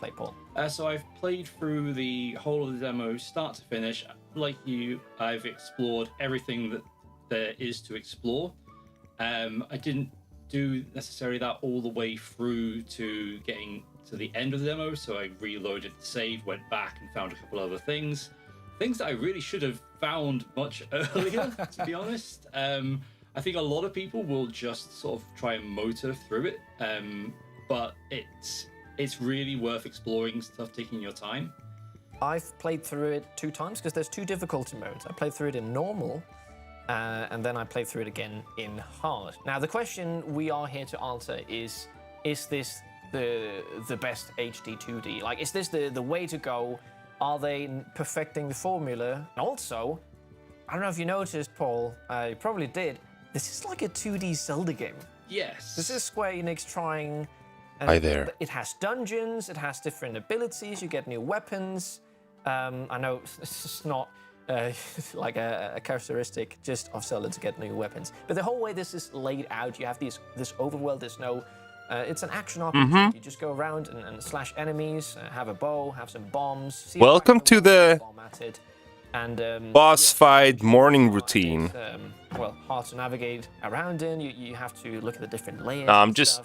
play, Paul? So I've played through the whole of the demo, start to finish. Like you, I've explored everything that there is to explore. I didn't do necessarily that all the way through to getting to the end of the demo, so I reloaded the save, went back and found a couple other things that I really should have found much earlier, to be honest. I think a lot of people will just sort of try and motor through it, but it's really worth exploring stuff, taking your time. I've played through it 2 times because there's 2 difficulty modes. I played through it in normal, and then I played through it again in hard. Now, the question we are here to answer is this the best HD 2D? Like, is this the way to go? Are they perfecting the formula? And also, I don't know if you noticed, Paul, you probably did, this is like a 2D Zelda game. Yes. This is Square Enix trying... Hi there. It has dungeons, it has different abilities, you get new weapons. I know it's not like a characteristic just of Zelda to get new weapons, but the whole way this is laid out, you have this overworld, there's no... it's an action RPG. You just go around and slash enemies, have a bow, have some bombs. Welcome to the boss fight morning routine. Well, hard to navigate around in. You have to look at the different layers. I'm just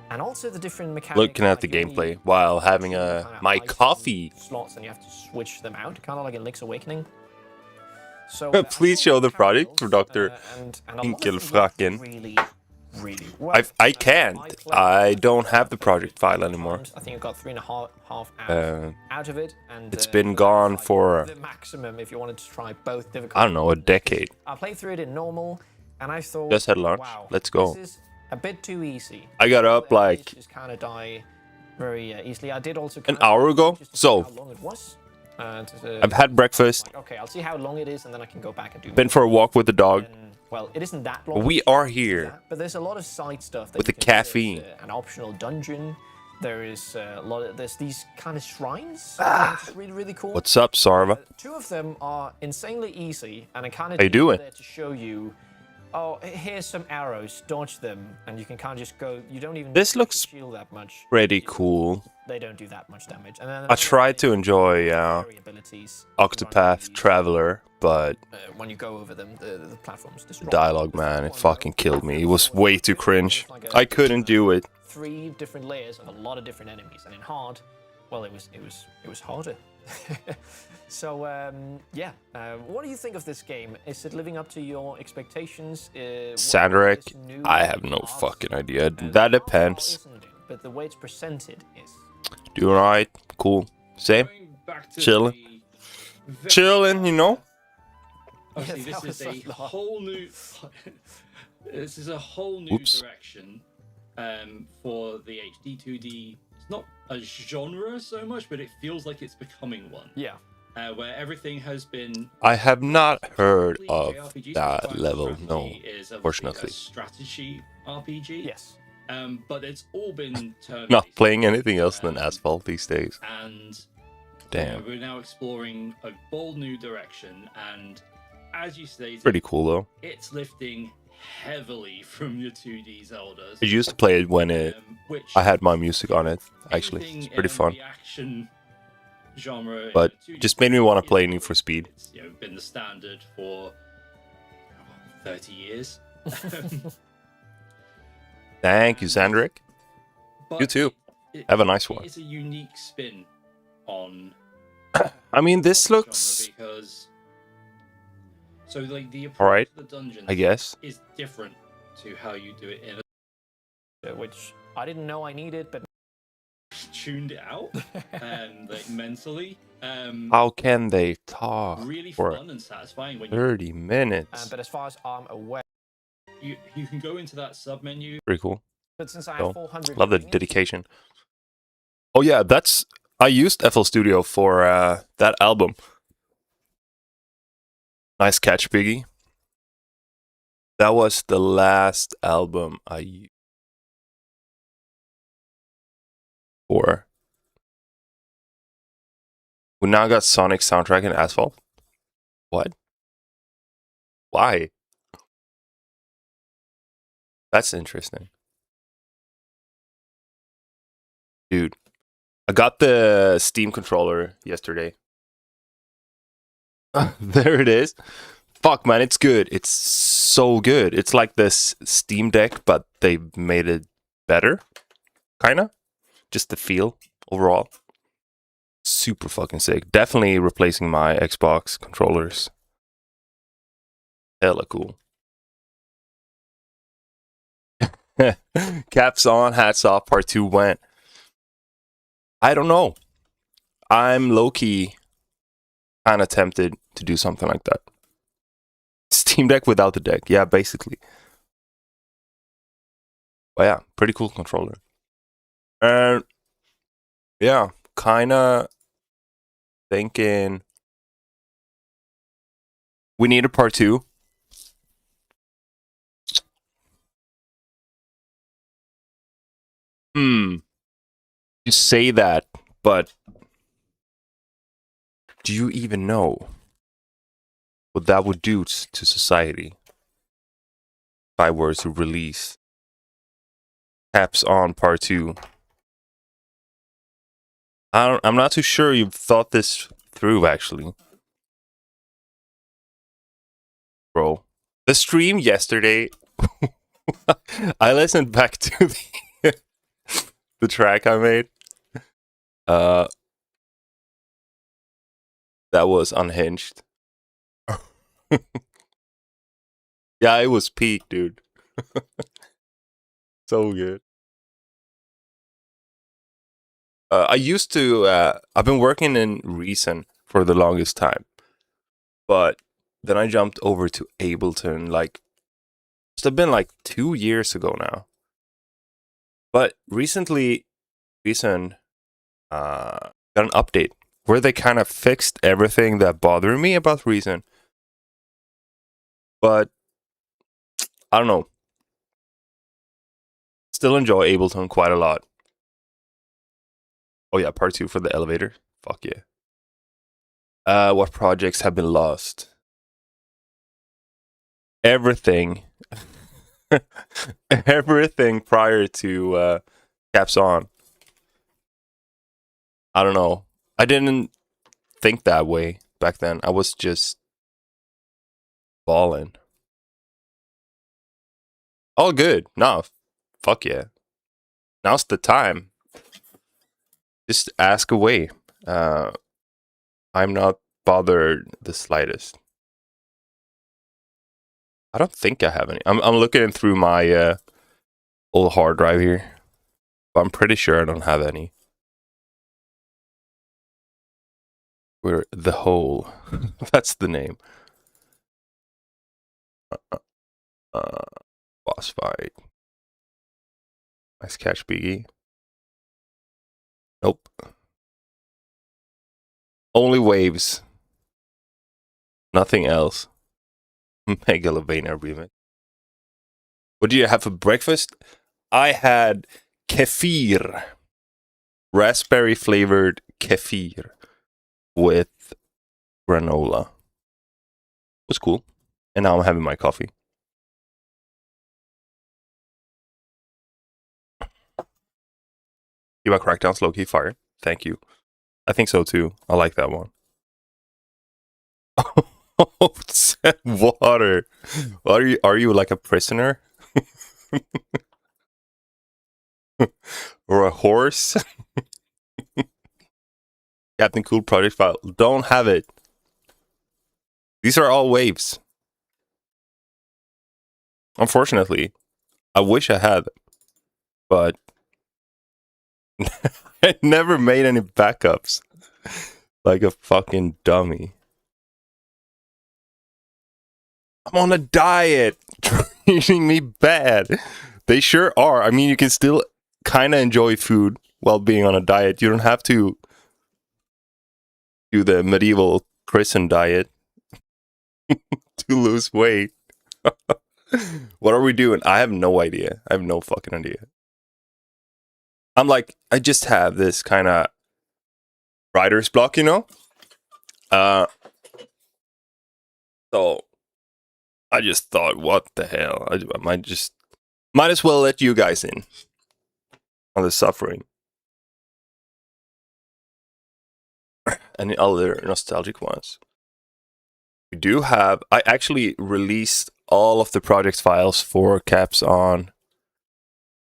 and also the different mechanics. looking at the gameplay while having my coffee. Slots, and you have to switch them out, kind of like in Link's Awakening. So please show the project for Dr. Inkelfraken. Really well. I can't. I don't have the project file anymore. I think I got 3.5 hours out of it, and it's been gone for the maximum if you wanted to try both difficulties. I don't know, a decade. I played through it in normal, and I thought, just had lunch. Wow, let's go. This is a bit too easy. I got up like just kind of die very easily. I did also an hour ago. So how long it was. I've had breakfast. Like, okay, I'll see how long it is, and then I can go back and do. Been for a walk with the dog. Well, it isn't that long. We are here. But there's a lot of side stuff that with the caffeine. An optional dungeon. There is a lot of there's these kind of shrines. Which is really cool. What's up, Sarva? 2 of them are insanely easy, and I kind of how you doing? There to show you. Oh, here's some arrows. Dodge them, and you can kind of just go. You don't even. This looks shield that much. pretty cool. They don't do that much damage. And then I tried to enjoy Octopath Traveler, but when you go over them, the platforms destroy. Dialogue, man, it fucking killed me. It was way too cringe. I couldn't do it. 3 different layers of a lot of different enemies, and in hard, well, it was harder. So yeah, what do you think of this game? Is it living up to your expectations? Sandrek, I have no fucking idea. That depends. But the way it's presented is. Doing alright, cool, same, chilling, you know. Obviously, this is a whole new. This is a whole new direction for the HD 2D. It's not a genre so much, but it feels like it's becoming one. Yeah. Where everything has been. I have not heard of that level. No, fortunately. A strategy RPG. Yes. But it's all been turned. Not playing anything else than Asphalt these days. And damn, we're now exploring a bold new direction, and as you stated, pretty cool though. It's lifting heavily from your 2D Zeldas. I used to play it when I had my music on it. Actually, it's pretty fun. The action genre, but just made me want to play Need for Speed. It's been the standard for 30 years. Thank you, Sandrek. You too. Have a nice one. It's a unique spin on. I mean, this looks. Because so like the approach all right, to the dungeon, I guess, is different to how you do it in which I didn't know I needed, but tuned it out and like mentally. How can they talk really for fun and satisfying when 30 minutes? But as far as I'm aware, you can go into that sub menu. Pretty cool. But since I have 400 love the dedication. Oh yeah, I used FL Studio for that album. Nice catch, Piggy. That was the last album I used for. We now got Sonic soundtrack and Asphalt. What? Why? That's interesting. Dude, I got the Steam controller yesterday. There it is. Fuck, man, it's good. It's so good. It's like this Steam Deck, but they made it better. Kinda. Just the feel overall. Super fucking sick. Definitely replacing my Xbox controllers. Hella cool. Caps on, hats off, part 2 went. I don't know. I'm low-key kind of tempted to do something like that. Steam Deck without the deck. Yeah, basically. But yeah, pretty cool controller. And yeah, kind of thinking we need a part 2. You say that, but do you even know what that would do to society if I were to release Caps on part 2? I'm not too sure you've thought this through, actually. Bro, the stream yesterday, I listened back to the track I made. That was unhinged. Yeah, it was peak, dude. So good. I've been working in Reason for the longest time, but then I jumped over to Ableton, like, must have been like 2 years ago now. But recently, Reason got an update where they kind of fixed everything that bothered me about Reason. But I don't know. Still enjoy Ableton quite a lot. Oh yeah, part 2 for the elevator. Fuck yeah. What projects have been lost? Everything. Everything prior to Caps On. I don't know. I didn't think that way back then. I was just balling. All good. No, fuck yeah. Now's the time. Just ask away. I'm not bothered the slightest. I don't think I have any. I'm looking through my old hard drive here, but I'm pretty sure I don't have any. We're the Hole. That's the name. Bossfight. Nice catch, Biggie. Nope. Only waves. Nothing else. Megalovania remix. What do you have for breakfast? I had kefir. Raspberry flavored kefir with granola. It was cool. And now I'm having my coffee. Kiba Crackdown's low-key fire. Thank you. I think so too. I like that one. Oh, water. Are you like a prisoner? Or a horse? Captain Cool project file. Don't have it. These are all waves. Unfortunately. I wish I had them. But I never made any backups. Like a fucking dummy. I'm on a diet. Treating me bad. They sure are. I mean, you can still kind of enjoy food while being on a diet. You don't have to do the medieval prison diet to lose weight. What are we doing? I have no idea. I have no fucking idea. I'm like, I just have this kind of writer's block, you know? So I just thought, what the hell? I might as well let you guys in on the suffering. any other nostalgic ones. We do have. I actually released all of the project files for Caps on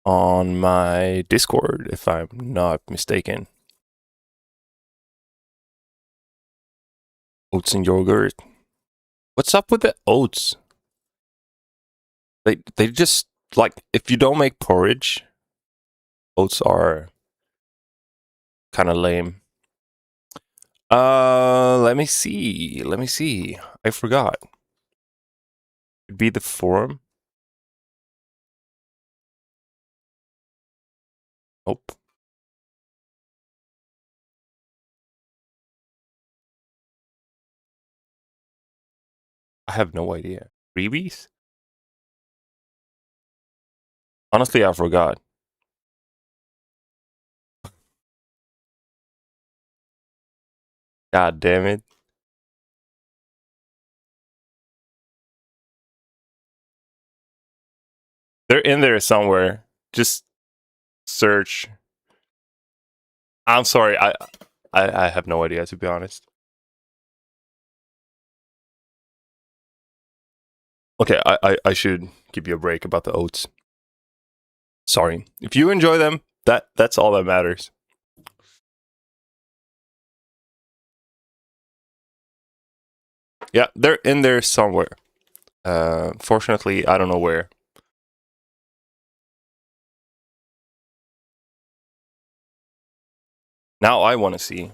my Discord, if I'm not mistaken. Oats and yogurt. What's up with the oats? They just like, if you don't make porridge, oats are kind of lame. Let me see. I forgot. It'd be the forum. Nope. I have no idea. Freebies? Honestly, I forgot. God damn it. They're in there somewhere. Just search. I'm sorry. I have no idea, to be honest. Okay, I should give you a break about the oats. Sorry. If you enjoy them, that's all that matters. Yeah, they're in there somewhere. Fortunately, I don't know where. Now I want to see.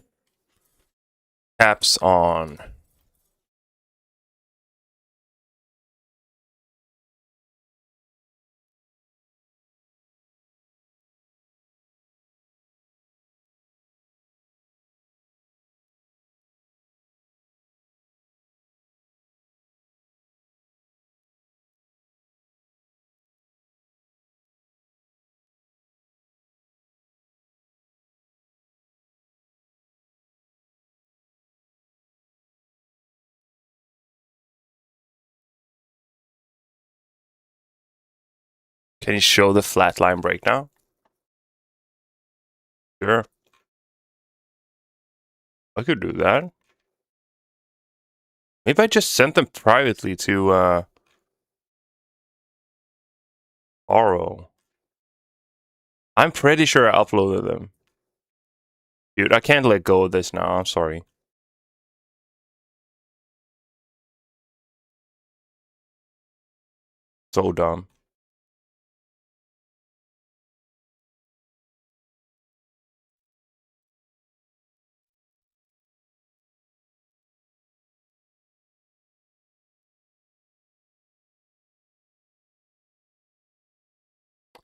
Caps on. Can you show the flatline break now? Sure. I could do that. Maybe I just sent them privately to Oro. I'm pretty sure I uploaded them. Dude, I can't let go of this now. I'm sorry. So dumb.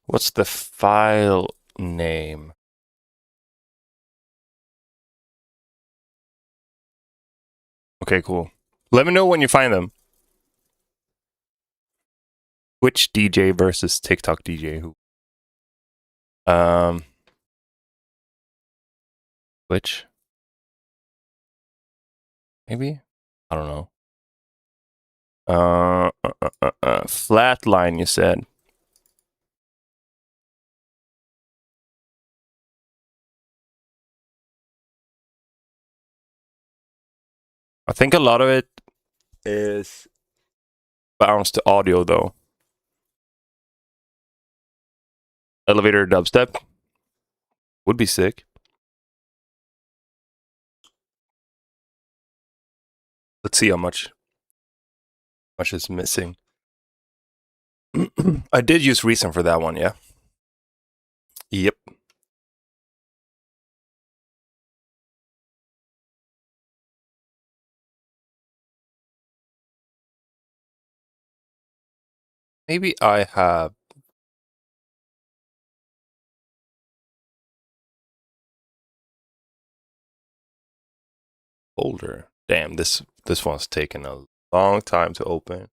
What's the file name? Okay, cool. Let me know when you find them. Twitch DJ versus TikTok DJ. Who? Twitch? Maybe? I don't know. Flatline, you said. I think a lot of it is bounced to audio, though. Elevator dubstep would be sick. Let's see how much is missing. I did use Reason for that one, yeah. Yep. Maybe I have. Folder. Damn, this one's taking a long time to open.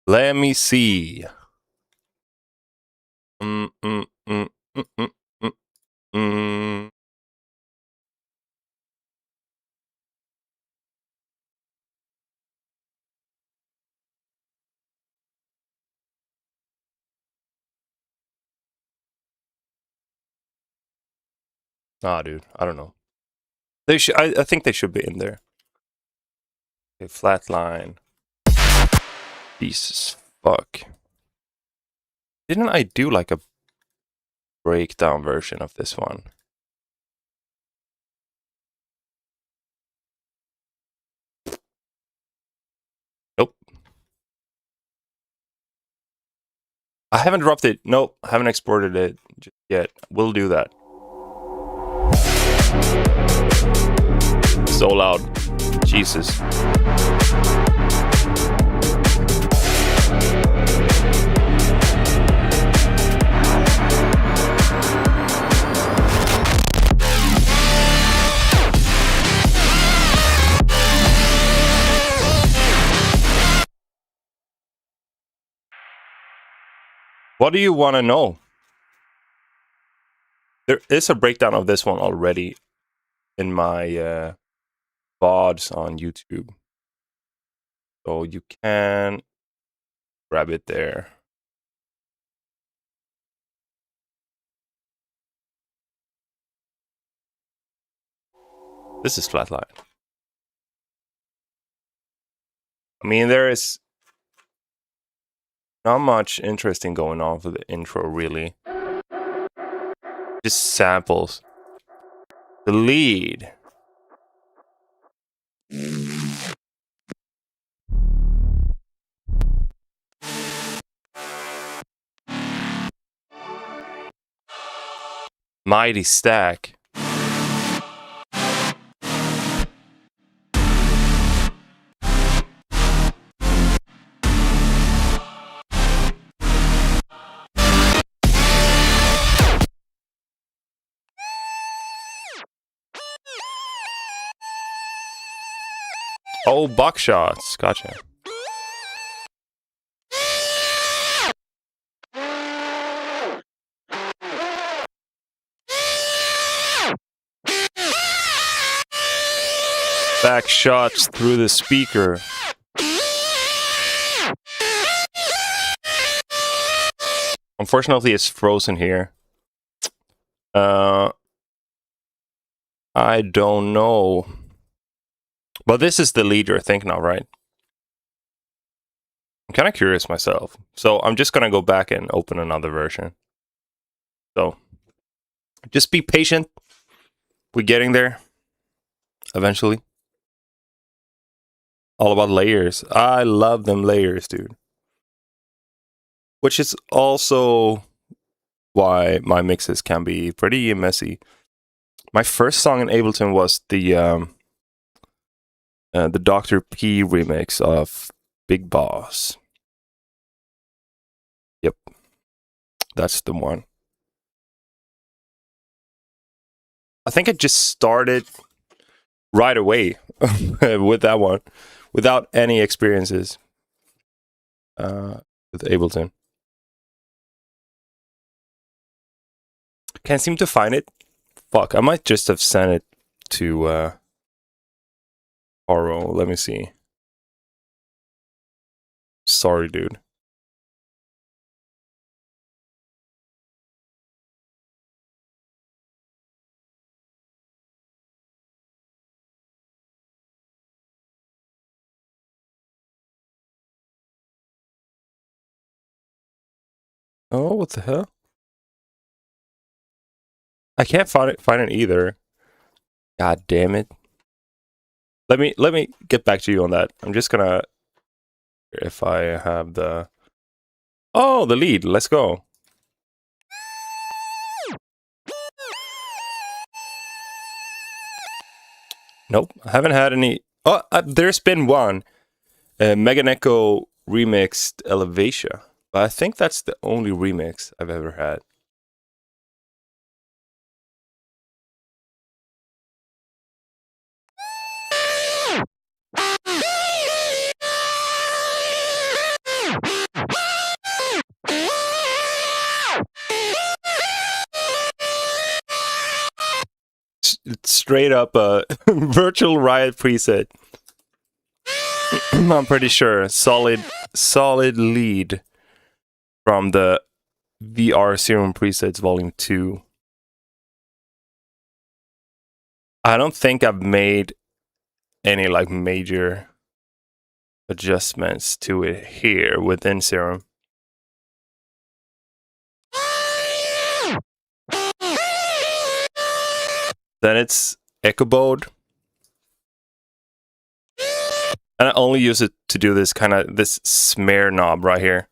Let me see. Mm, mm, mm, mm, mm, mm, mm. Nah, dude, I don't know. They should. I think they should be in there. Okay, flatline. Jesus fuck. Didn't I do like a breakdown version of this one? Nope. I haven't dropped it. Nope, I haven't exported it just yet. We'll do that. So loud. Jesus. What do you want to know? There is a breakdown of this one already in my VODs on YouTube. So you can grab it there. This is flatline. I mean, there is not much interesting going on for the intro, really. Just samples. The lead. Mighty stack. Oh, buckshots. Gotcha. Back shots through the speaker. Unfortunately, it's frozen here. I don't know. But this is the lead you're thinking of, right? I'm kind of curious myself. So I'm just going to go back and open another version. So just be patient. We're getting there eventually. All about layers. I love them layers, dude. Which is also why my mixes can be pretty messy. My first song in Ableton was the Dr. P remix of Big Boss. Yep. That's the one. I think I just started right away with that one without any experiences with Ableton. Can't seem to find it. Fuck, I might just have sent it to Oro. Let me see. Sorry, dude. Oh, what the hell? I can't find it either. God damn it. Let me get back to you on that. I'm just gonna, if I have the, oh, the lead. Let's go. Nope, I haven't had any. Oh, there's been one. Meganeko remixed Elevatia. But I think that's the only remix I've ever had. It's straight up a virtual riot preset. I'm pretty sure. Solid lead from the VR Serum Presets Volume 2. I don't think I've made any like major adjustments to it here within Serum. Then it's Echo Mode. And I only use it to do this kind of this smear knob right here.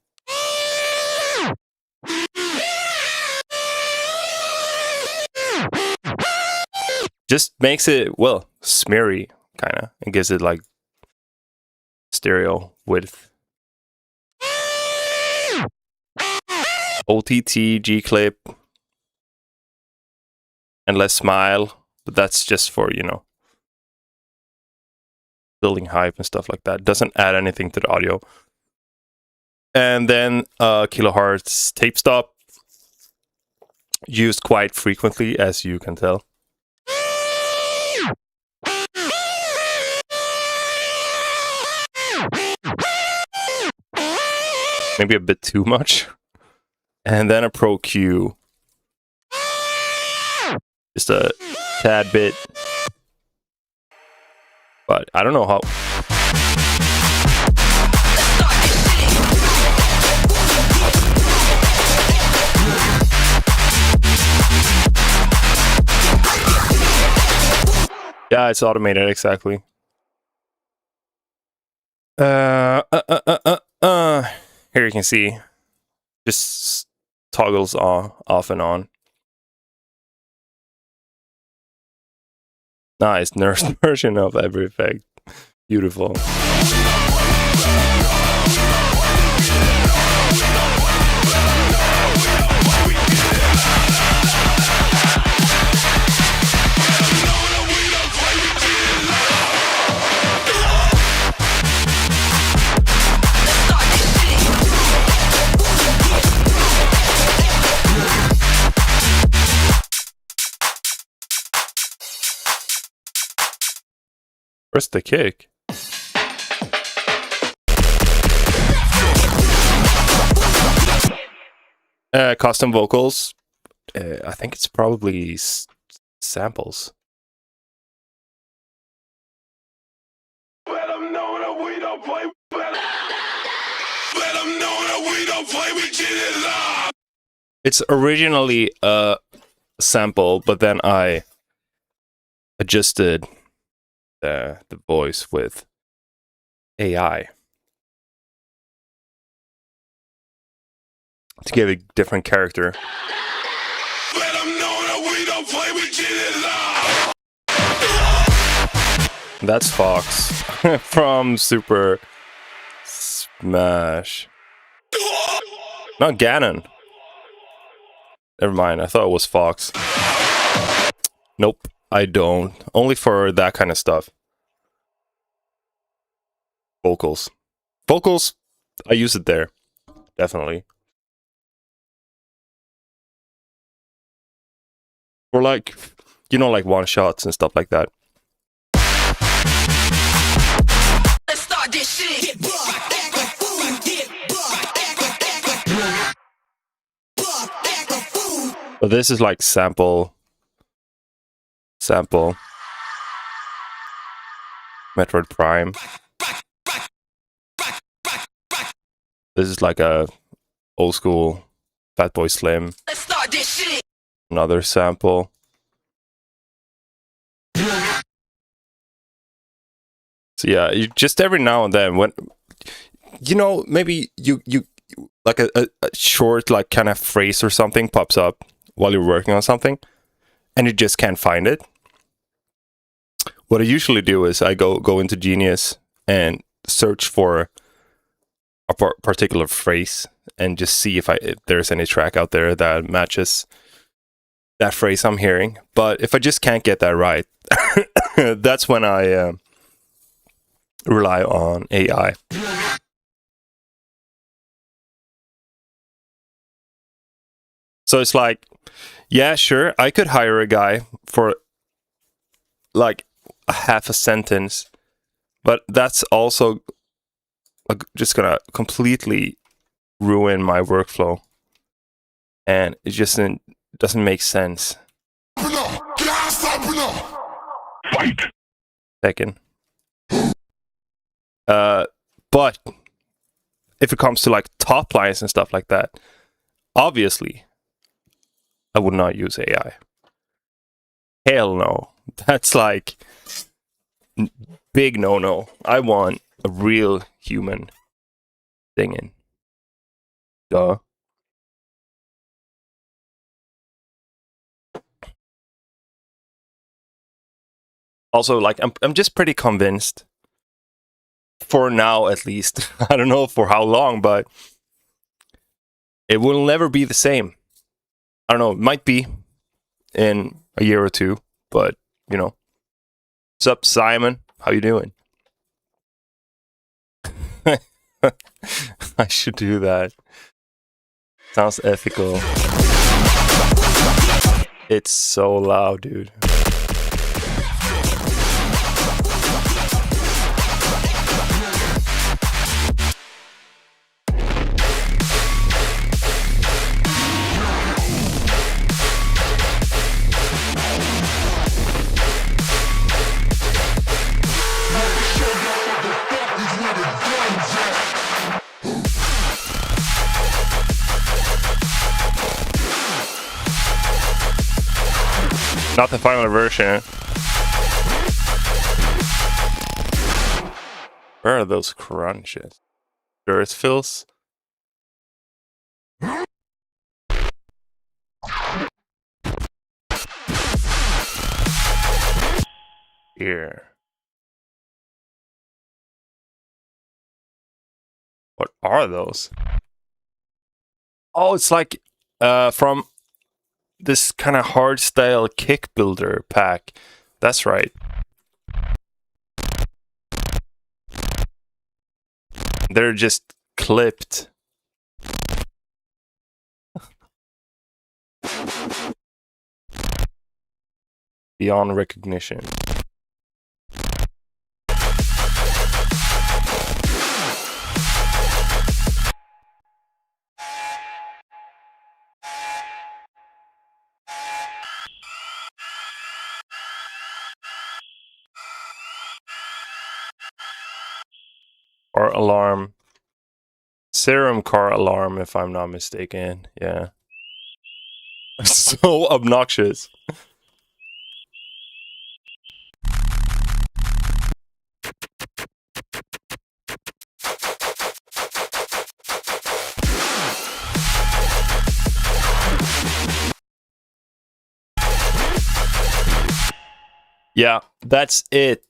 Just makes it, well, smeary kind of, and gives it like stereo width. OTT, G-clip, and less smile, but that's just for, you know, building hype and stuff like that. Doesn't add anything to the audio. And then kilohertz tape stop, used quite frequently, as you can tell. Maybe a bit too much. And then a Pro Q. Just a tad bit. But I don't know how. Yeah, it's automated, exactly. Here you can see, just toggles off and on. Nice, nursed version of every effect. Beautiful. Where's the kick? Custom vocals. I think it's probably samples. Let them know that we don't play. Let them know that we don't play. We get it live. It's originally a sample, but then I adjusted the voice with AI to give a different character. Let them know that we don't play. We get it live. That's Fox from Super Smash. Not Ganon. Never mind, I thought it was Fox. Nope, I don't. Only for that kind of stuff. Vocals. Vocals, I use it there. Definitely. For like, you know, like one-shots and stuff like that. Let's start this shit. But this is like sample. Metroid Prime. This is like a old school Fatboy Slim. Let's start this shit. Another sample. So yeah, you just every now and then, when you know, maybe you like a short like kind of phrase or something pops up while you're working on something, and you just can't find it. What I usually do is I go into Genius and search for a particular phrase and just see if there's any track out there that matches that phrase I'm hearing. But if I just can't get that right, that's when I rely on AI. So it's like, yeah, sure, I could hire a guy for like a half a sentence, but that's also just gonna completely ruin my workflow, and it just doesn't make sense. second. But if it comes to like top lines and stuff like that, obviously, I would not use AI. Hell no. That's like big no. I want a real human singing. Duh. Also, like, I'm just pretty convinced, for now at least. I don't know for how long, but it will never be the same. I don't know. It might be in a year or two, but you know. What's up, Simon? How you doing? I should do that. Sounds ethical. It's so loud, dude. Not the final version. Where are those crunches? Earth fills? Here. What are those? Oh, it's like from this kind of hardstyle kick builder pack. That's right. They're just clipped. Beyond recognition. Or alarm. Serum car alarm, if I'm not mistaken. Yeah. So obnoxious. Yeah, that's it.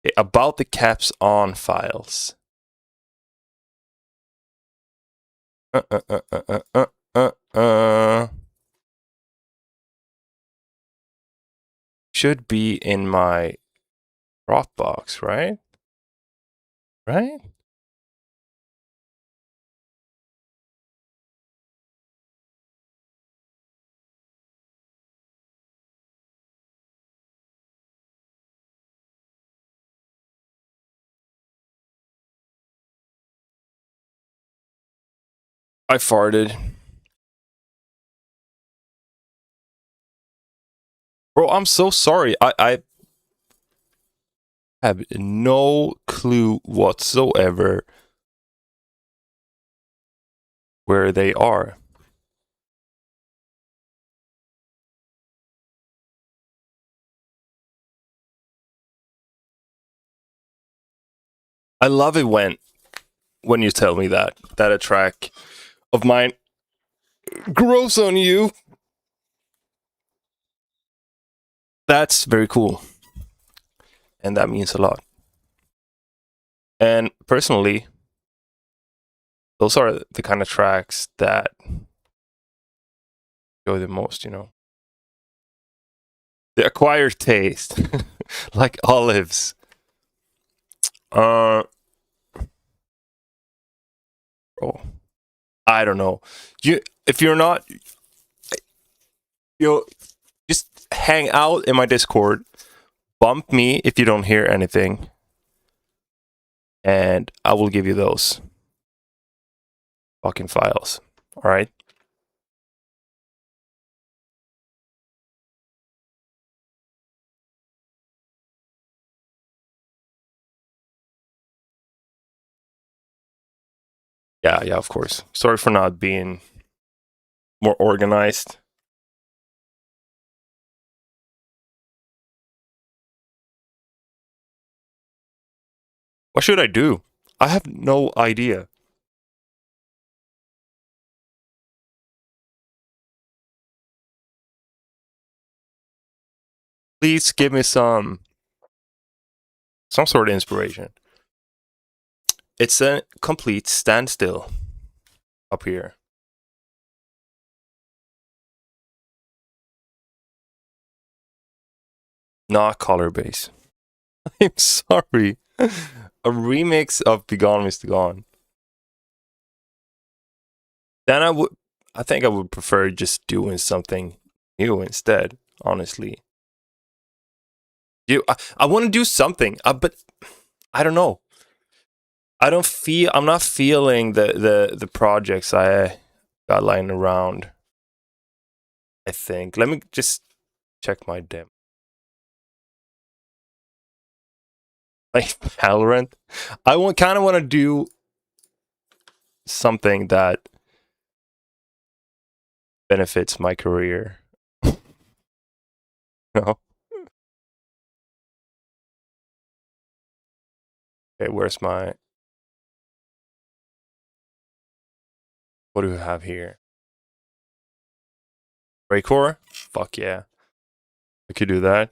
Okay, about the caps on files. Should be in my Dropbox, right? Right? I farted. Bro, I'm so sorry. I have no clue whatsoever where they are. I love it when you tell me that a track of mine grows on you. That's very cool. And that means a lot. And personally, those are the kind of tracks that enjoy the most, you know. The acquired taste. Like olives. Oh, I don't know. If you're not, you just hang out in my Discord. Bump me if you don't hear anything, and I will give you those fucking files. All right. Yeah, of course. Sorry for not being more organized. What should I do? I have no idea. Please give me some sort of inspiration. It's a complete standstill up here. Not color base. I'm sorry. A remix of Be Gone, Mr. Gone. Then I think I would prefer just doing something new instead, honestly. I want to do something, but I don't know. I'm not feeling the projects I got lying around. I think. Let me just check my demo. Like Valorant. I kind of want to do something that benefits my career. No. Okay, where's my... What do we have here? Raycore? Fuck yeah. We could do that.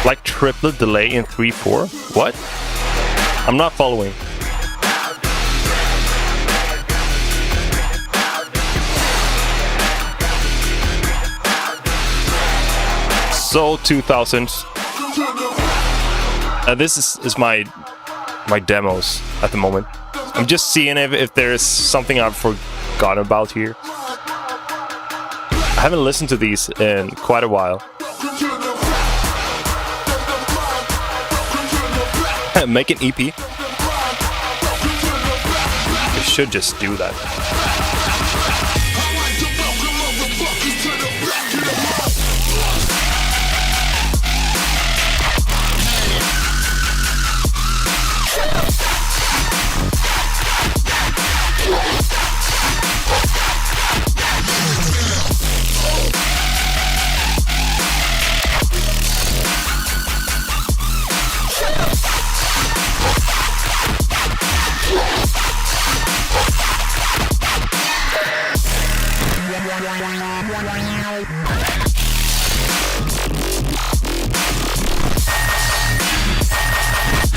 Like triplet delay in 3/4? What? I'm not following. So 2000s. This is my demos at the moment. I'm just seeing if there's something I've forgotten about here. I haven't listened to these in quite a while. Make an EP. I should just do that.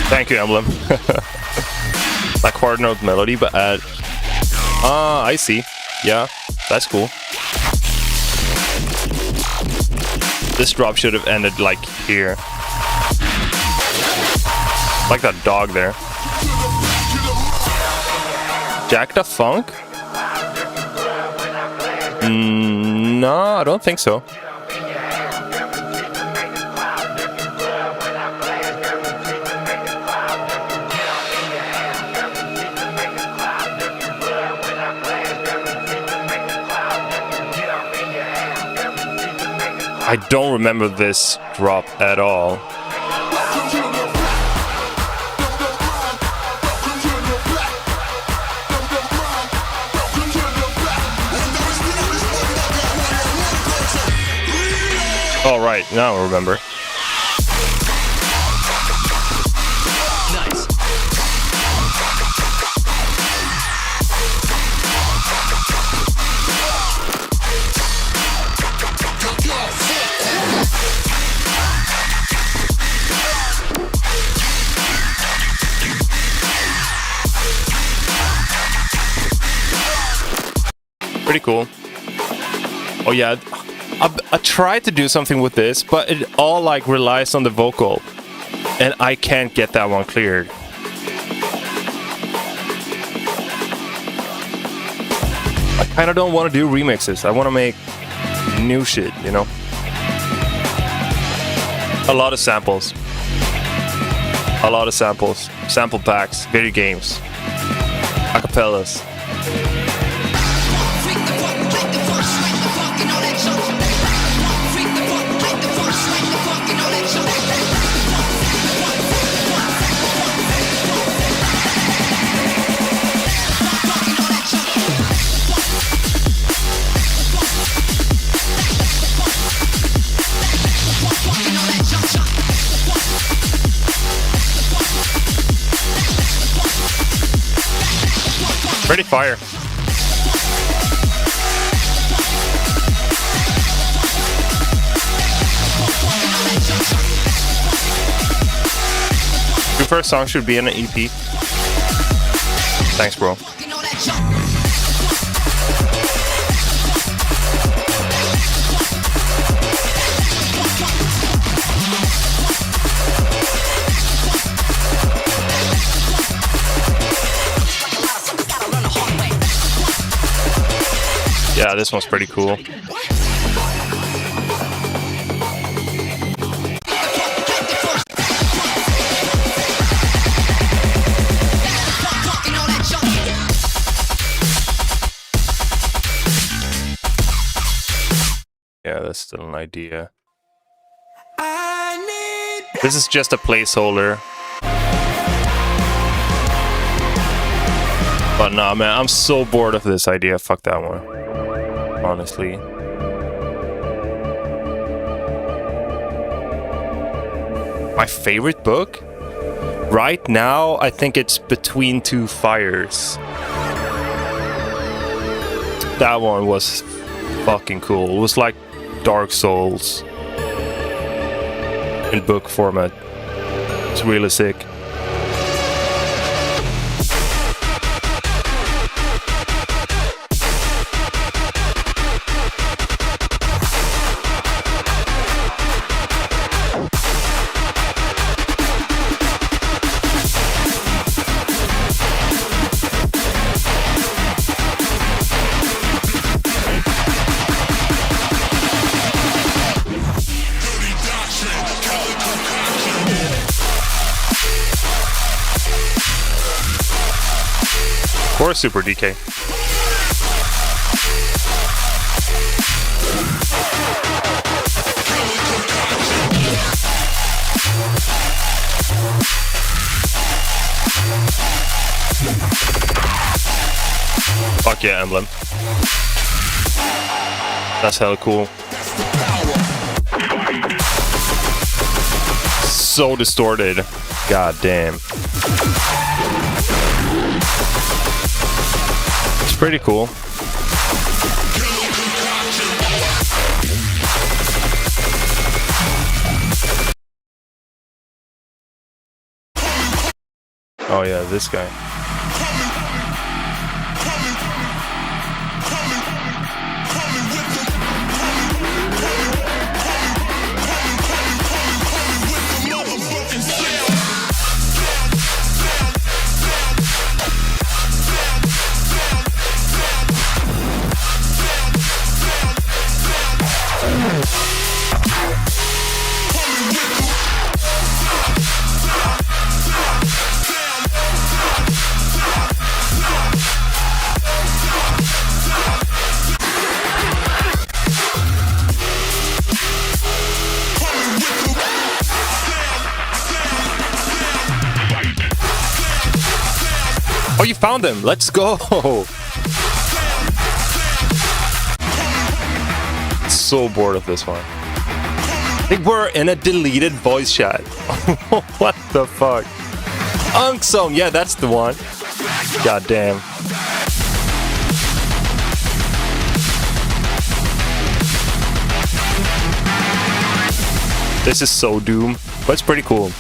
Thank you, Emblem. Like hard note melody, but add... I see. Yeah, that's cool. This drop should have ended like here. Like that dog there. Jack the Funk? No, I don't think so. I don't remember this drop at all. All right, now I remember. Pretty cool. Oh yeah, I tried to do something with this, but it all like relies on the vocal, and I can't get that one cleared. I kind of don't want to do remixes. I want to make new shit, you know? A lot of samples. A lot of samples. Sample packs, video games, acapellas. Pretty fire. Your first song should be in an EP. Thanks, bro. Yeah, this one's pretty cool. Yeah, that's still an idea. This is just a placeholder. But nah, man, I'm so bored of this idea. Fuck that one. Honestly. My favorite book? Right now, I think it's Between Two Fires. That one was fucking cool. It was like Dark Souls in book format. It's really sick. Or Super DK. Fuck yeah, Emblem. That's hella cool. So distorted. God damn. It's pretty cool. Oh yeah, this guy. Oh, you found them. Let's go. So bored of this one. They were in a deleted voice chat. What the fuck? Unkzone. Yeah, that's the one. God damn. This is so Doom, but it's pretty cool.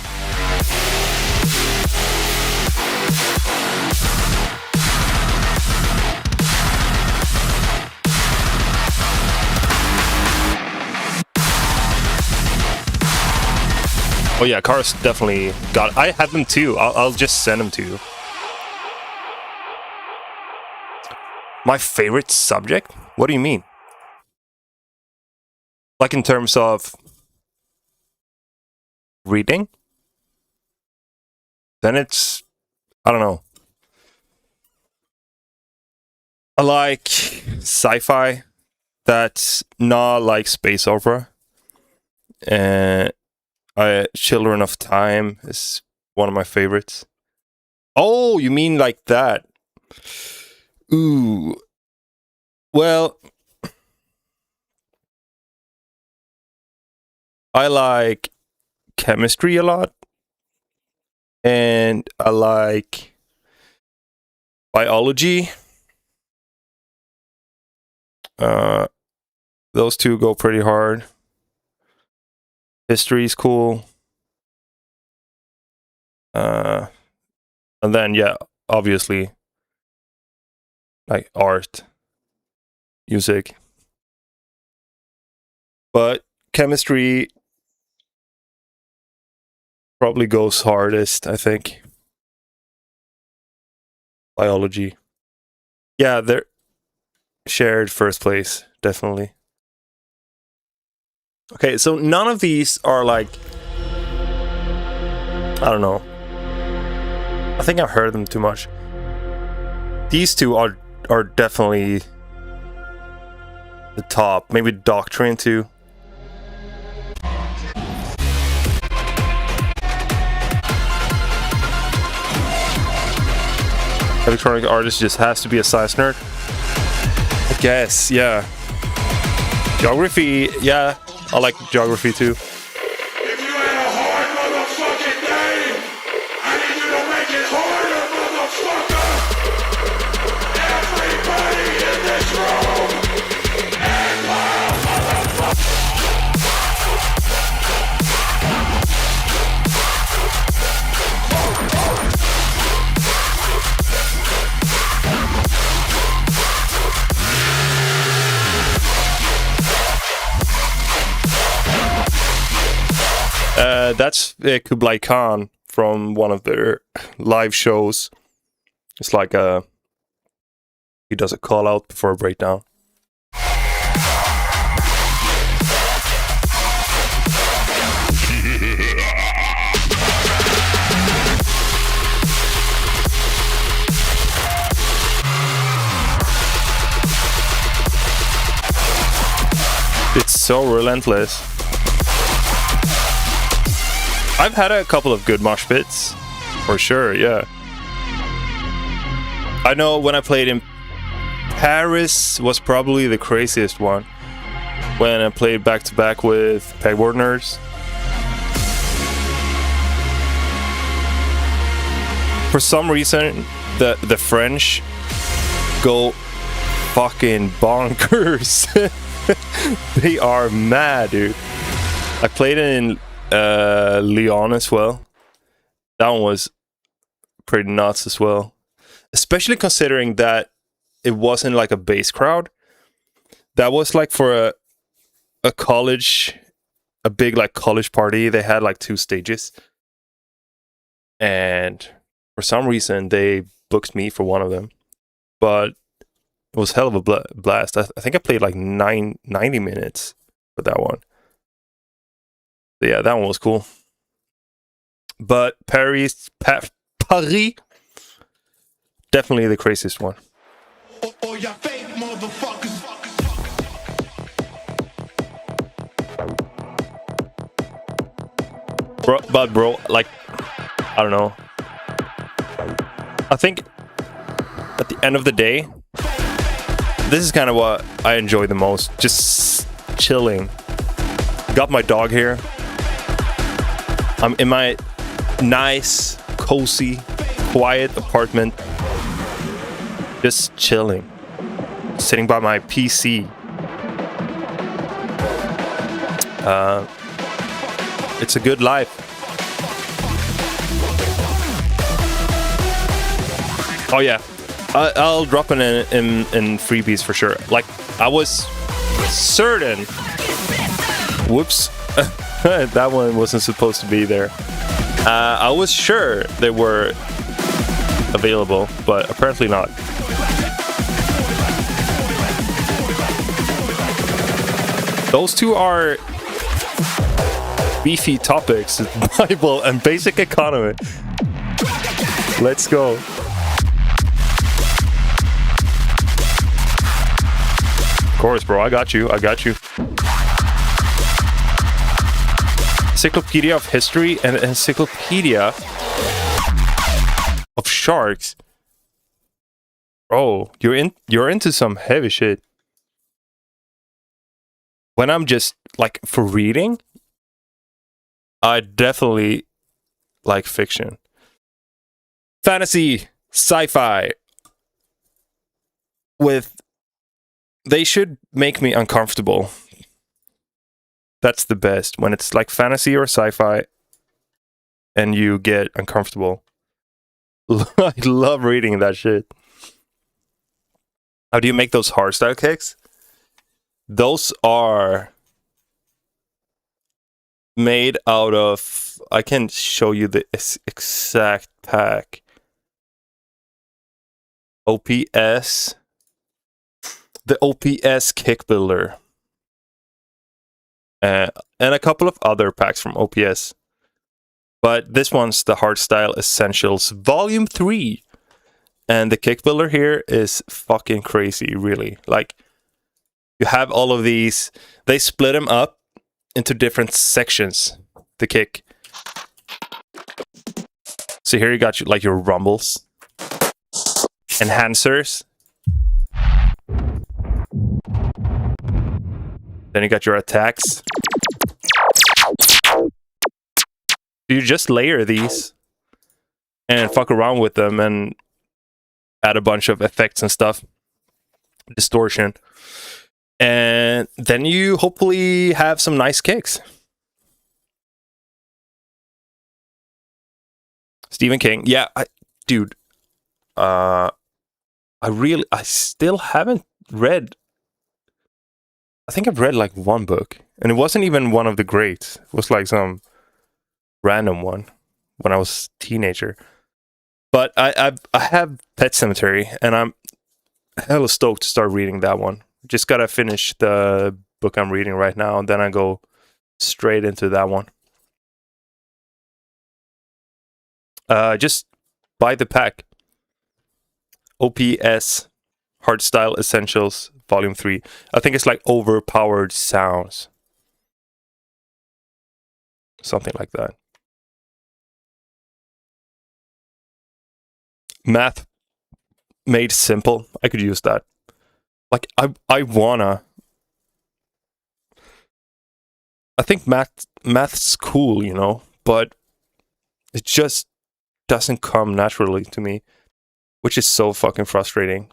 Oh yeah, cars definitely got. I have them too. I'll just send them to you. My favorite subject? What do you mean? Like in terms of reading? Then it's, I don't know. I like sci-fi that's not like space opera. And Children of Time is one of my favorites. Oh, you mean like that? Ooh. Well, I like chemistry a lot. And I like biology Those two go pretty hard. History's cool. And then, yeah, obviously, like art, music. But chemistry probably goes hardest, I think. Biology. Yeah, they're shared first place, definitely. Okay, so none of these are like, I don't know. I think I've heard them too much. These two are definitely the top. Maybe Doctrine too. Electronic artist just has to be a science nerd. I guess, yeah. Geography, yeah. I like geography too. If you had a hard motherfucking day, I need you to make it harder, motherfucker. Everybody in this room, and That's Kublai Khan from one of their live shows. It's like he does a call out before a breakdown. It's so relentless. I've had a couple of good mosh pits, for sure, yeah. I know when I played in Paris was probably the craziest one. When I played back-to-back with Pegboard Nerds. For some reason, the French go fucking bonkers. They are mad, dude. I played in Lyon as well. That one was pretty nuts as well, especially considering that it wasn't like a bass crowd. That was like for a college, a big like college party. They had like 2 stages, and for some reason they booked me for one of them. But it was hell of a blast. I think I played like 90 minutes for that one. Yeah, that one was cool. But Paris, definitely the craziest one. oh, you fake motherfuckers. Bro, like, I don't know. I think at the end of the day, this is kind of what I enjoy the most. Just chilling. Got my dog here. I'm in my nice, cozy, quiet apartment. Just chilling. Sitting by my PC. It's a good life. Oh yeah, I'll drop it in freebies for sure. Like, I was certain. Whoops. That one wasn't supposed to be there. I was sure they were available, but apparently not. Those two are beefy topics: Bible and basic economy. Let's go. Of course, bro. I got you. Encyclopedia of History and Encyclopedia of Sharks. Oh, you're into some heavy shit. When I'm just like for reading, I definitely like fiction. Fantasy, sci-fi with they should make me uncomfortable. That's the best. When it's like fantasy or sci-fi and you get uncomfortable. I love reading that shit. How do you make those hardstyle kicks? Those are made out of... I can show you the exact pack. OPS. The OPS Kick Builder. And a couple of other packs from OPS. But this one's the Hardstyle Essentials Volume 3. And the Kick Builder here is fucking crazy, really. Like, you have all of these. They split them up into different sections, the kick. So here you got like your rumbles. Enhancers. Then you got your attacks. You just layer these and fuck around with them and add a bunch of effects and stuff. Distortion. And then you hopefully have some nice kicks. Stephen King. Yeah, dude. I still haven't read. I think I've read like one book, and it wasn't even one of the greats. It was like some random one when I was a teenager. But I have Pet Sematary, and I'm hella stoked to start reading that one. Just gotta finish the book I'm reading right now, and then I go straight into that one. Just buy the pack. OPS Hardstyle Essentials Volume 3. I think it's like Overpowered Sounds. Something like that. Math made simple. I could use that. Like, I wanna... I think math's cool, you know, but it just doesn't come naturally to me, which is so fucking frustrating.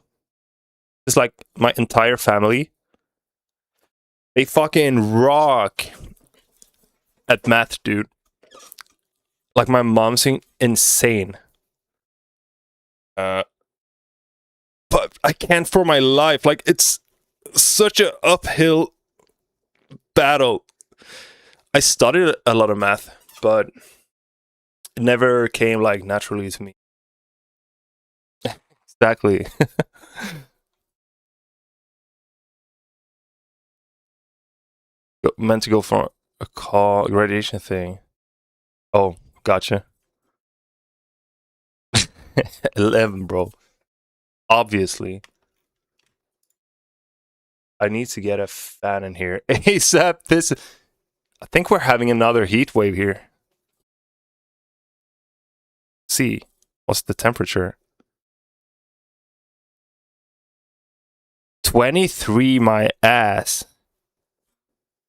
It's like my entire family, they fucking rock at math, dude. Like, my mom's insane. But I can't for my life. Like, it's such an uphill battle. I studied a lot of math, but it never came like naturally to me. Exactly. Meant to go for a call graduation thing. Oh, gotcha. 11, bro. Obviously. I need to get a fan in here ASAP. I think we're having another heat wave here. See, what's the temperature? 23, my ass.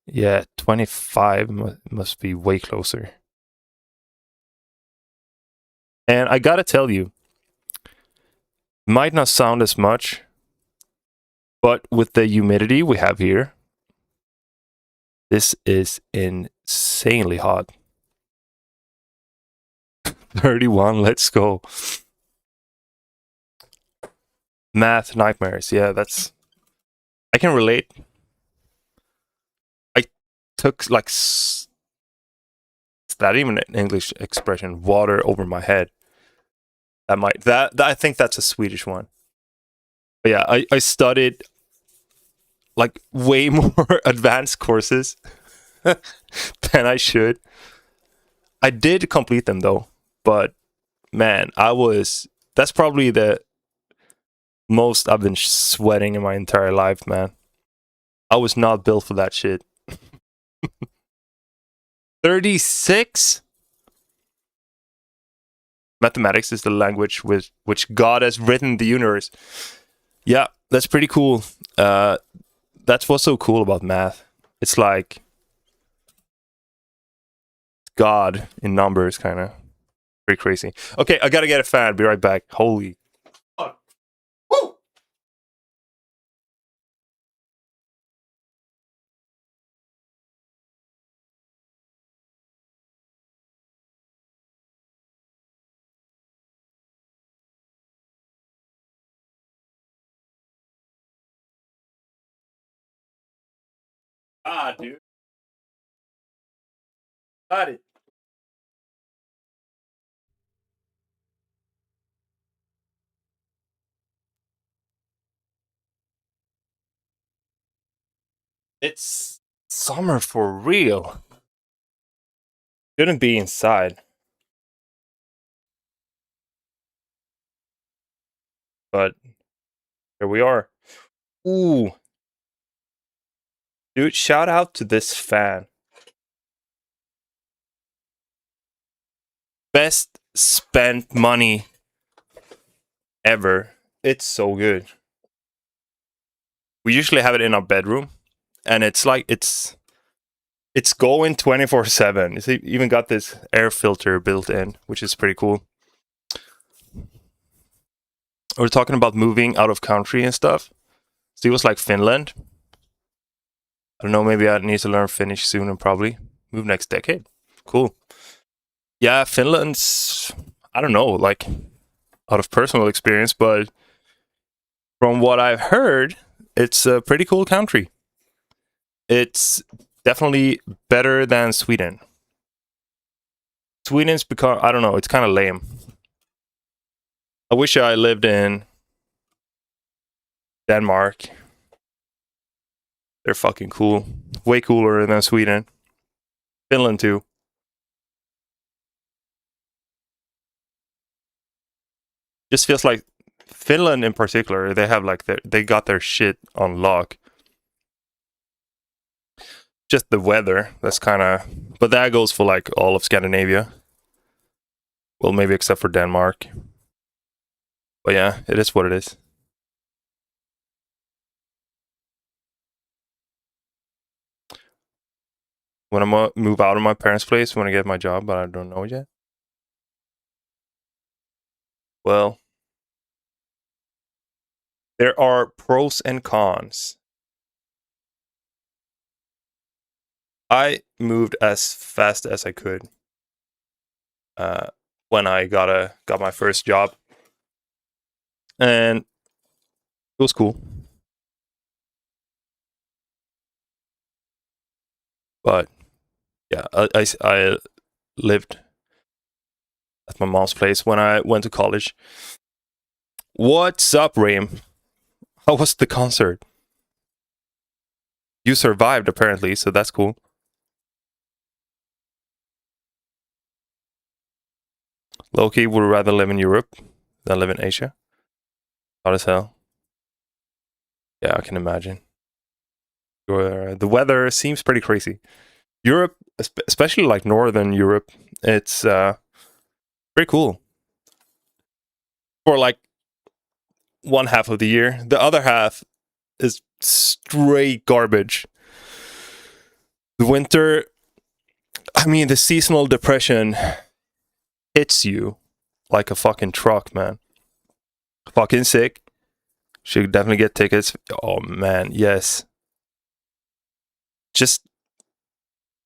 Yeah, 25 must be way closer. And I gotta tell you, might not sound as much, but with the humidity we have here, this is insanely hot. 31, let's go. Math nightmares. Yeah, that's... I can relate. I took like... Is that even an English expression? Water over my head. That I think that's a Swedish one. But yeah, I studied like way more advanced courses than I should. I did complete them though, but man, that's probably the most I've been sweating in my entire life, man. I was not built for that shit. 36? Mathematics is the language with which God has written the universe. Yeah, that's pretty cool. That's what's so cool about math. It's like God in numbers, kind of. Pretty crazy. Okay, I gotta get a fan. Be right back. Holy God, dude. Got it. It's summer for real. Shouldn't be inside. But here we are. Ooh. Dude, shout out to this fan. Best spent money ever. It's so good. We usually have it in our bedroom, and it's like it's going 24/7. It's even got this air filter built in, which is pretty cool. We're talking about moving out of country and stuff. So it was like Finland. I don't know, maybe I need to learn Finnish soon and probably move next decade. Cool. Yeah, Finland's, I don't know, like out of personal experience, but from what I've heard, it's a pretty cool country. It's definitely better than Sweden. Sweden's become, I don't know, it's kind of lame. I wish I lived in Denmark. They're fucking cool. Way cooler than Sweden. Finland too. Just feels like Finland in particular, they have like they got their shit on lock. Just the weather, that's kind of, but that goes for like all of Scandinavia. Well, maybe except for Denmark. But yeah, it is what it is. When I'm move out of my parents' place, when I get my job, but I don't know yet. Well, there are pros and cons. I moved as fast as I could when I got my first job, and it was cool. But yeah, I lived at my mom's place when I went to college. What's up, Raim? How was the concert? You survived apparently, so that's cool. Loki would rather live in Europe than live in Asia. Hot as hell. Yeah, I can imagine. The weather seems pretty crazy. Europe, especially like Northern Europe, it's pretty cool. For like one half of the year. The other half is straight garbage. The winter, I mean, the seasonal depression hits you like a fucking truck, man. Fucking sick. Should definitely get tickets. Oh man, yes. Just,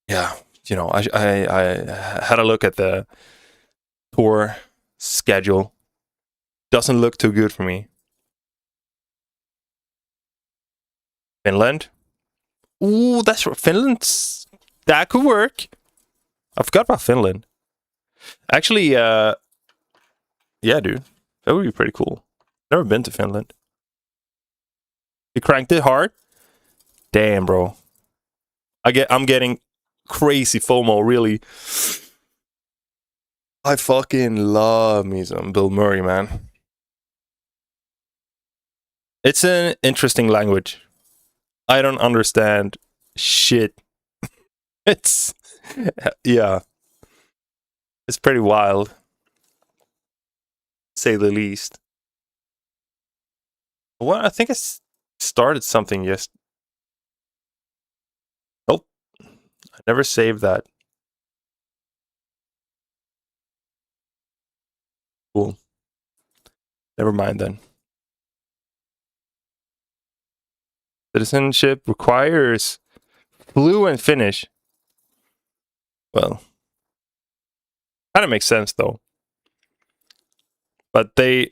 yeah, you know, I had a look at the tour schedule. Doesn't look too good for me. Finland. Ooh, that's right. Finland's, that could work. I forgot about Finland. Actually, yeah, dude, that would be pretty cool. Never been to Finland. You cranked it hard? Damn, bro. I'm getting crazy FOMO, really. I fucking love me some Bill Murray, man. It's an interesting language. I don't understand shit. It's, yeah. It's pretty wild, to say the least. Well, I think I started something yesterday. Nope. I never saved that. Cool. Never mind then. Citizenship requires fluent Finnish. Well, kind of makes sense though. But they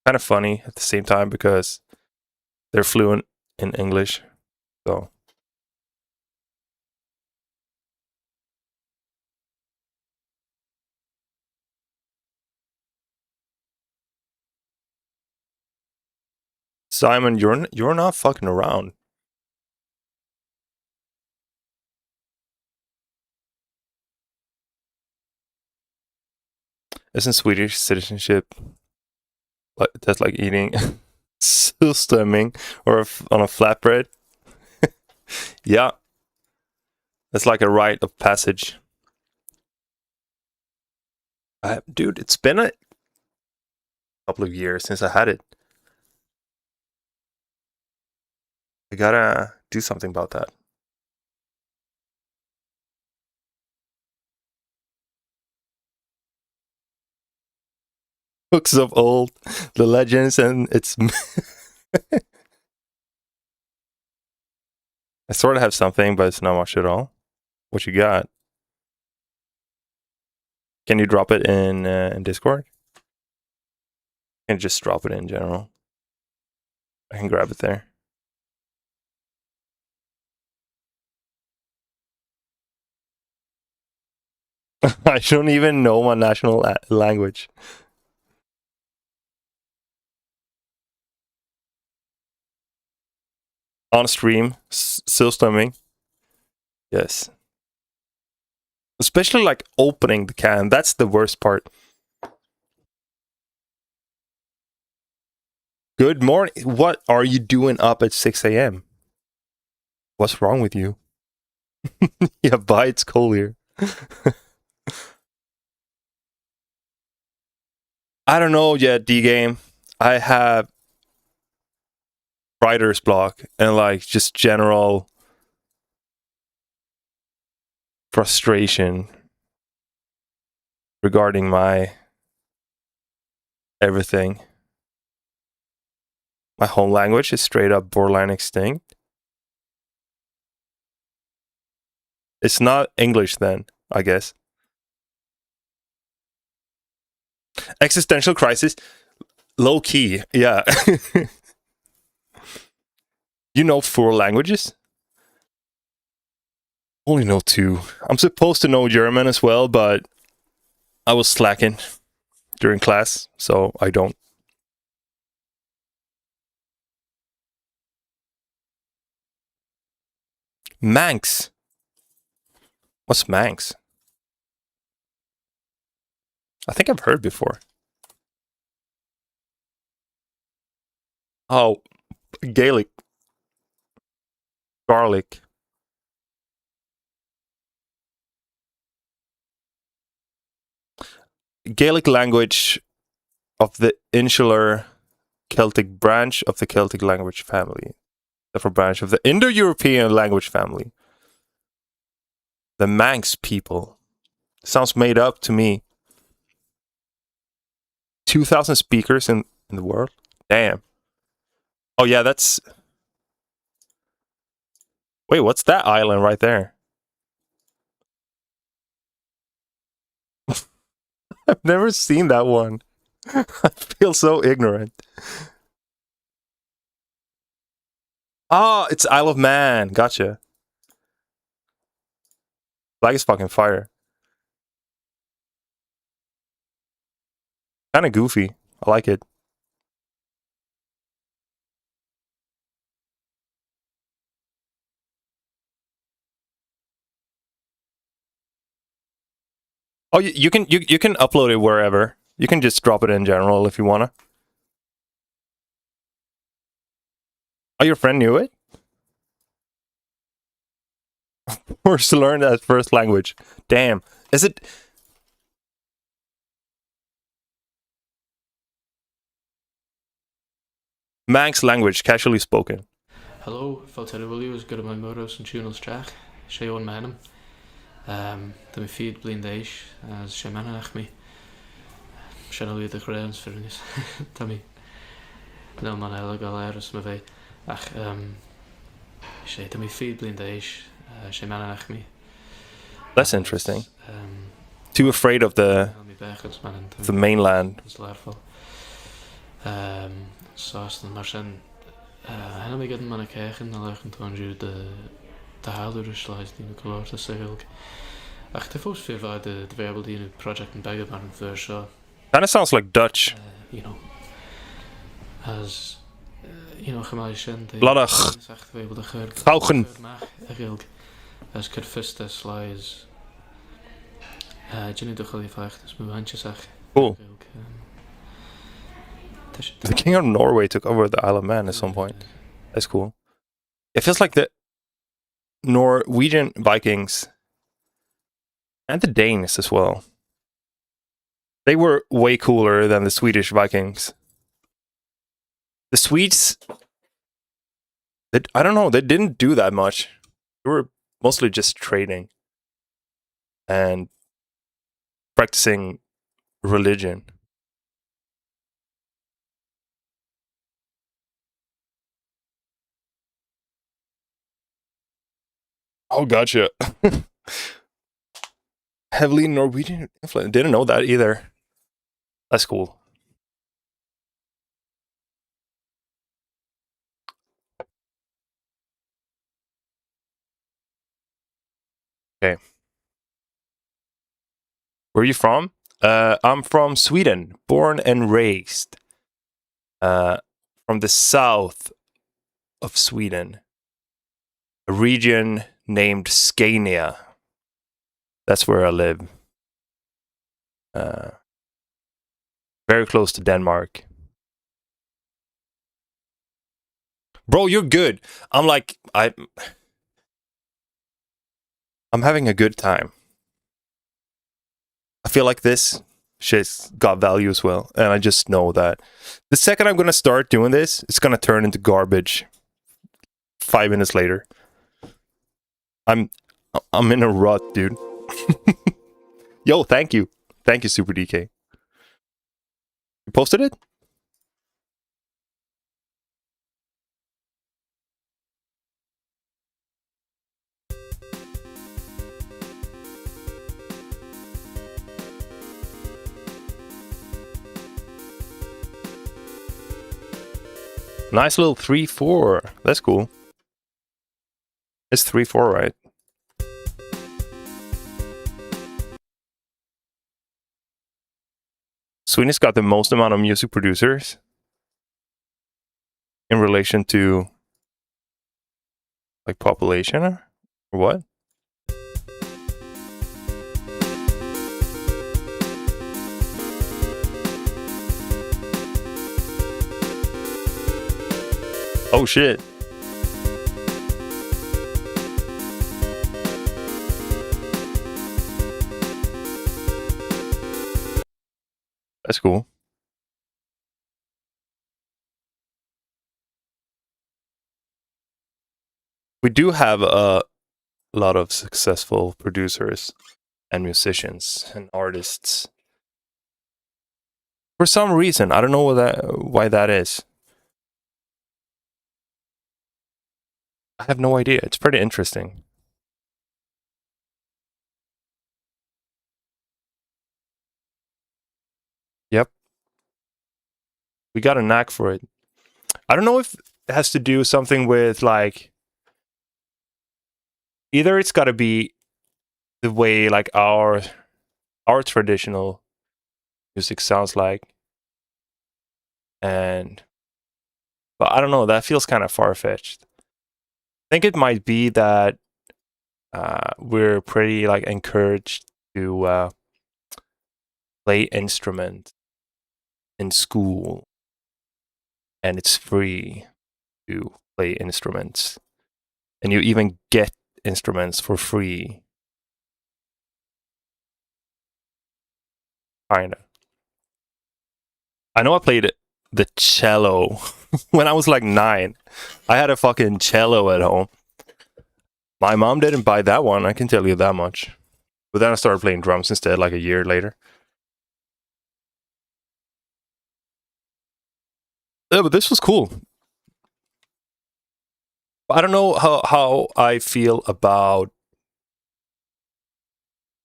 kind of funny at the same time because they're fluent in English. So Simon, you're not fucking around. Isn't Swedish citizenship that's like eating surströmming or on a flatbread? Yeah, that's like a rite of passage. Dude, it's been a couple of years since I had it. I gotta do something about that. Books of old, the legends, and it's. I sort of have something, but it's not much at all. What you got? Can you drop it in Discord? Can you just drop it in general? I can grab it there. I don't even know my national language. On stream, still stomaching. Yes. Especially like opening the can. That's the worst part. Good morning. What are you doing up at 6 a.m.? What's wrong with you? Yeah, bye, it's cold here. I don't know yet, D-Game. I have writer's block and like just general frustration regarding my everything. My home language is straight up borderline extinct. It's not English then, I guess. Existential crisis, low key, yeah. You know 4 languages? Only know 2. I'm supposed to know German as well, but I was slacking during class, so I don't. Manx. What's Manx? I think I've heard before. Oh, Gaelic. Garlic. Gaelic language of the insular Celtic branch of the Celtic language family. Therefore, branch of the Indo-European language family. The Manx people. Sounds made up to me. 2,000 speakers in the world? Damn. Oh yeah, that's... Wait, what's that island right there? I've never seen that one. I feel so ignorant. Oh, it's Isle of Man. Gotcha. Flag is fucking fire. Kind of goofy. I like it. Oh, you can upload it wherever. You can just drop it in general if you wanna. Oh, your friend knew it? Forced to learn that first language. Damn. Is it... Manx language, casually spoken. Hello, Faltera Williams, good at my motos and tunnels track. Sé on manam. The me feed blind days as sé manach me. Sian the grounds for this. Tammy. No man ela galeras me ve. Ach sé the me feed blind days sé manach me. That's interesting. Too afraid of the mainland. It's larval. Sástan mar sin En ik heb hem aan het kijken en dan toen je de haalder slice die ik laat te zeggen. Ach, de first veel van de verbal die in het project en bagger waren voor zo. Kind of sounds like Dutch. You know, as you know, gemaakt de. Bladdig. Is echt wel de geur. Gauchen. Eigenlijk, als ik het first slice. Jenny toch al even echt, dus mijn handjes zeg. Cool. The king of Norway took over the Isle of Man at some point. That's cool. It feels like the Norwegian Vikings and the Danes as well. They were way cooler than the Swedish Vikings. The Swedes, I don't know, they didn't do that much. They were mostly just trading and practicing religion. Oh, gotcha. Heavily Norwegian influence. Didn't know that either. That's cool. Okay. Where are you from? I'm from Sweden, born and raised. From the south of Sweden, a region named Scania. That's where I live. Very close to Denmark. Bro, you're good. I'm having a good time. I feel like this shit's got value as well. And I just know that the second I'm going to start doing this, it's going to turn into garbage 5 minutes later. I'm in a rut, dude. Yo, thank you. Thank you, Super DK. You posted it? Nice little 3-4. That's cool. It's 3-4, right? Sweden's got the most amount of music producers in relation to like population or what? Oh shit. That's cool. We do have a lot of successful producers and musicians and artists. For some reason, I don't know why that is. I have no idea. It's pretty interesting. Yep. We got a knack for it. I don't know if it has to do something with like either it's got to be the way like our traditional music sounds like, but I don't know, that feels kind of far-fetched. I think it might be that we're pretty like encouraged to play instrument in school, and it's free to play instruments, and you even get instruments for free. Kinda. I know I played the cello when I was like 9. I had a fucking cello at home. My mom didn't buy that one, I can tell you that much. But then I started playing drums instead, like a year later. Yeah, but this was cool. I don't know how I feel about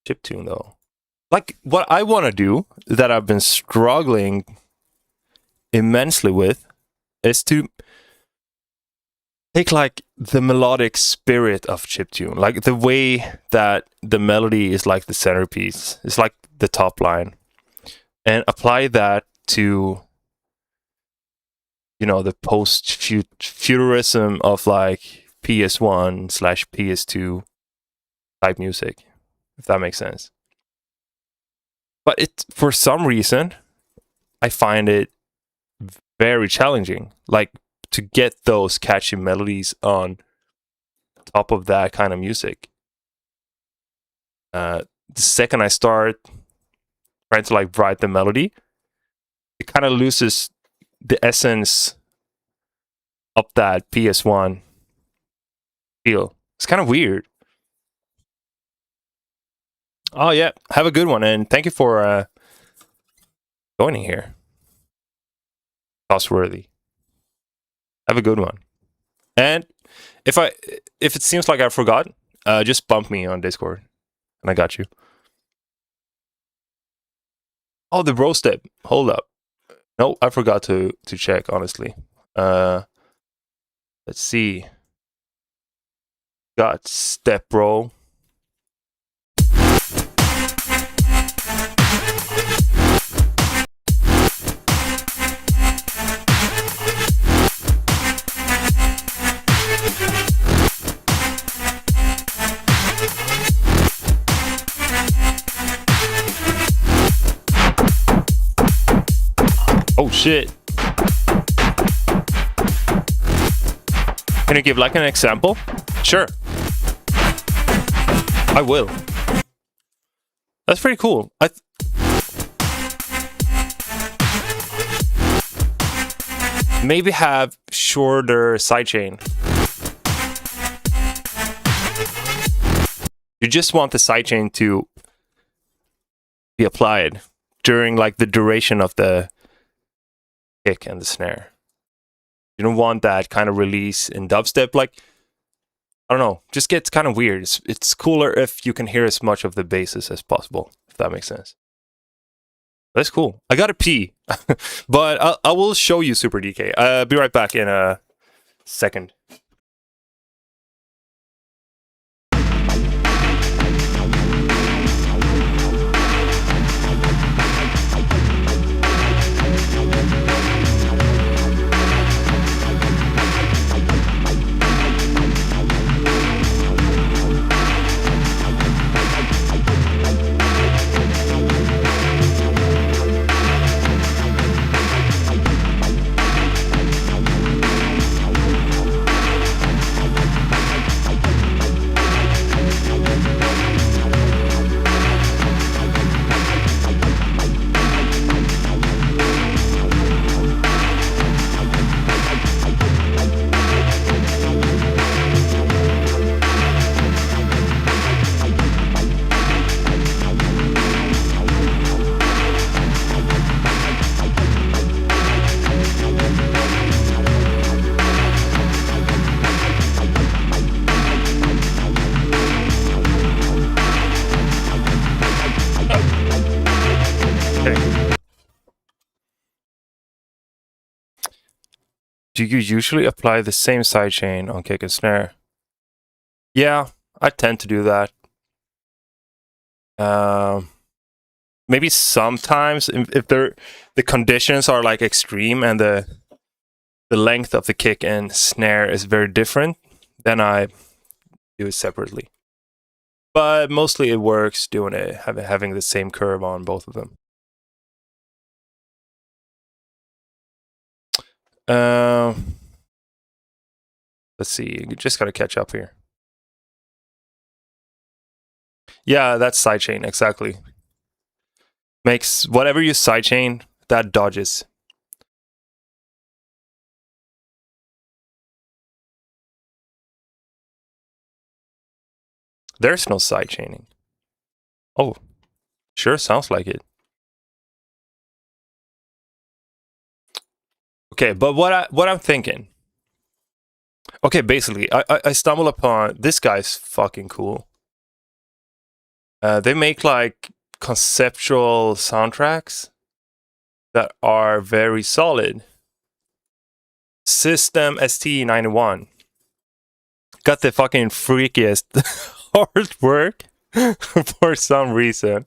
chiptune though. Like what I want to do that I've been struggling immensely with is to take like the melodic spirit of chiptune, like the way that the melody is like the centerpiece, it's like the top line, and apply that to, you know, the post-futurism of like PS1/PS2 type music, if that makes sense. But it, for some reason, I find it very challenging, like to get those catchy melodies on top of that kind of music. The second I start trying to like write the melody, it kind of loses the essence of that PS1 feel. It's kind of weird. Oh yeah, have a good one, and thank you for joining here. Trustworthy. Have a good one. And if it seems like I forgot, just bump me on Discord, and I got you. Oh, the bro step. Hold up. No, I forgot to check, honestly. Let's see. Got step bro. Oh shit. Can you give like an example? Sure. I will. That's pretty cool. Maybe have shorter sidechain. You just want the sidechain to be applied during like the duration of the kick and the snare. You don't want that kind of release in dubstep. Like, I don't know, just gets kind of weird. It's cooler if you can hear as much of the basses as possible, if that makes sense. That's cool. I gotta pee, but I will show you Super DK. Be right back in a second. Do you usually apply the same sidechain on kick and snare? Yeah, I tend to do that. Maybe sometimes if the conditions are like extreme and the length of the kick and snare is very different, then I do it separately. But mostly it works doing it, having the same curve on both of them. Let's see, you just gotta catch up here. Yeah, that's sidechain, exactly. Makes whatever you sidechain, that dodges. There's no sidechaining. Oh, sure sounds like it. Okay, but what I'm thinking. Okay, basically, I stumbled upon this guy's fucking cool. They make like conceptual soundtracks that are very solid. System ST91. got the fucking freakiest artwork for some reason.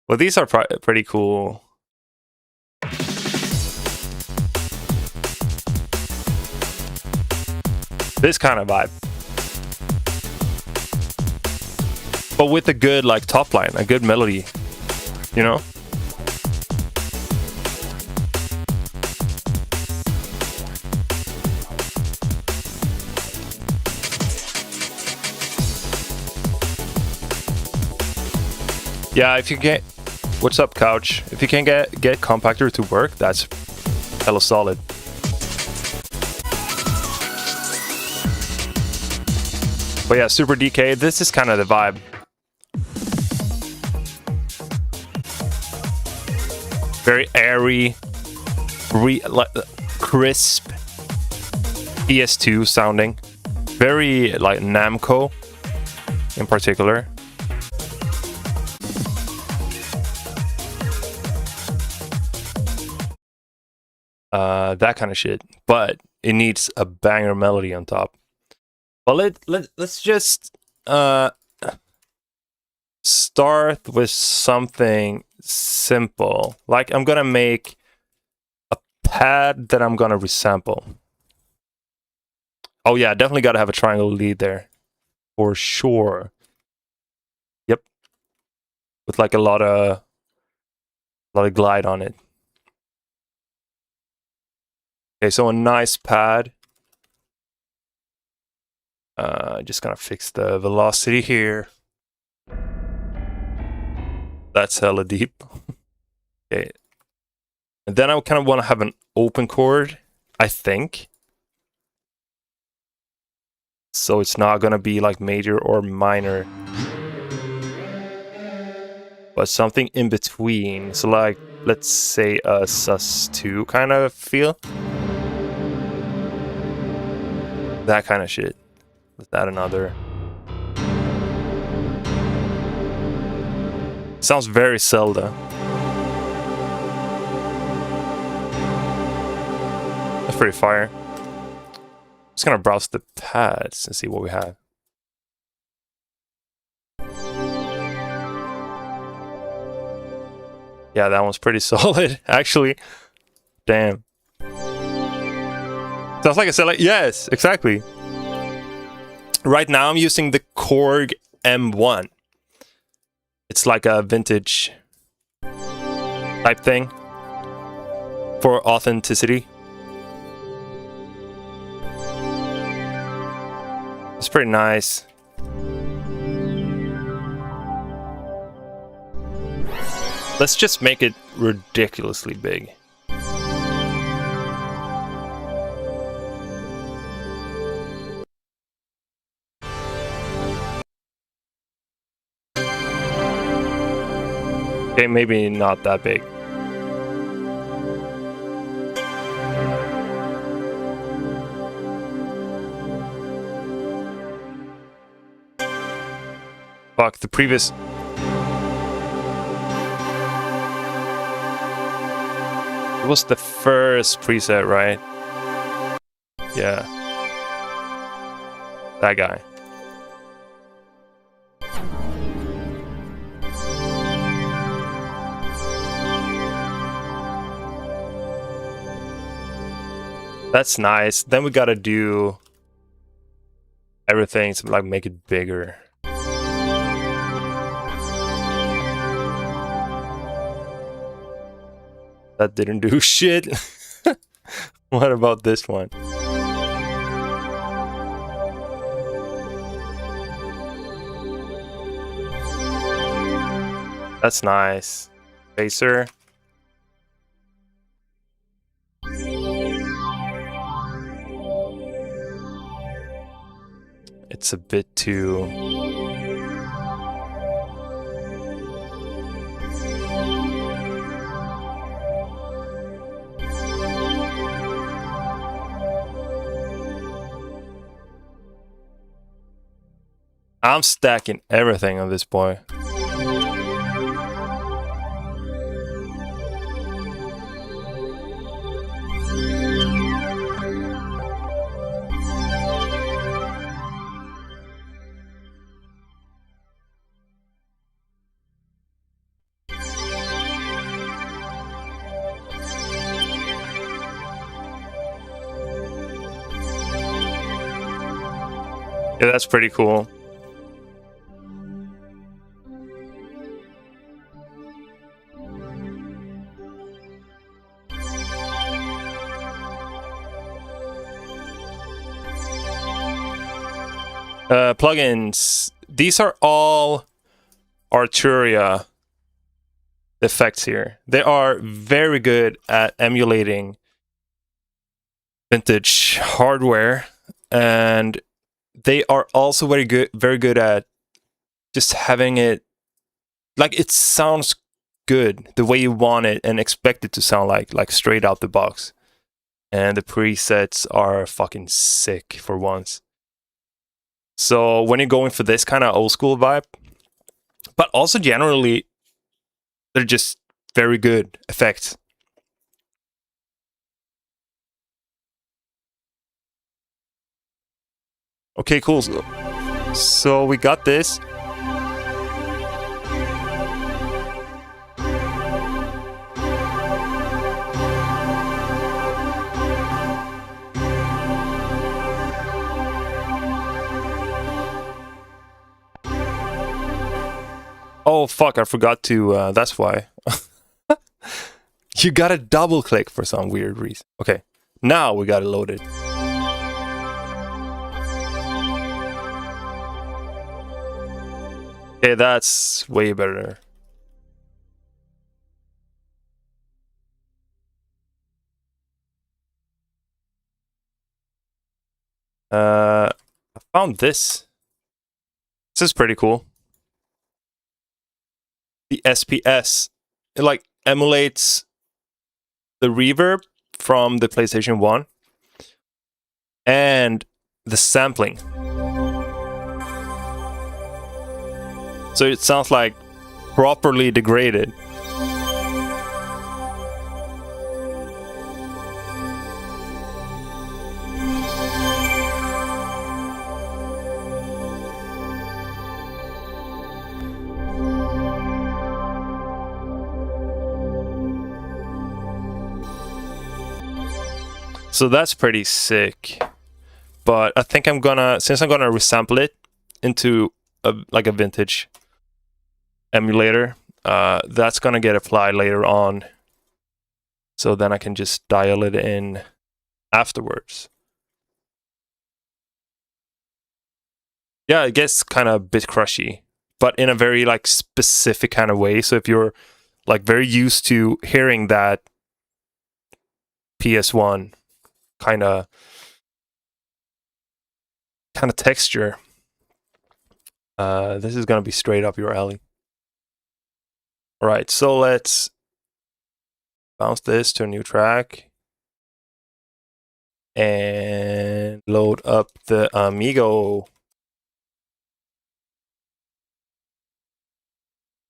Well, these are pretty cool. This kind of vibe. But with a good like top line, a good melody, you know? Yeah, if you get... What's up, Couch? If you can get Compactor to work, that's hella solid. But yeah, Super DK, this is kind of the vibe. Very airy, crisp, PS2 sounding. Very like Namco in particular. That kind of shit. But it needs a banger melody on top. Well, let's just start with something simple. Like I'm gonna make a pad that I'm gonna resample. Oh yeah, definitely gotta have a triangle lead there. For sure. Yep. With like a lot of glide on it. Okay, so a nice pad. Just gonna fix the velocity here. That's hella deep. Okay. And then I kind of want to have an open chord, I think. So it's not gonna be like major or minor. But something in between. So like, let's say a sus2 kind of feel. That kind of shit. Let's add another. Sounds very Zelda. That's pretty fire. Just gonna browse the pads and see what we have. Yeah, that one's pretty solid, actually. Damn. Sounds like a Zelda. Yes, exactly. Right now I'm using the Korg M1. It's like a vintage type thing for authenticity. It's pretty nice. Let's just make it ridiculously big. Okay, maybe not that big. Fuck, the previous... It was the first preset, right? Yeah. That guy. That's nice. Then we gotta do everything to like make it bigger. That didn't do shit. What about this one? That's nice. Spacer. It's a bit too... I'm stacking everything on this boy. Yeah, that's pretty cool. Plugins. These are all Arturia effects here. They are very good at emulating vintage hardware, and they are also very good at just having it like it sounds good the way you want it and expect it to sound like straight out the box. And the presets are fucking sick for once. So when you're going for this kind of old school vibe, but also generally they're just very good effects. Okay, cool. So we got this. Oh fuck, I forgot to, that's why. You gotta double click for some weird reason. Okay, now we got it loaded. Okay, that's way better. I found this. This is pretty cool. The SPS. It like emulates the reverb from the PlayStation 1 and the sampling. So it sounds like properly degraded. So that's pretty sick. But I think I'm gonna, since I'm gonna resample it into a vintage emulator, that's gonna get applied later on. So then I can just dial it in afterwards. Yeah, it gets kind of a bit crushy, but in a very like specific kind of way. So if you're like very used to hearing that PS1 kind of texture, this is gonna be straight up your alley. All right, so let's bounce this to a new track and load up the Amigo.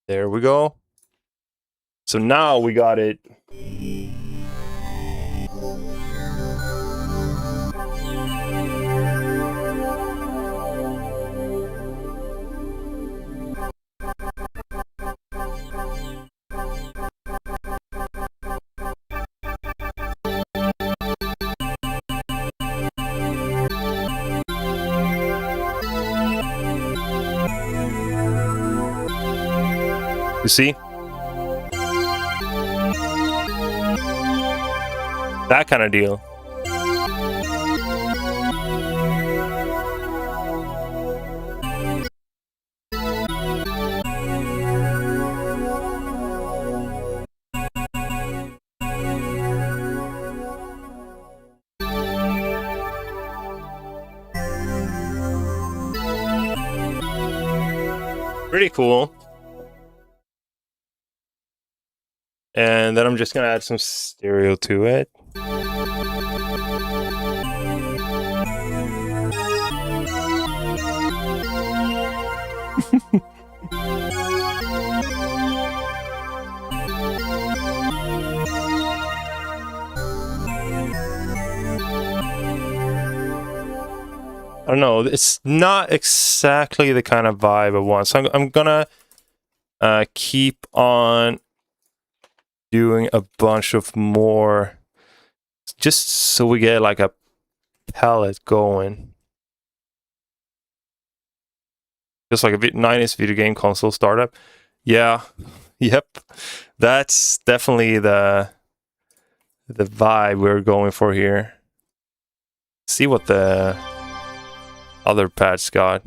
There we go. So now we got it. You see? That kind of deal. Pretty cool. And then I'm just gonna add some stereo to it. I don't know, it's not exactly the kind of vibe I want. So I'm gonna keep on doing a bunch of more, just so we get like a palette going. Just like a 90s video game console startup. Yeah. Yep. That's definitely the vibe we're going for here. See what the other patch got.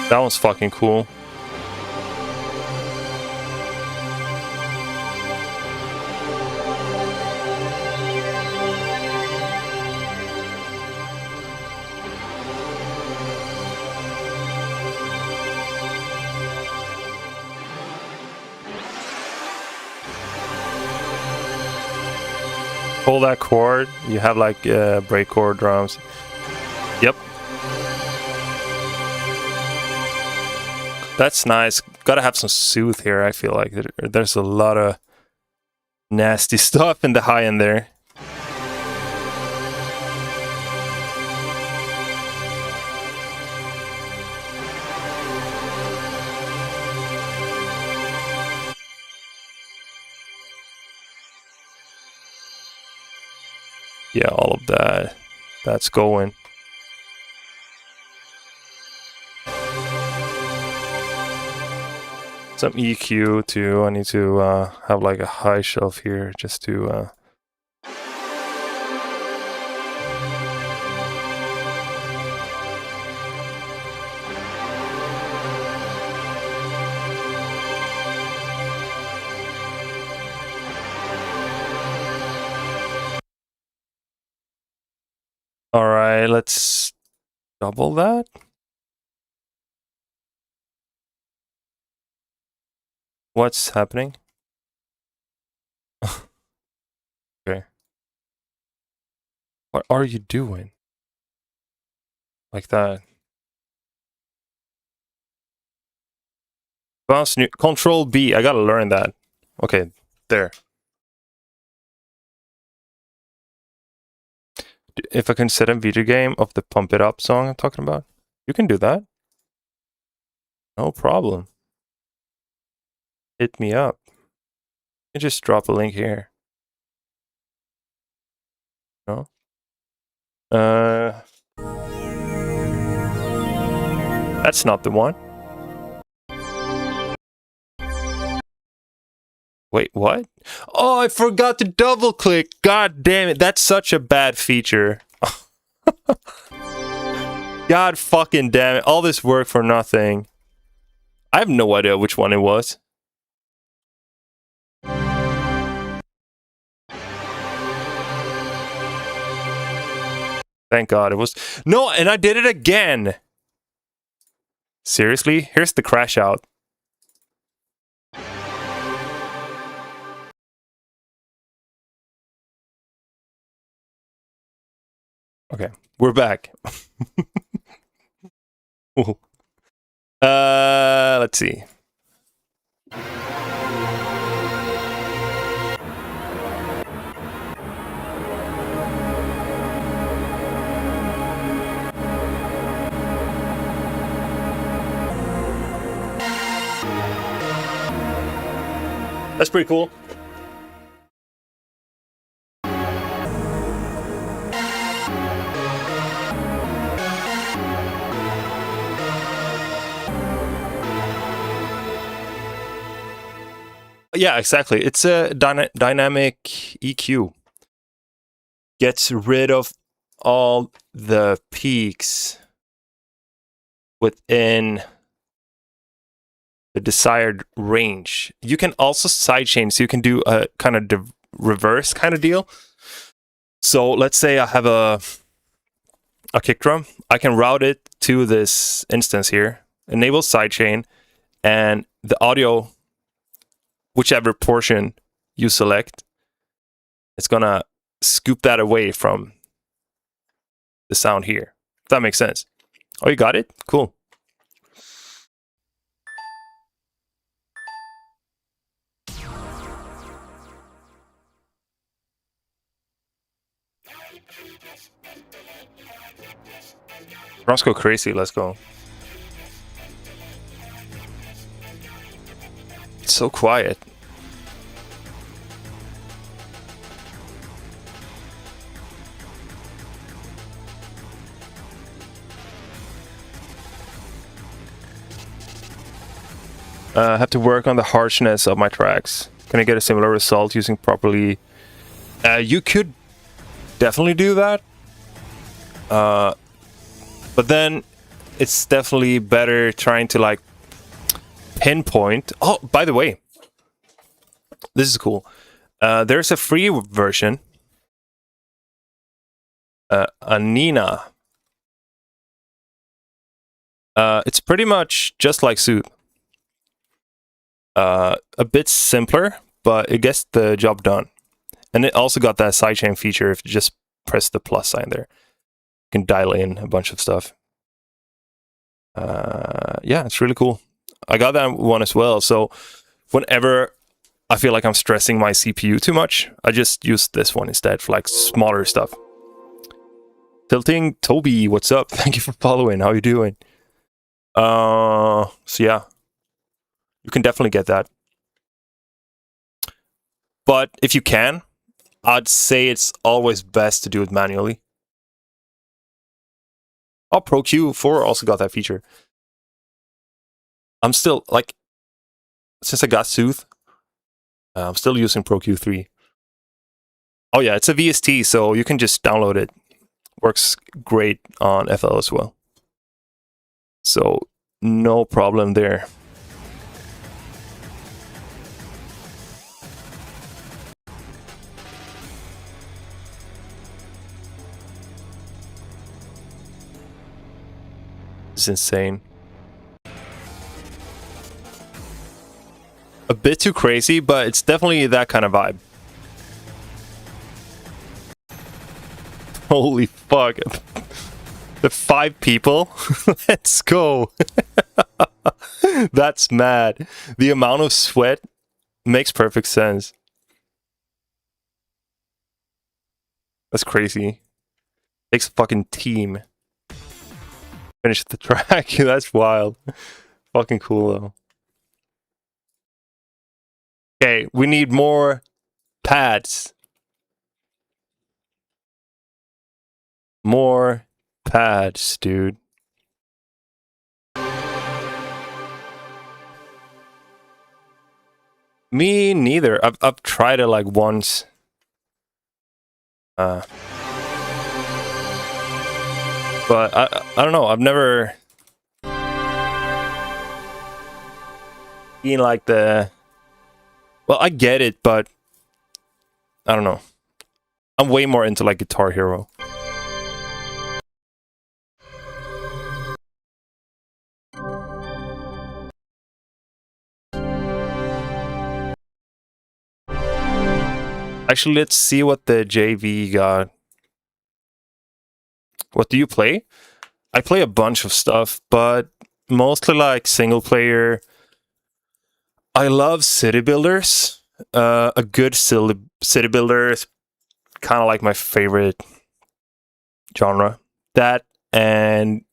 That one's fucking cool. Pull that chord, you have like breakcore drums. Yep. That's nice. Gotta have some soothe here, I feel like. There's a lot of nasty stuff in the high end there. Yeah, all of that. That's going. Some EQ too. I need to have like a high shelf here just to all right, let's double that. What's happening? Okay. What are you doing? Like that. Bounce new Control B. I gotta learn that. Okay, there. If I can set a video game of the Pump It Up song I'm talking about, you can do that. No problem. Hit me up. You just drop a link here. No? That's not the one. Wait, what? Oh, I forgot to double click. God damn it. That's such a bad feature. God fucking damn it. All this work for nothing. I have no idea which one it was. Thank God it was. No, and I did it again. Seriously? Here's the crash out. Okay, we're back. Let's see. That's pretty cool. Yeah, exactly. It's a dynamic EQ. Gets rid of all the peaks within the desired range. You can also sidechain, so you can do a kind of reverse kind of deal. So let's say I have a kick drum. I can route it to this instance here, enable sidechain, and the audio, whichever portion you select, it's gonna scoop that away from the sound here. If that makes sense. Oh, you got it? Cool. Let's go crazy. Let's go. It's so quiet. I have to work on the harshness of my tracks. Can I get a similar result using properly? You could definitely do that. But then it's definitely better trying to like pinpoint. Oh, by the way, this is cool. There's a free version. Anina. It's pretty much just like Sooth. A bit simpler, but it gets the job done. And it also got that sidechain feature if you just press the plus sign there. You can dial in a bunch of stuff. Yeah, it's really cool. I got that one as well. So whenever I feel like I'm stressing my CPU too much, I just use this one instead for like smaller stuff. Tilting Toby, what's up? Thank you for following. How you doing? So yeah, you can definitely get that. But if you can, I'd say it's always best to do it manually. Oh, Pro Q4 also got that feature. I'm still, like, since I got Sooth, I'm still using Pro Q3. Oh yeah, it's a VST, so you can just download it. Works great on FL as well. So, no problem there. It's insane. A bit too crazy, but it's definitely that kind of vibe. Holy fuck. The 5 people? Let's go. That's mad. The amount of sweat makes perfect sense. That's crazy. Takes a fucking team. Finish the track. That's wild. Fucking cool though. Okay, we need more pads. More pads, dude. Me neither. I've tried it like once. But I don't know. I've never been like the. Well, I get it, but I don't know. I'm way more into like Guitar Hero. Actually, let's see what the JV got. What do you play? I play a bunch of stuff, but mostly like single player. I love city builders. A good city builder is kind of like my favorite genre. That and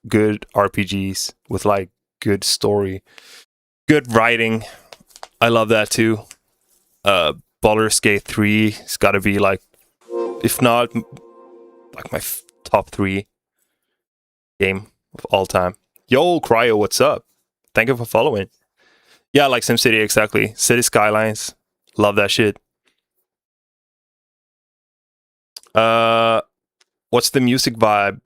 good RPGs with like good story, good writing. I love that too. Baldur's Gate 3 has got to be like, if not like my top 3 game of all time. Yo, Cryo, what's up? Thank you for following. Yeah, like SimCity, exactly. City Skylines. Love that shit. What's the music vibe?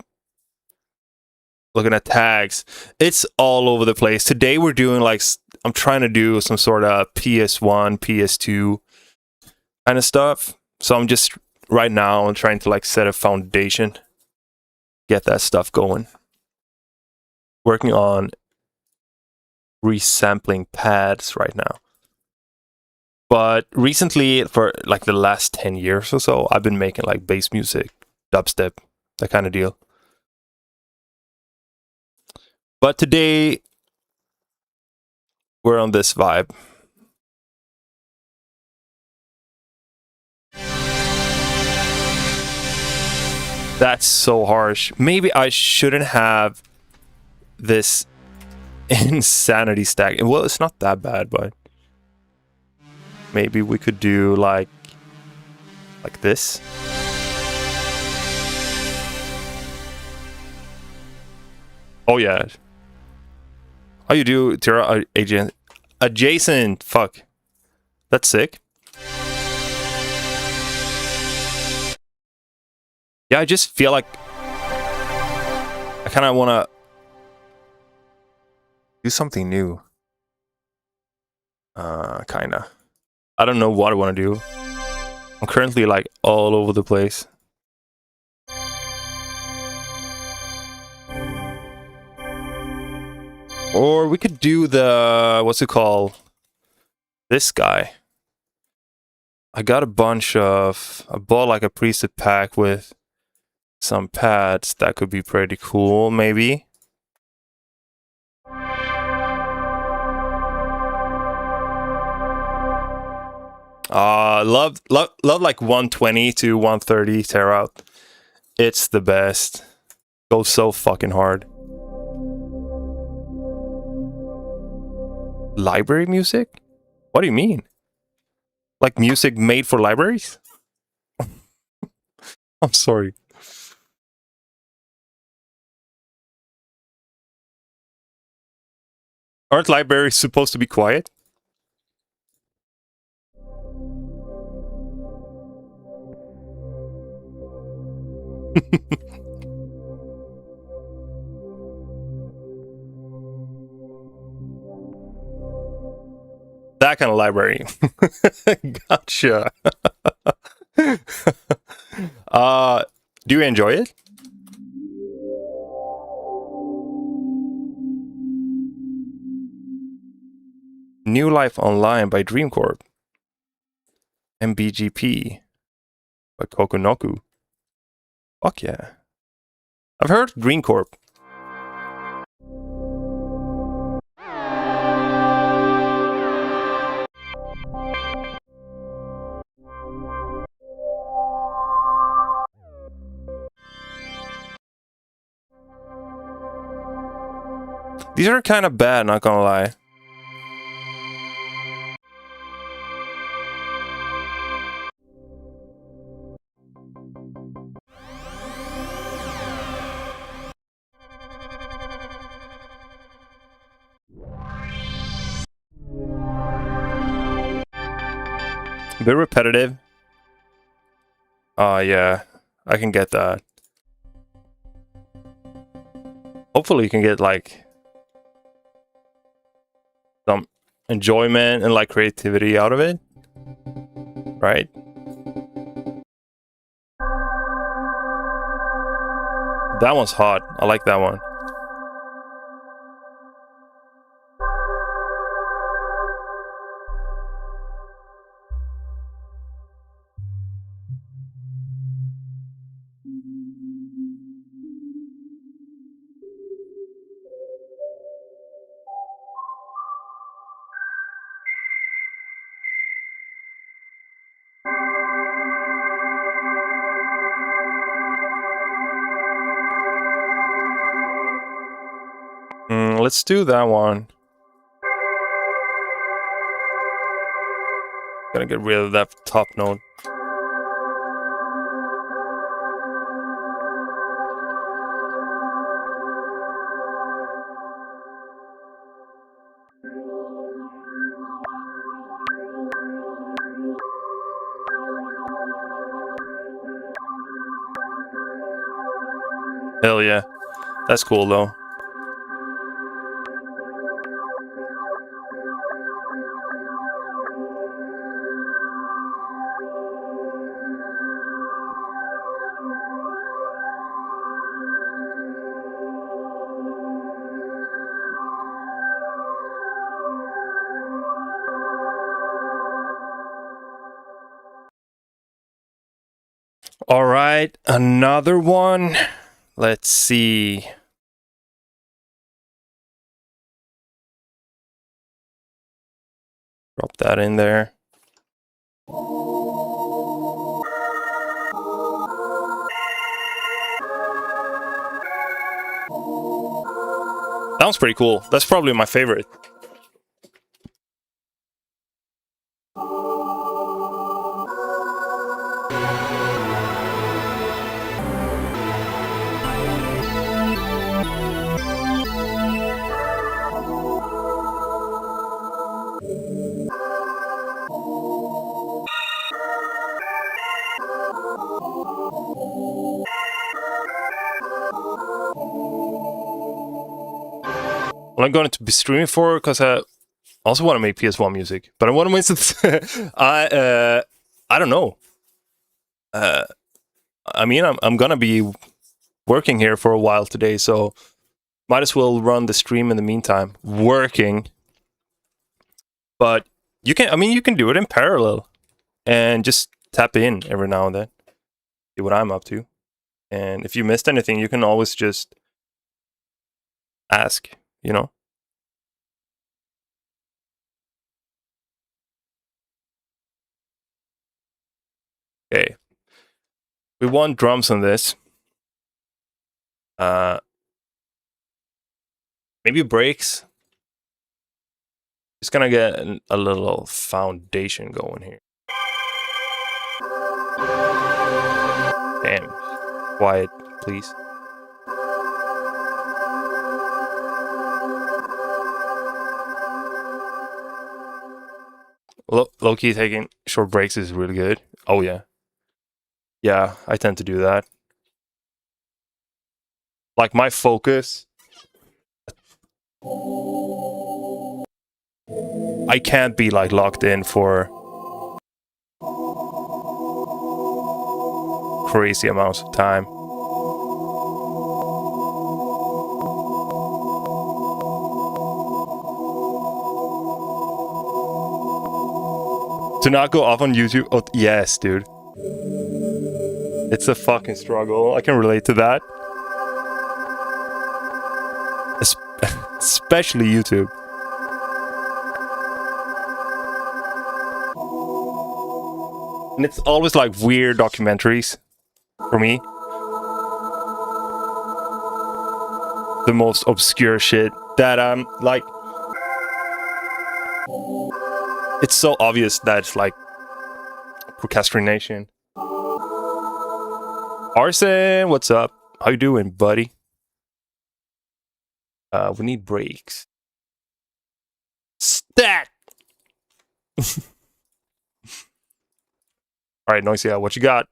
Looking at tags. It's all over the place. Today we're doing like, I'm trying to do some sort of PS1, PS2 kind of stuff. So I'm just, right now, I'm trying to like set a foundation. Get that stuff going. Working on resampling pads right now. But recently, for like the last 10 years or so, I've been making like bass music, dubstep, that kind of deal. But today, we're on this vibe. That's so harsh. Maybe I shouldn't have this insanity stack. Well, it's not that bad, but maybe we could do like this. Oh yeah. Oh, you do Terra adjacent. Fuck. That's sick. Yeah, I just feel like I kind of want to do something new. Kind of. I don't know what I want to do. I'm currently like all over the place. Or we could do the, what's it called? This guy. I got a bunch of, I bought like a preset pack with some pads that could be pretty cool, maybe. Love like 120 to 130 tear out. It's the best. Goes so fucking hard. Library music? What do you mean? Like music made for libraries? I'm sorry. Aren't libraries supposed to be quiet? That kind of library. Gotcha. Do you enjoy it? New Life Online by Dreamcorp. MBGP by Kokonoku. Fuck yeah. I've heard Dreamcorp. These are kind of bad, not gonna lie. A bit repetitive. Yeah, I can get that. Hopefully you can get like some enjoyment and like creativity out of it, right? That one's hot. I like that one. Let's do that one. Gonna get rid of that top note. Hell yeah. That's cool though. All right, another one. Let's see. Drop that in there. Sounds pretty cool. That's probably my favorite. Well, I'm going to be streaming for because I also want to make PS1 music, but I want to make I don't know. I mean, I'm gonna be working here for a while today, so might as well run the stream in the meantime. Working, but you can do it in parallel and just tap in every now and then, see what I'm up to, and if you missed anything, you can always just ask. You know. Okay. We want drums on this. Maybe breaks. Just gonna get a little foundation going here. Damn. Quiet, please. Low-key taking short breaks is really good. Oh yeah. Yeah, I tend to do that. Like my focus, I can't be like locked in for crazy amounts of time. To not go off on YouTube? Oh, yes, dude. It's a fucking struggle. I can relate to that. Especially YouTube. And it's always like weird documentaries for me. The most obscure shit that I'm like... It's so obvious that it's like procrastination. Arson, what's up? How you doing, buddy? We need breaks. Stat! Alright, Noisia, what you got?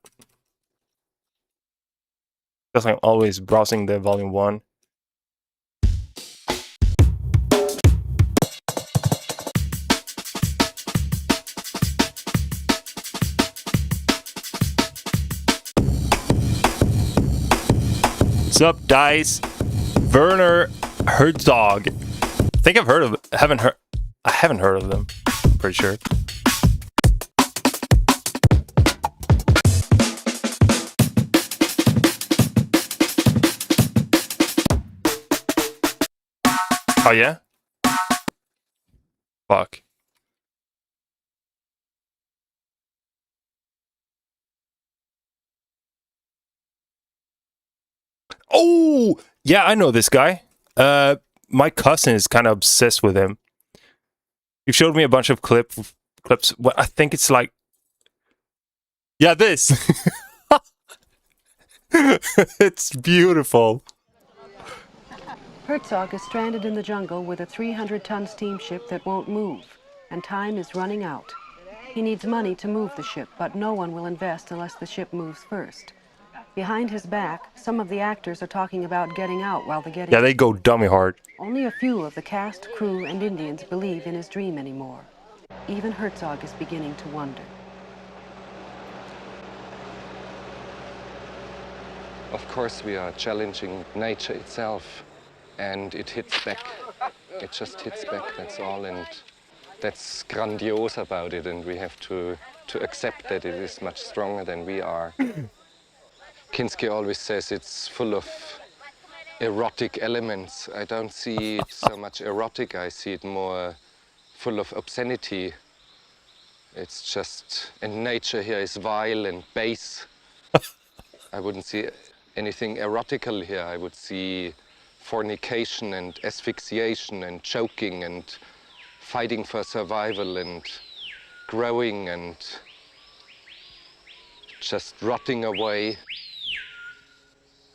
Because I'm always browsing the volume 1. What's up, Dice? Werner Herzog. I think I've heard of it. I haven't heard of them. Pretty sure. Oh yeah? Fuck. Oh, yeah, I know this guy. My cousin is kind of obsessed with him. He showed me a bunch of clips. Well, I think it's like, yeah, this. It's beautiful. Herzog is stranded in the jungle with a 300-ton steamship that won't move, and time is running out. He needs money to move the ship, but no one will invest unless the ship moves first. Behind his back, some of the actors are talking about getting out while the getting... Yeah, they go dummy hard. Only a few of the cast, crew, and Indians believe in his dream anymore. Even Herzog is beginning to wonder. Of course, we are challenging nature itself, and it hits back. It just hits back, that's all, and that's grandiose about it, and we have to accept that it is much stronger than we are. Kinski always says it's full of erotic elements. I don't see it so much erotic, I see it more full of obscenity. It's just, and nature here is vile and base. I wouldn't see anything erotical here. I would see fornication and asphyxiation and choking and fighting for survival and growing and just rotting away.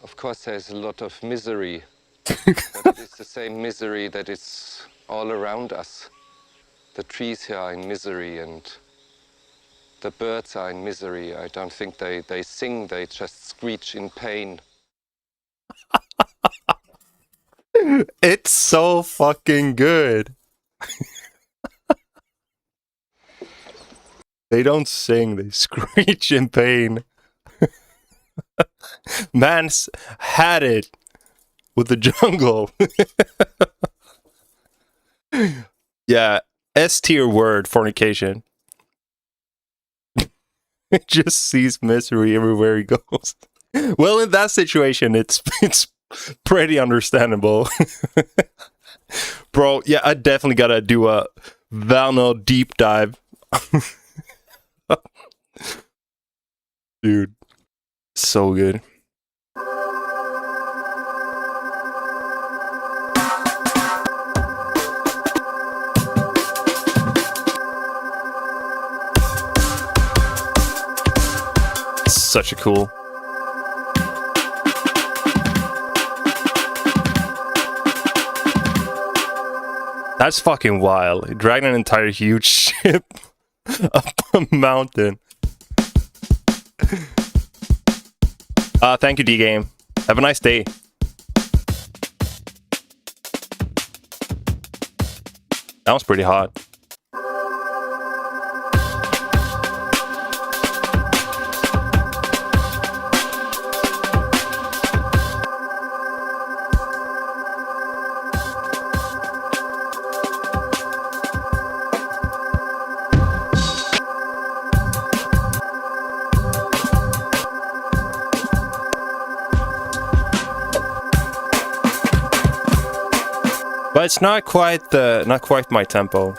Of course, there's a lot of misery, but it is the same misery that is all around us. The trees here are in misery and the birds are in misery. I don't think they sing, they just screech in pain. It's so fucking good. They don't sing, they screech in pain. Man's had it with the jungle. Yeah, S tier word, fornication. It just sees misery everywhere he goes. Well, in that situation, it's pretty understandable. Bro, yeah, I definitely gotta do a Valno deep dive. Dude, so good. Such a cool. That's fucking wild. Dragging an entire huge ship up a mountain. Thank you, D-Game. Have a nice day. That was pretty hot. But it's not quite my tempo.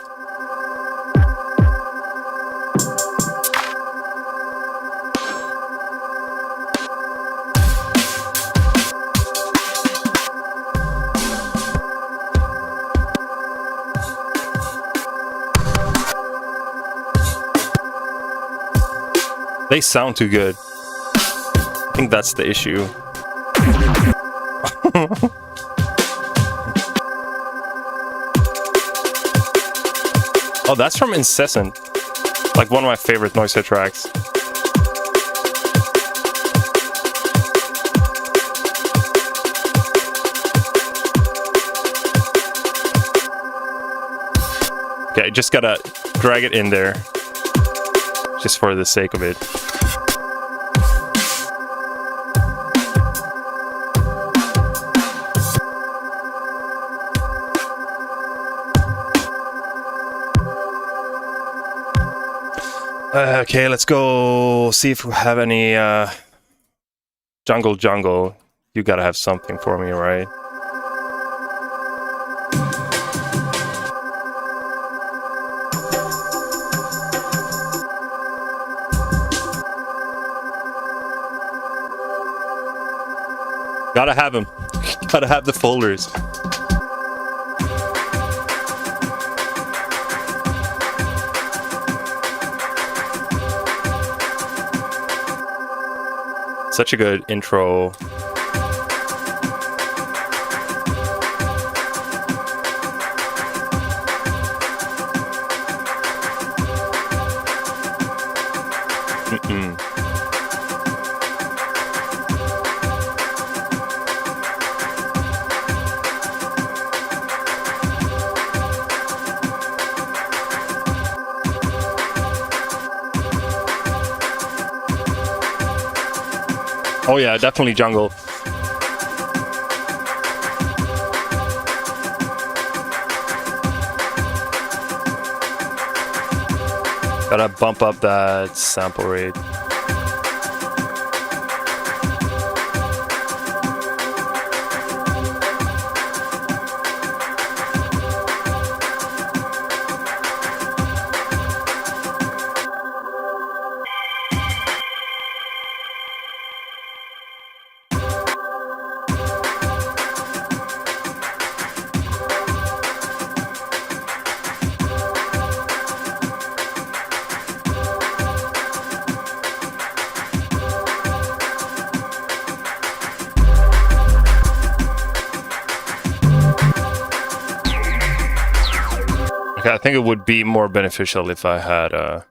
They sound too good. I think that's the issue. Oh, that's from Incessant. Like one of my favorite noise hit tracks. Okay, just gotta drag it in there. Just for the sake of it. Okay, let's go see if we have any jungle. You gotta have something for me, right? Gotta have them. Gotta have the folders. Such a good intro. Oh yeah, definitely jungle. Gotta bump up that sample rate. Okay, I think it would be more beneficial if I had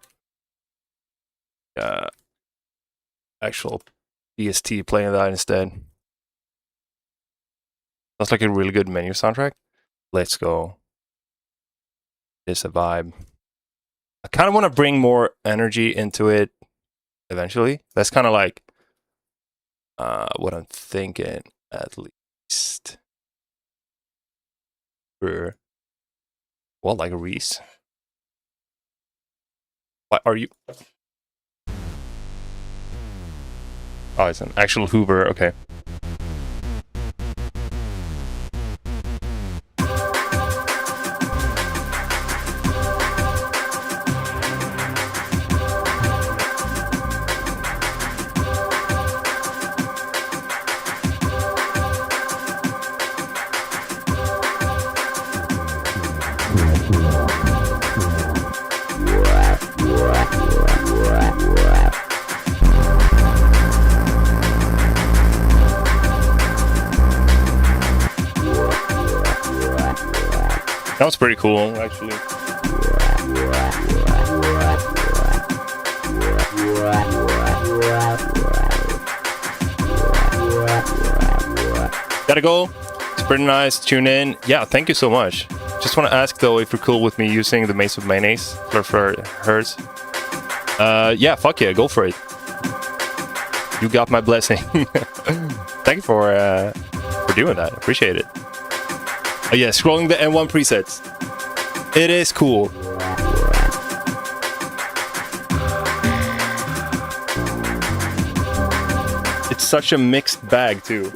actual PST playing that instead. Sounds like a really good menu soundtrack. Let's go. It's a vibe. I kind of want to bring more energy into it eventually. That's kind of like what I'm thinking, at least. For, well, like a Reese. What are you? Oh, it's an actual Hoover. Okay. That was pretty cool, actually. Gotta go. It's pretty nice. Tune in. Yeah, thank you so much. Just want to ask though if you're cool with me using the Mace of Mayonnaise for hers. Yeah, fuck yeah, go for it. You got my blessing. Thank you for doing that. Appreciate it. Yeah, scrolling the N1 presets. It is cool. It's such a mixed bag too.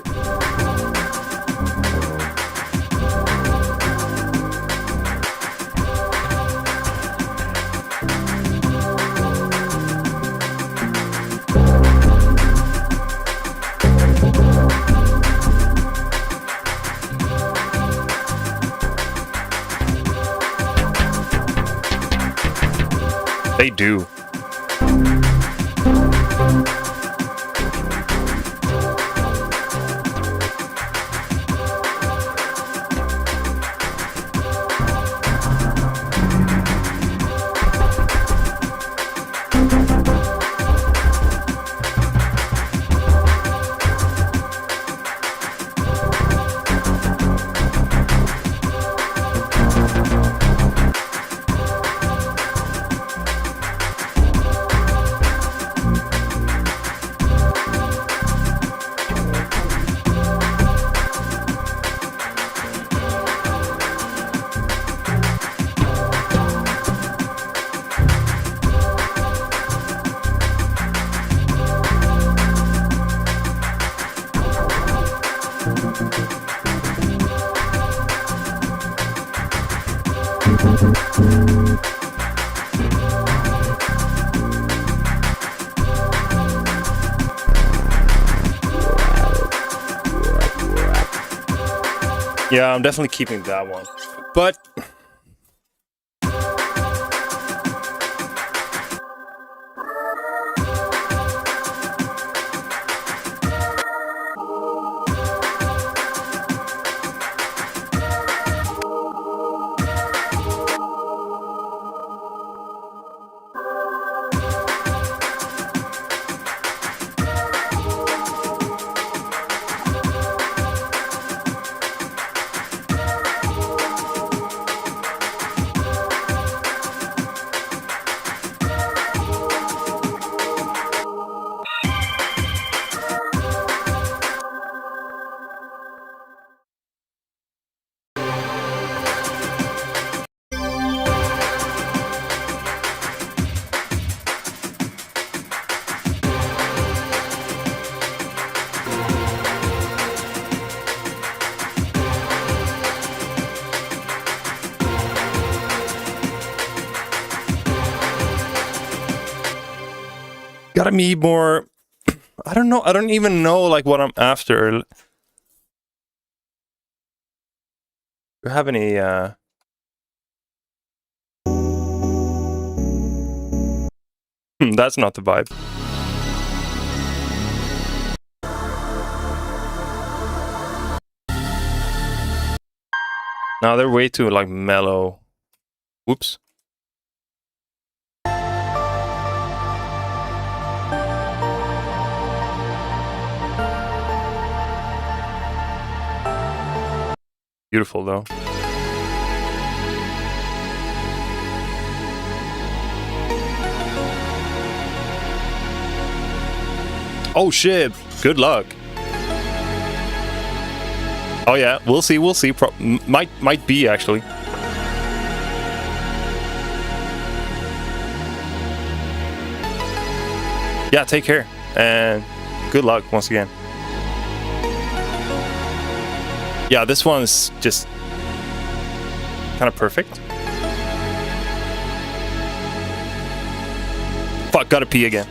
They do. Yeah, I'm definitely keeping that one. But gotta be more. I don't know. I don't even know like what I'm after. Do you have any? That's not the vibe. No, they're way too like mellow. Whoops. Beautiful though. Oh shit! Good luck. Oh yeah, we'll see. We'll see. Might be actually. Yeah, take care and good luck once again. Yeah, this one's just kind of perfect. Fuck, gotta pee again.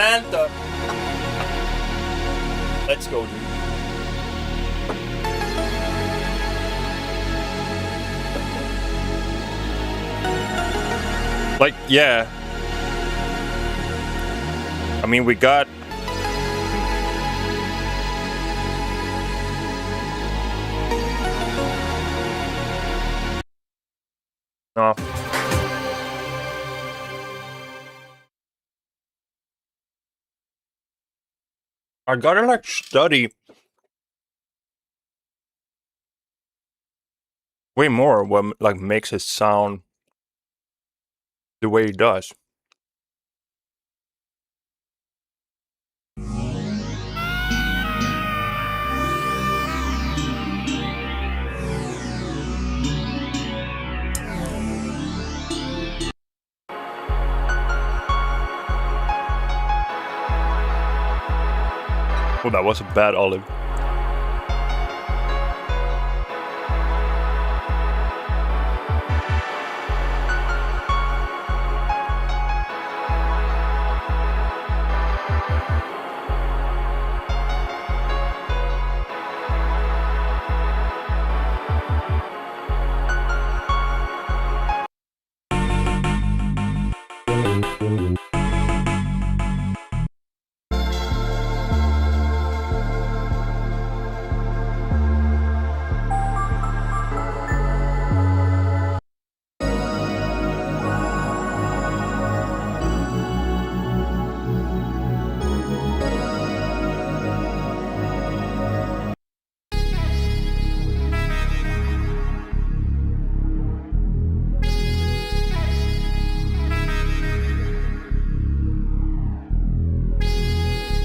Fanta. Let's go, dude. Like, yeah. I mean, we got... No. I gotta like study way more what like makes it sound the way it does. Oh, that was a bad olive.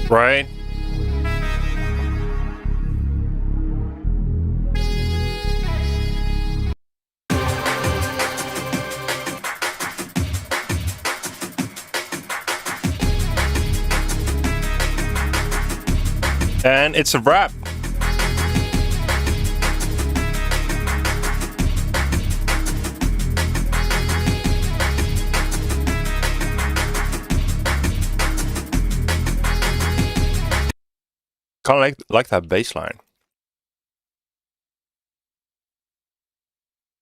Right? And it's a wrap. Kind of like that bass line.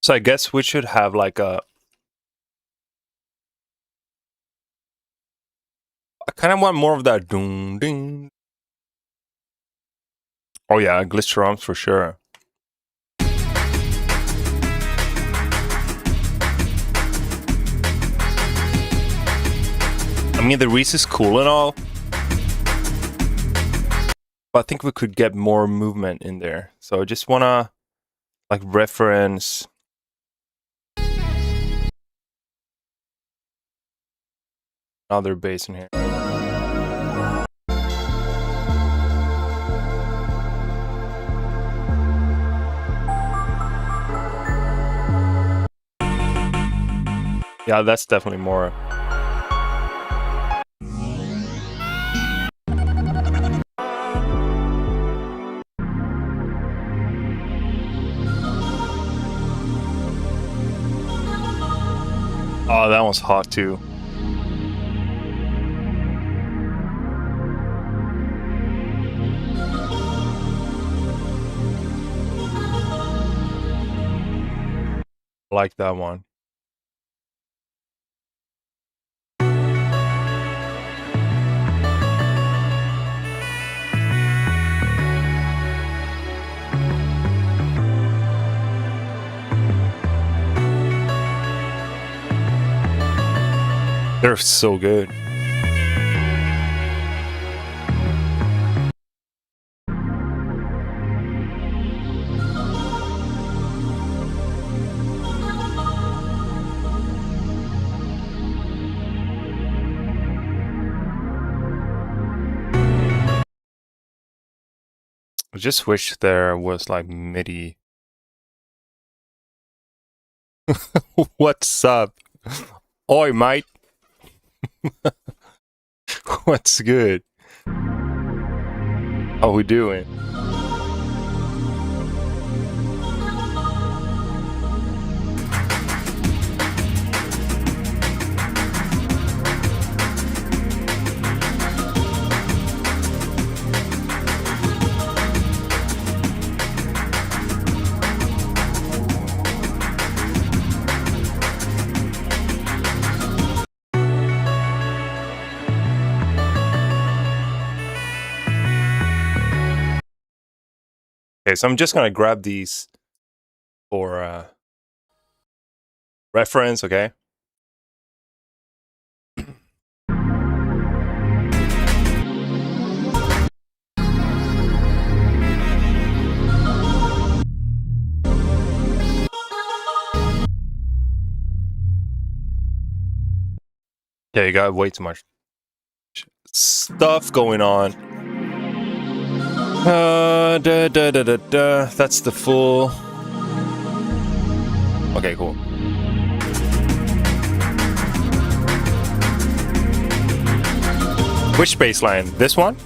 So I guess we should have like a... I kind of want more of that doom ding. Oh yeah, glycerums for sure. mean, the Reese is cool and all, but I think we could get more movement in there. So I just wanna like reference another bass in here. Yeah, that's definitely more. Oh, that one's hot too. I like that one. They're so good. I just wish there was like MIDI. What's up? Oi, mate. What's good? How we doing? Okay, so I'm just gonna grab these for reference, okay? Yeah, you got way too much stuff going on. That's the full. Okay, cool. Which bass line? This one?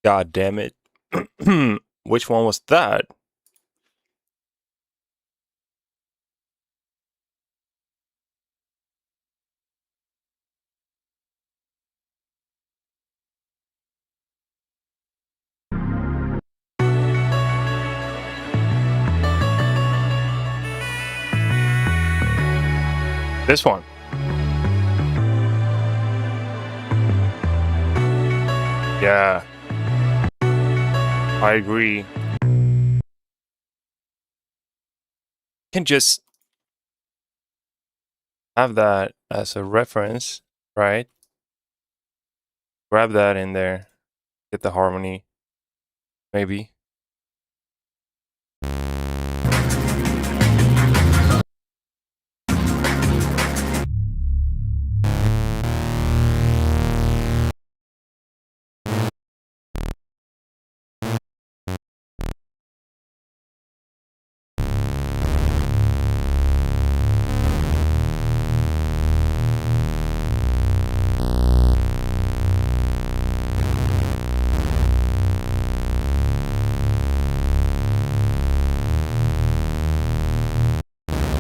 God damn it. Which one was that? This one. Yeah. I agree. Can just have that as a reference, right? Grab that in there, get the harmony, maybe.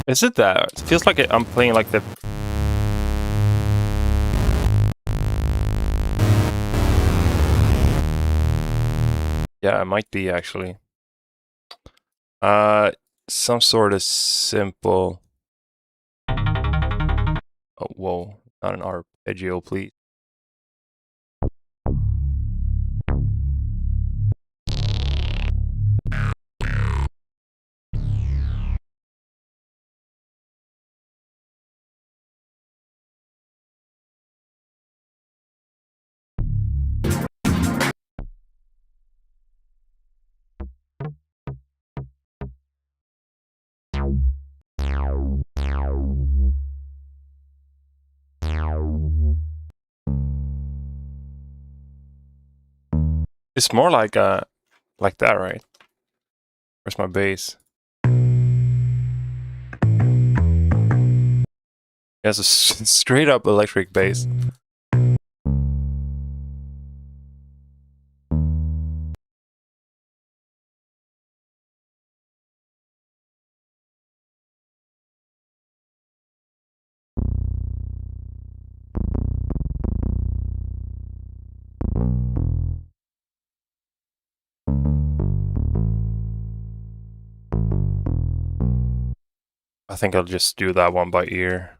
Is it that? It feels like I'm playing like the... Yeah, it might be actually. Some sort of simple... Oh, whoa. Not an arpeggio, please. It's more like that, right? Where's my bass? It has a straight up electric bass. I think I'll just do that one by ear.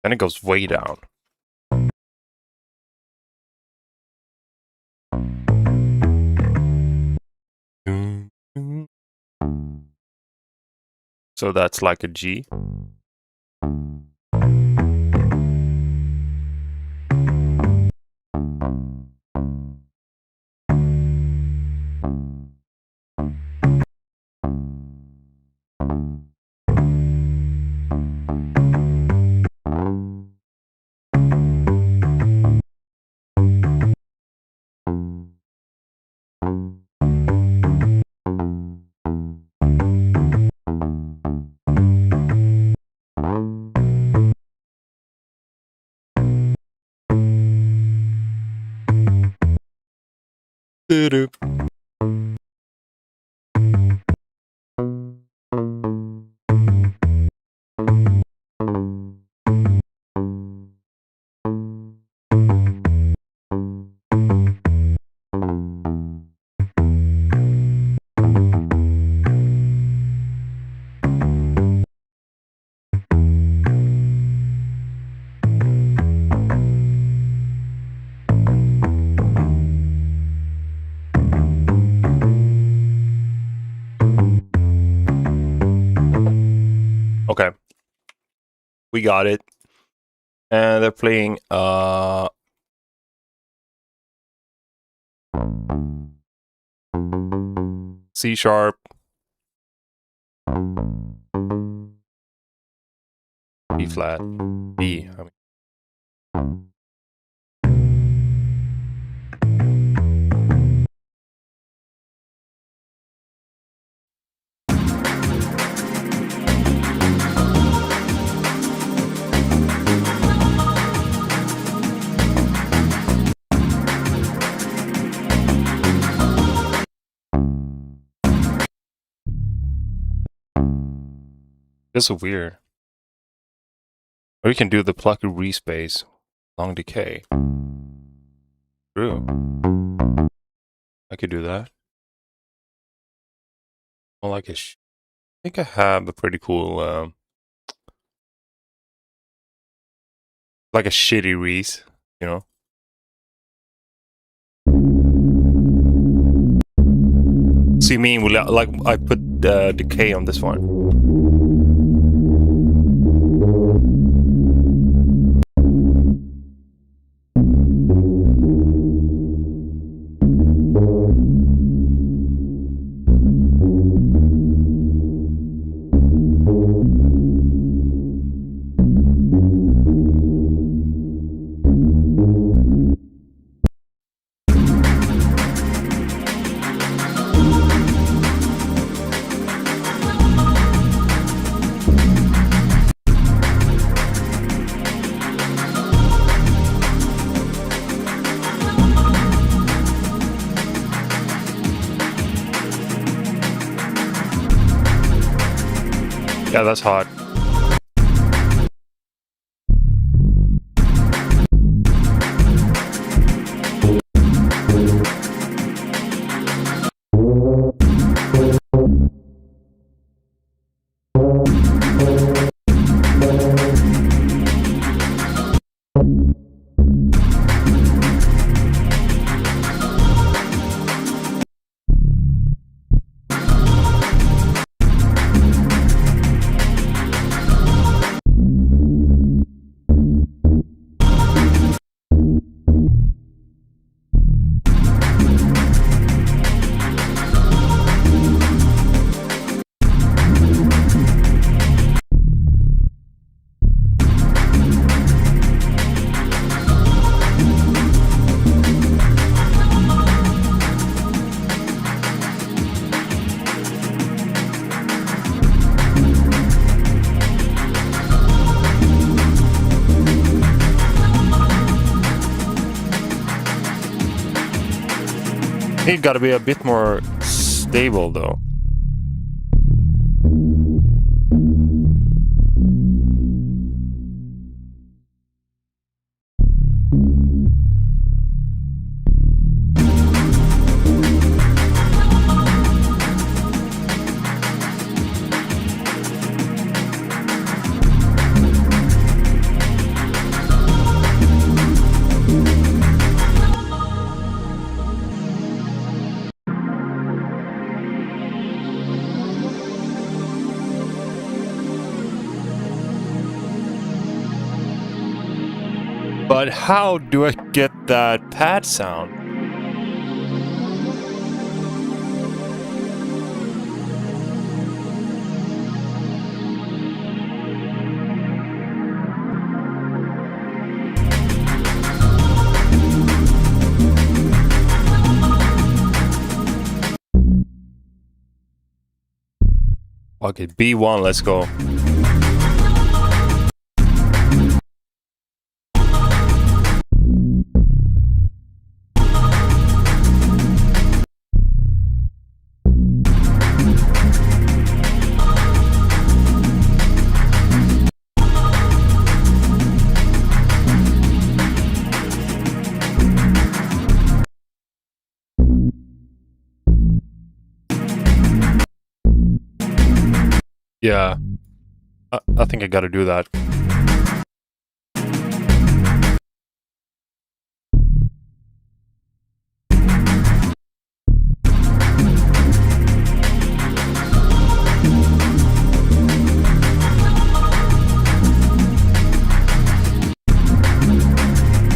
Then it goes way down. So that's like a G. Doo-doo. Okay. We got it. And they're playing C sharp, B flat, B. I mean. That's so weird. Or you can do the plucky respace, long decay. True. I could do that. I like it. I think I have a pretty cool, like a shitty res, you know? So you mean, like, I put decay on this one? Yeah, that's hot. It gotta be a bit more stable though. But how do I get that pad sound? Okay, B1, let's go. Yeah, I think I gotta do that.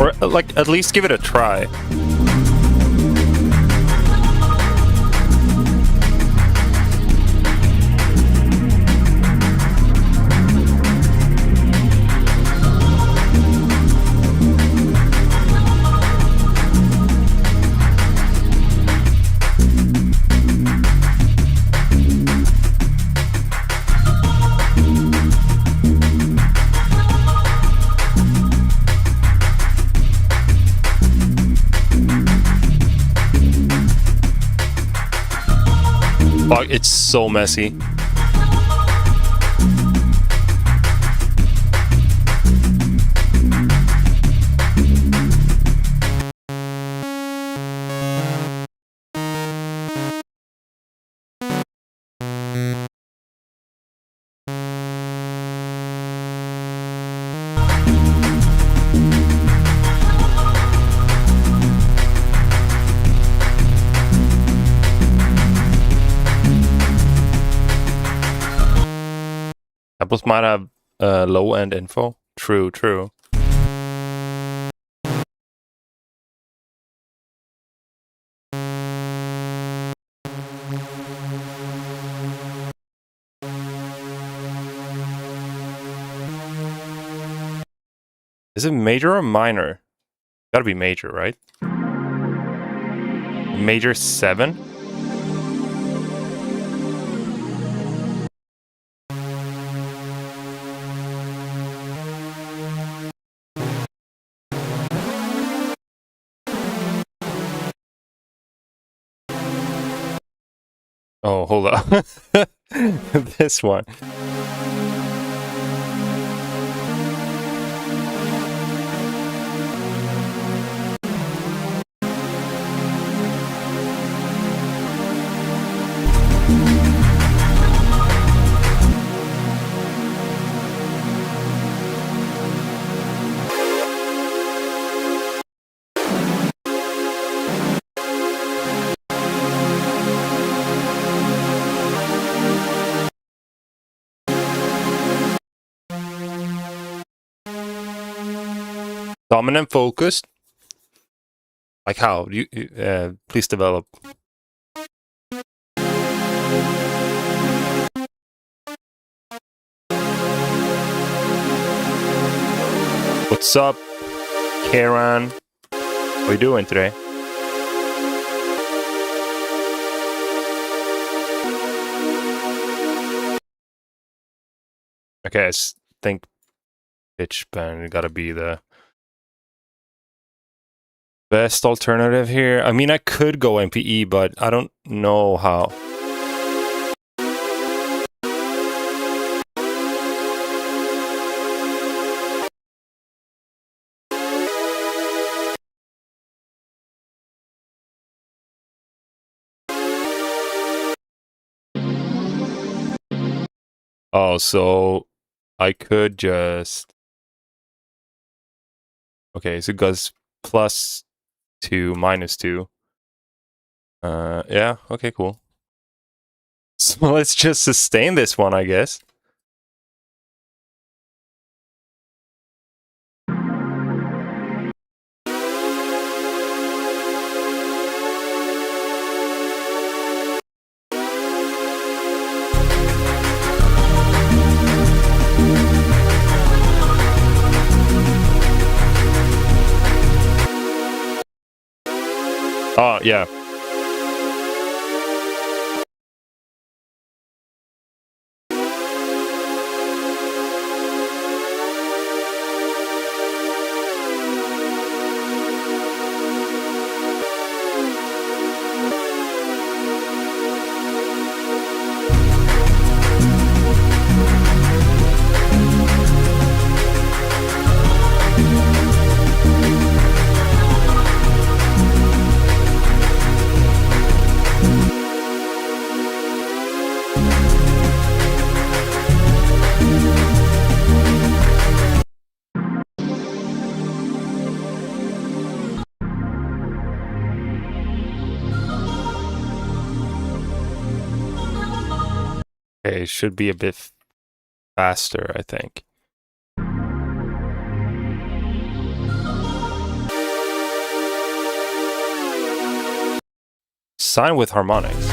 Or, like, at least give it a try. Fuck, it's so messy. Apples might have low-end info. True, true. Is it major or minor? Gotta be major, right? Major 7? Oh, hold up. This one. Dominant focused? Like how? Please develop. What's up, Karen? What are you doing today? Okay, I think pitch bend gotta be the best alternative here. I mean, I could go MPE, but I don't know how. Oh, so I could just... Okay, so it goes +2, -2. Yeah, okay, cool. So let's just sustain this one, I guess. Oh, yeah. Okay, should be a bit faster, I think. Sign with harmonics.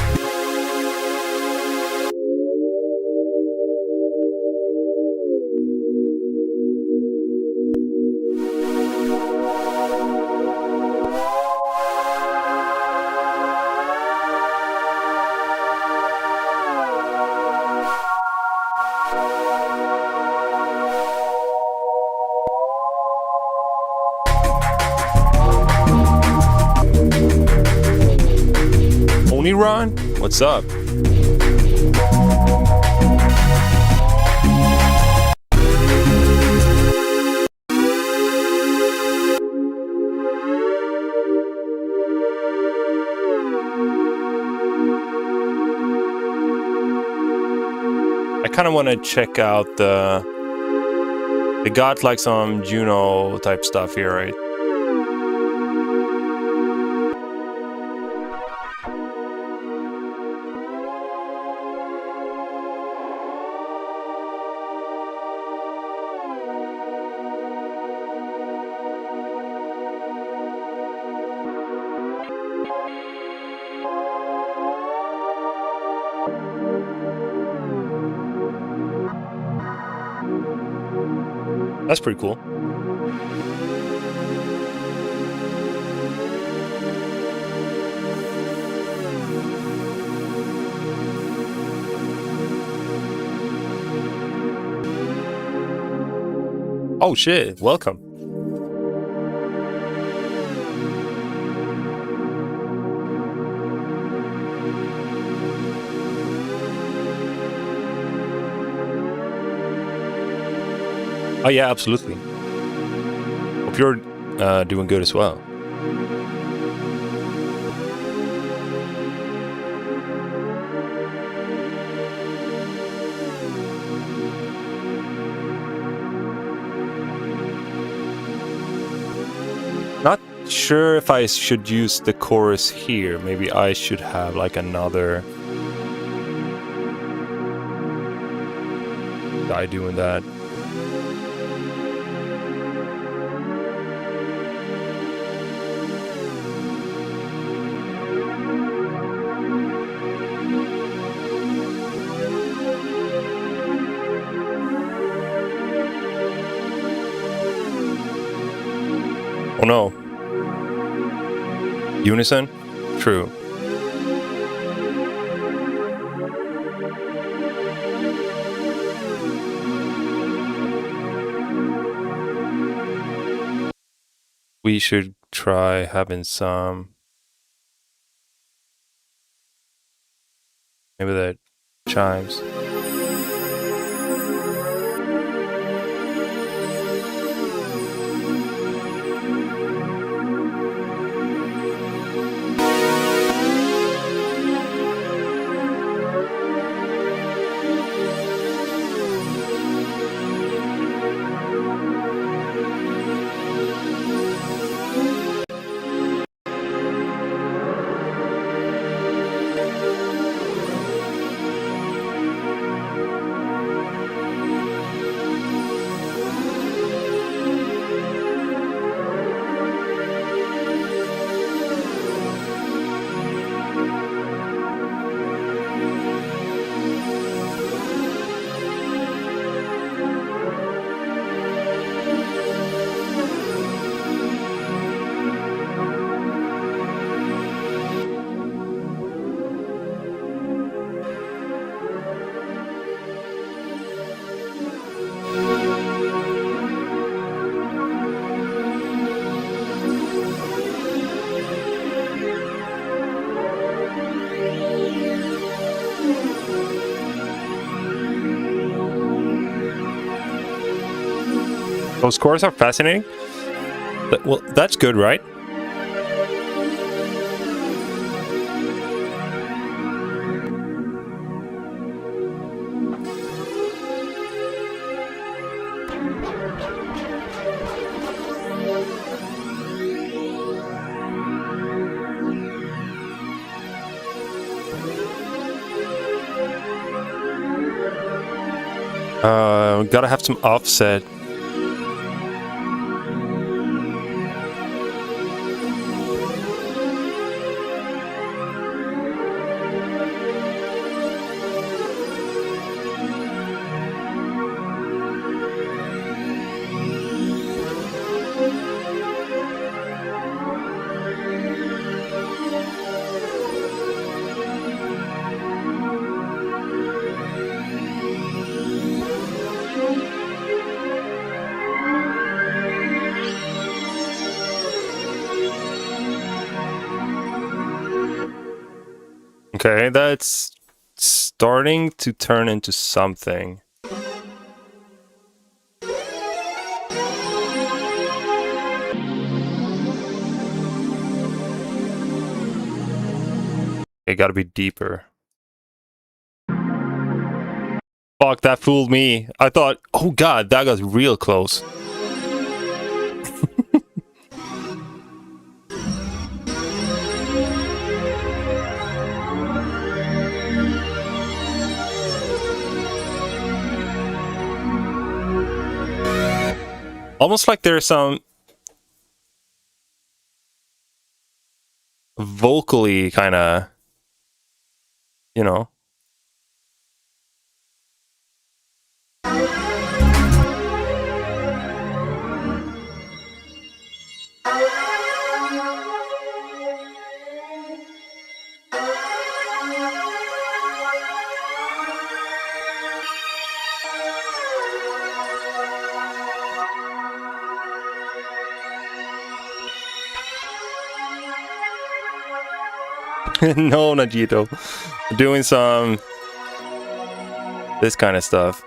Ron, what's up? I kind of want to check out they got like some Juno type stuff here, right? That's pretty cool. Oh shit, welcome. Oh yeah, absolutely. Hope you're doing good as well. Not sure if I should use the chorus here. Maybe I should have like another guy doing that. Oh no. Unison? True. We should try having some. Maybe the chimes. Those scores are fascinating. Well, that's good, right? Gotta have some offset. Okay, that's starting to turn into something. It gotta be deeper. Fuck, that fooled me. I thought, oh god, that got real close. Almost like there's some vocally kind of, you know. No, Najito. Doing some this kind of stuff.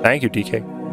Thank you, DK.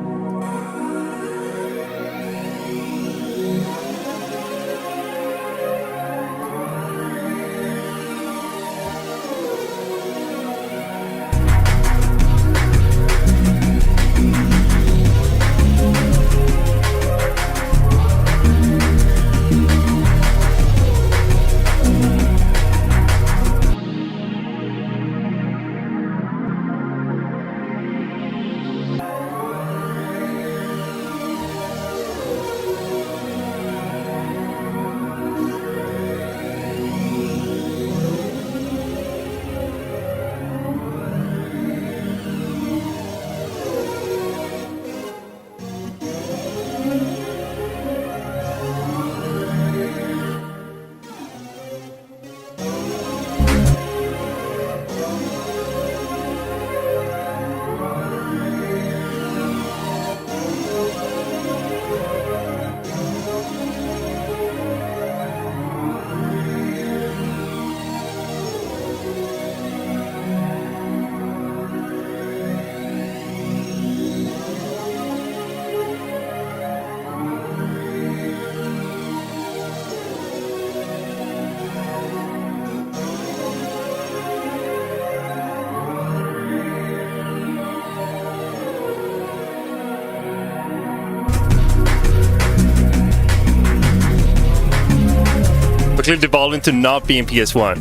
Quickly devolve into not being PS1.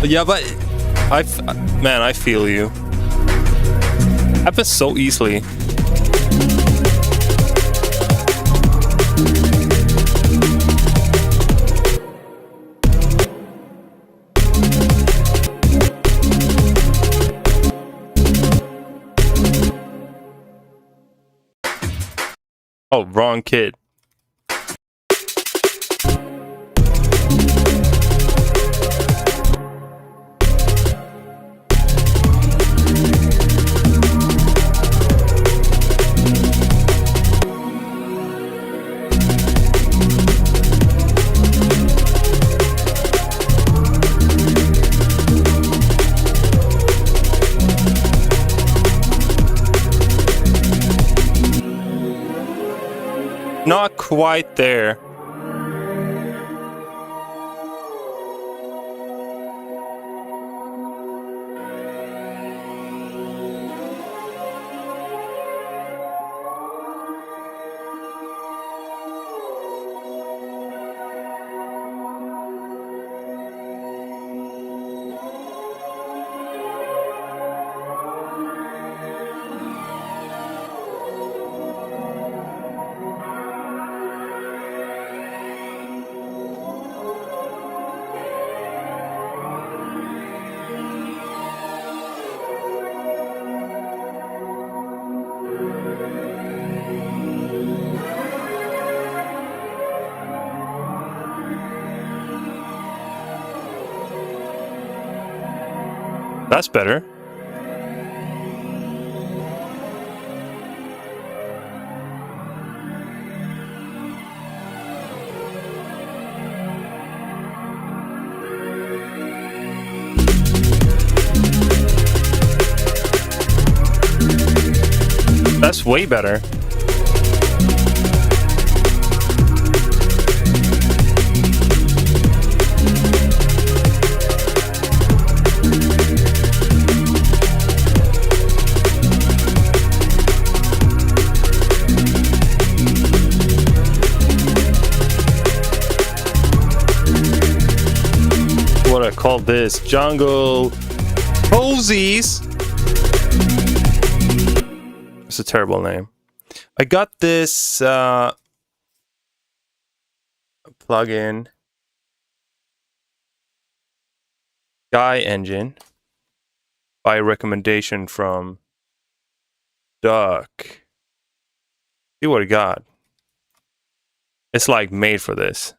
Yeah, but man, I feel you. Happens so easily. Oh, wrong kid. Not quite there. That's better. That's way better. What I call this? Jungle Posies. It's a terrible name. I got this plugin Guy Engine by recommendation from Duck. See what I got. It's like made for this.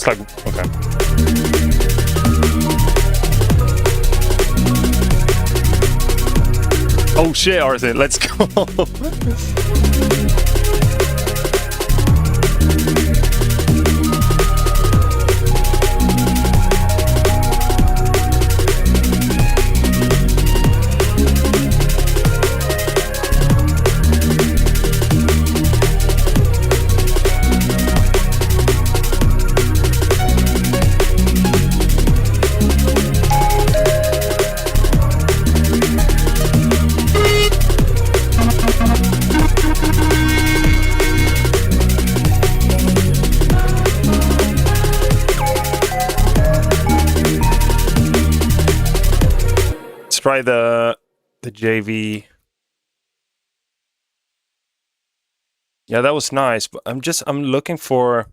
like okay. Oh shit, Arthur, let's go. Try the JV. Yeah, that was nice, but I'm looking for,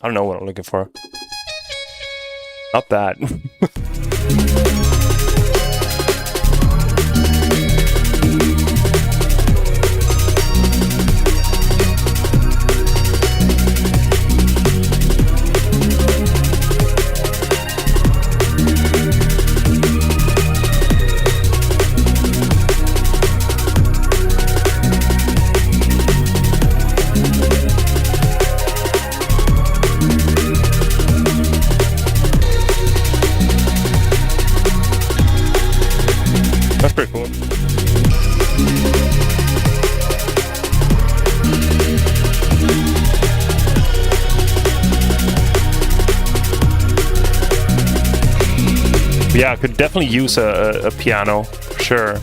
I don't know what I'm looking for. Not that. That's pretty cool. Yeah, I could definitely use a piano, for sure.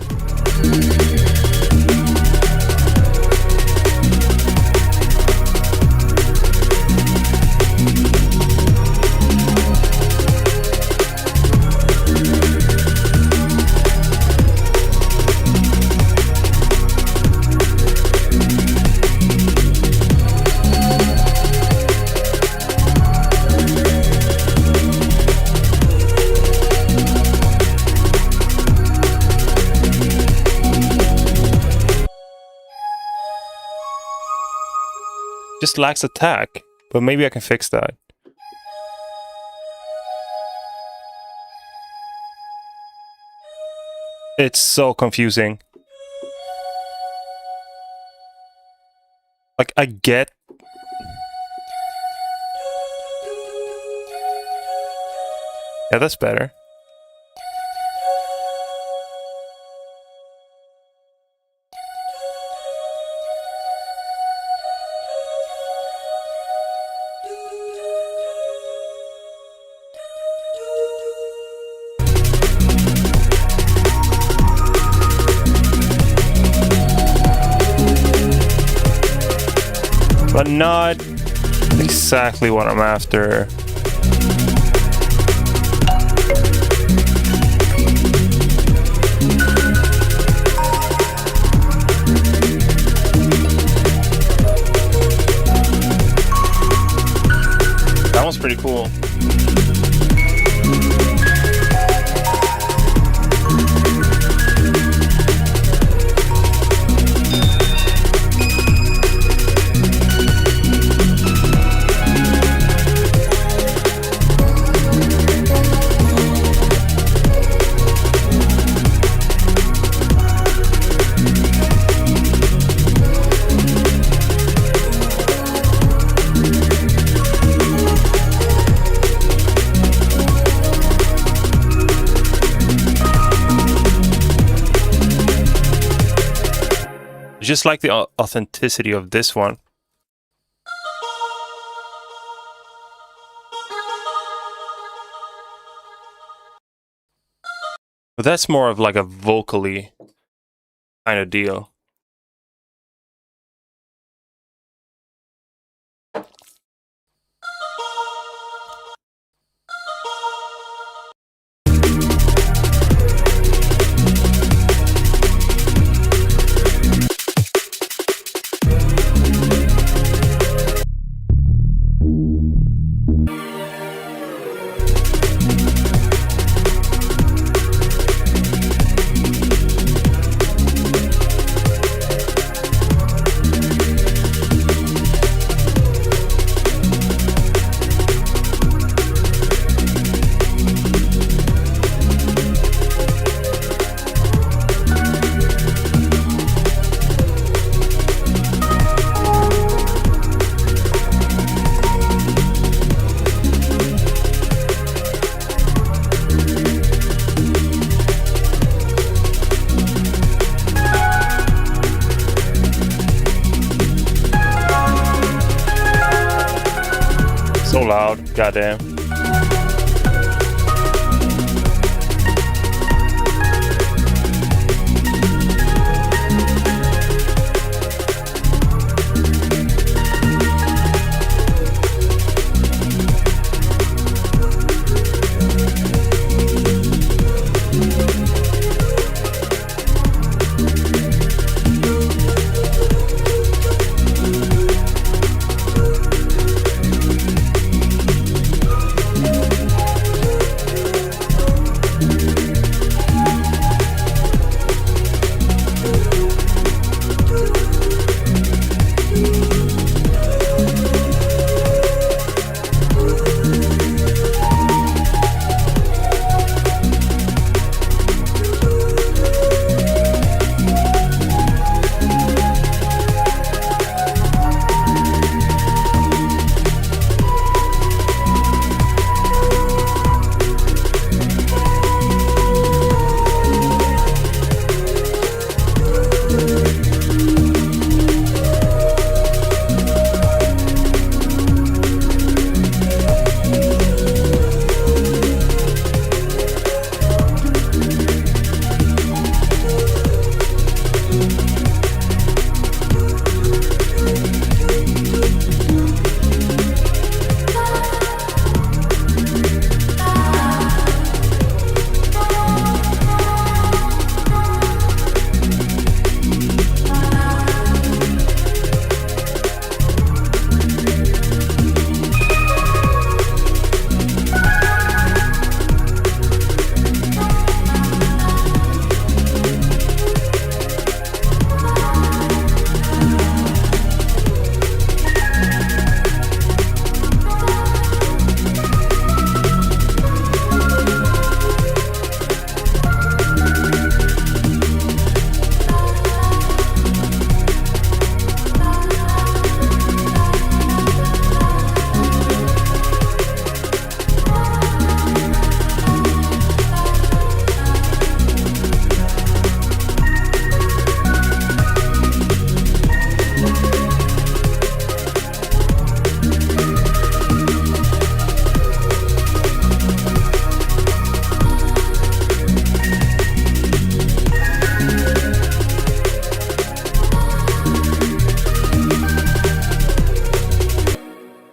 Just lacks attack, but maybe I can fix that. It's so confusing. Like, I get... Yeah, that's better. But not exactly what I'm after. That one's pretty cool. Just like the authenticity of this one. But that's more of like a vocally kind of deal. So loud, goddamn.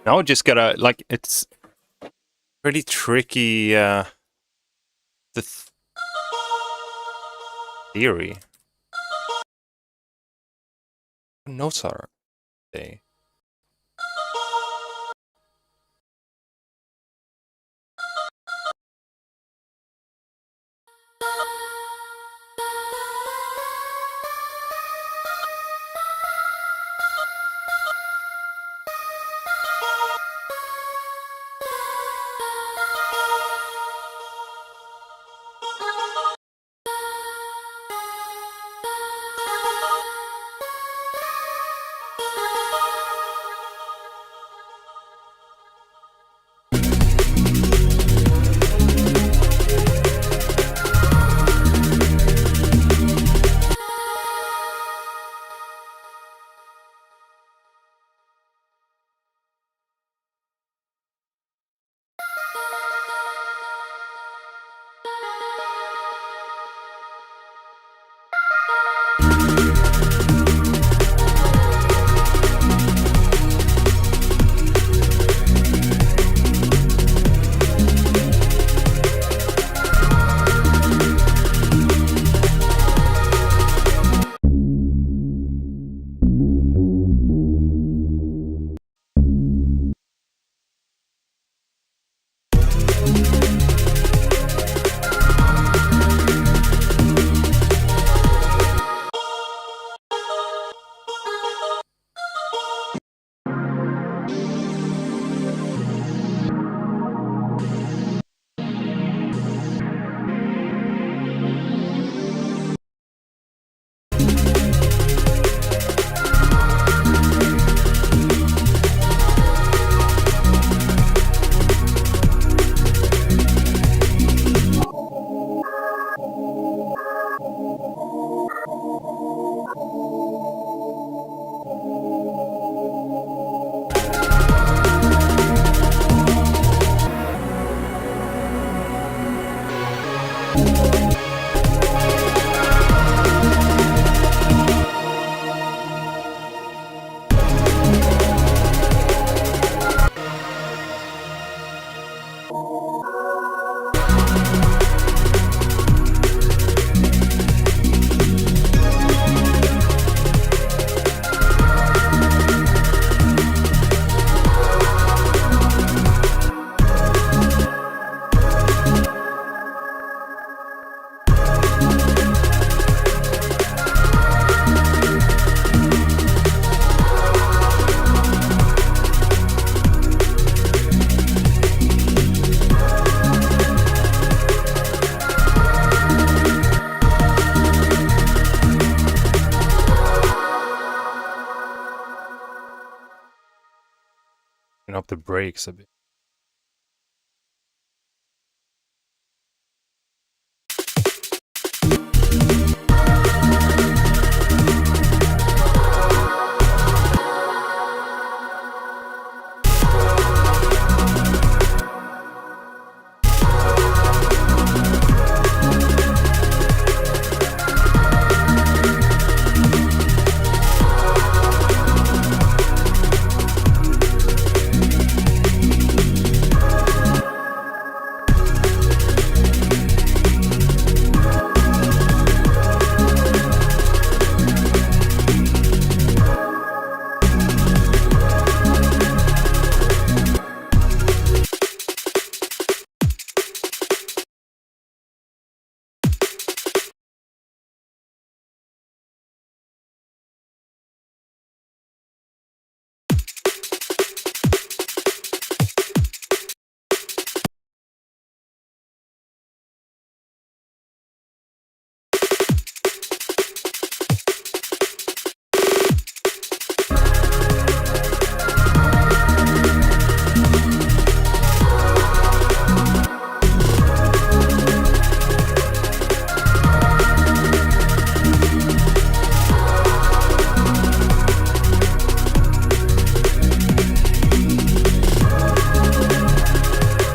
Now we just gotta, like, it's pretty tricky, the theory. What notes are they? the brakes a bit.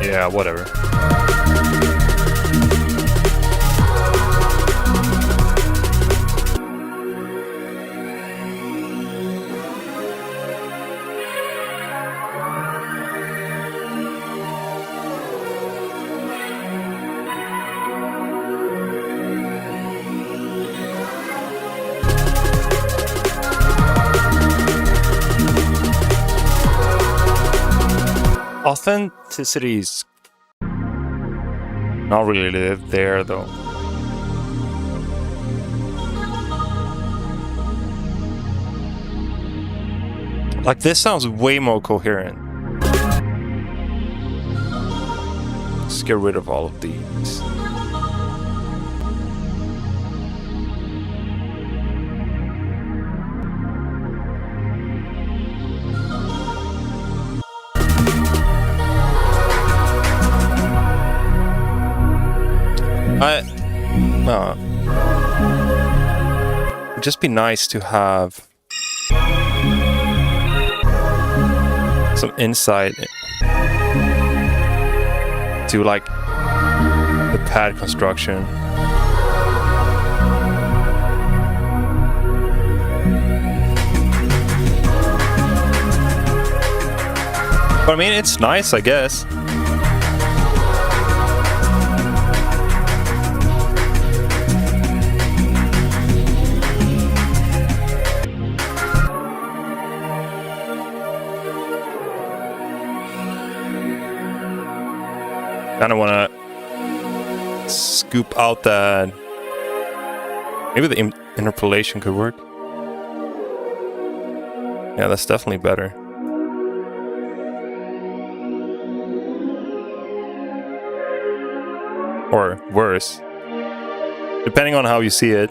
Yeah, whatever. Authenticity is not really there though. Like this sounds way more coherent. Let's get rid of all of these. It'd just be nice to have some insight to like the pad construction. But I mean, it's nice, I guess. Kind of want to scoop out that. Maybe the interpolation could work. Yeah, that's definitely better. Or worse, depending on how you see it.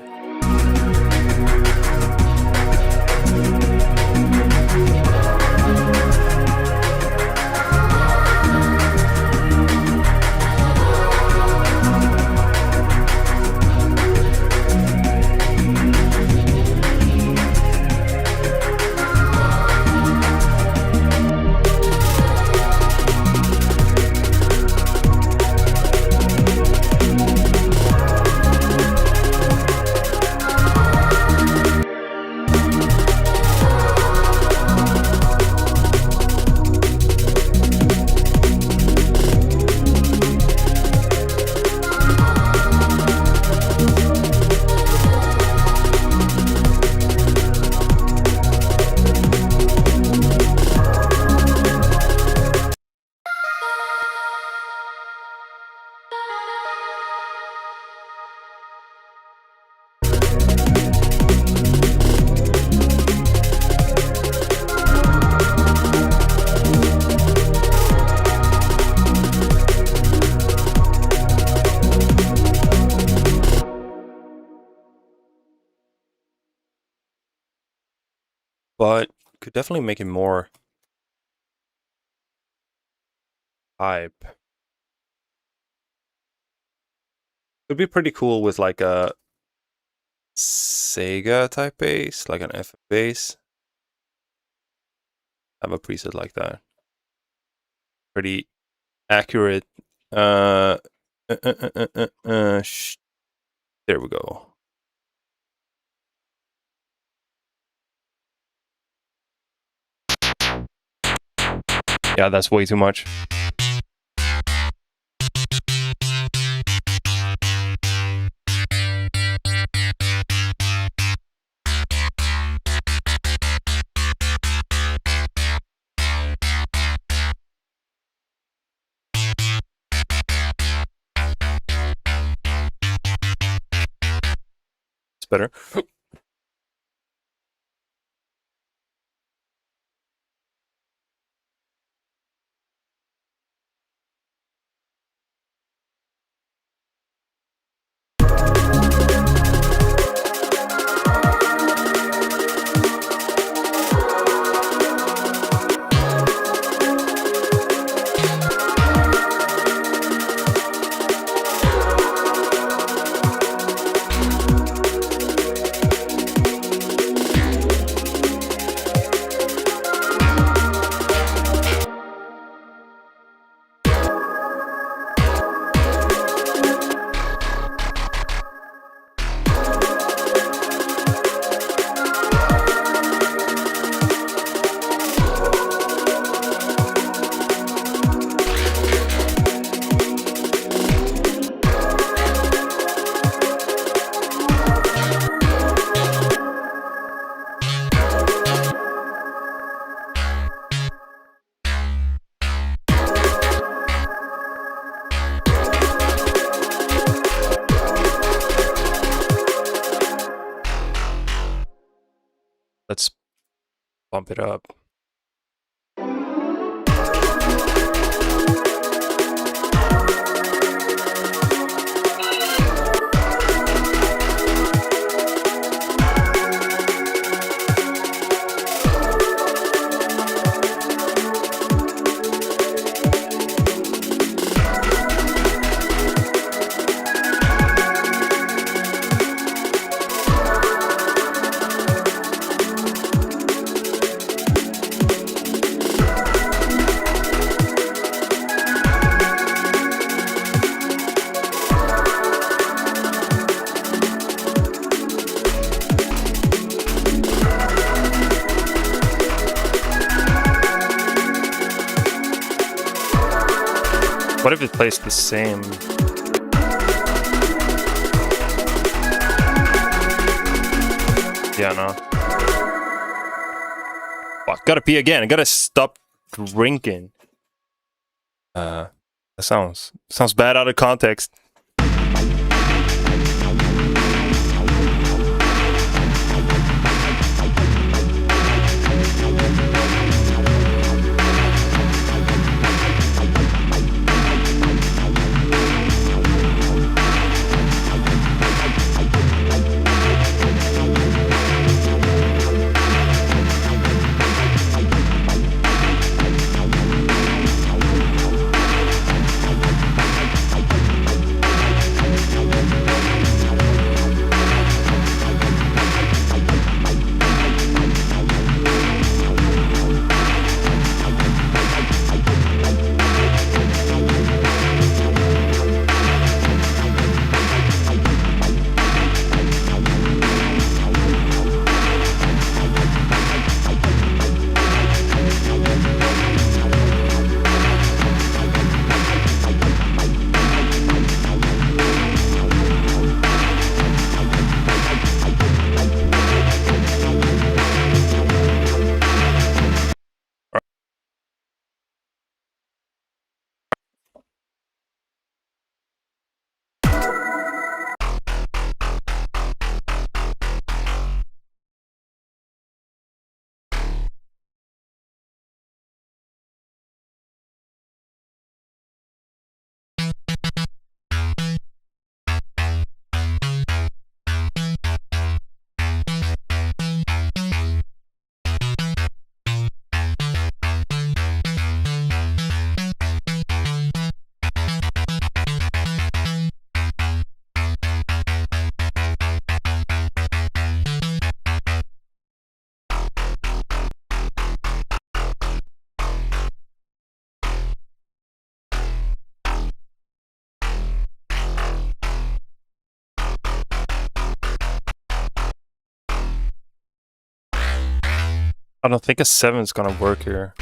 But could definitely make it more type. Would be pretty cool with like a Sega type bass, like an F bass. Have a preset like that. Pretty accurate. There we go. Yeah, that's way too much. It's better. Let's bump it up. What if it plays the same? Yeah, no. Fuck, gotta pee again. I gotta stop drinking. That sounds bad out of context. I don't think a 7 is gonna work here.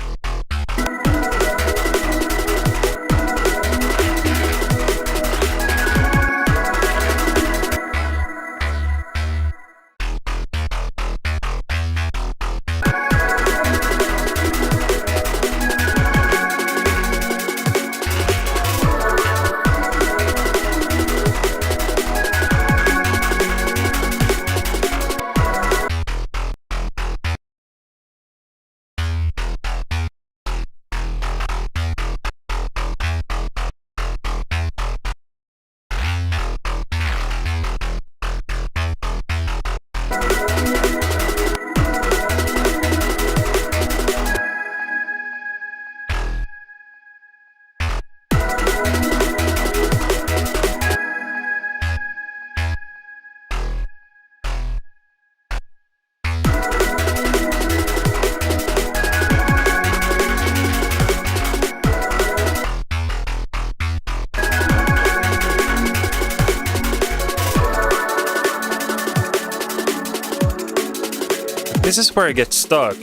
This is where I get stuck.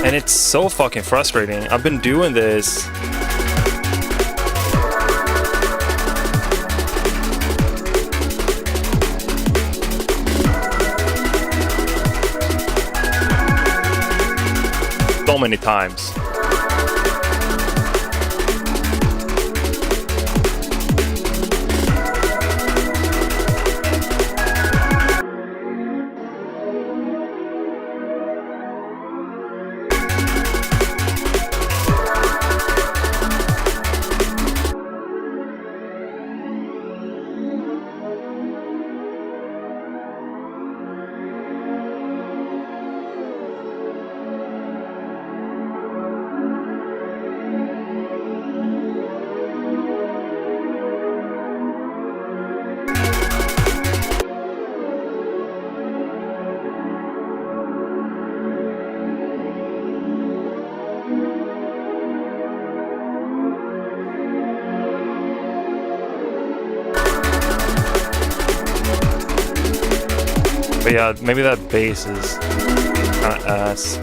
And it's so fucking frustrating. I've been doing this. So many times. But yeah, maybe that bass is kind of ass.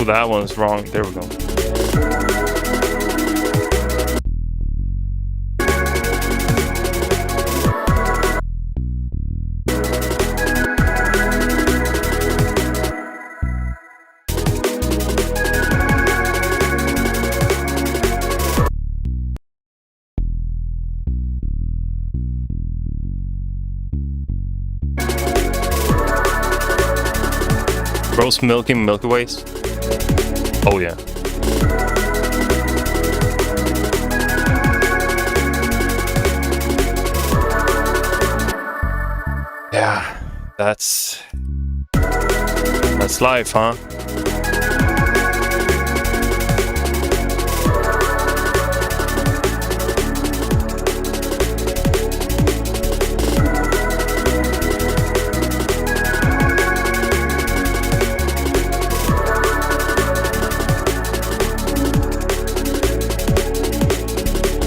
That one's wrong. There we go. Roast Milky Ways. Oh yeah. Yeah, that's life, huh?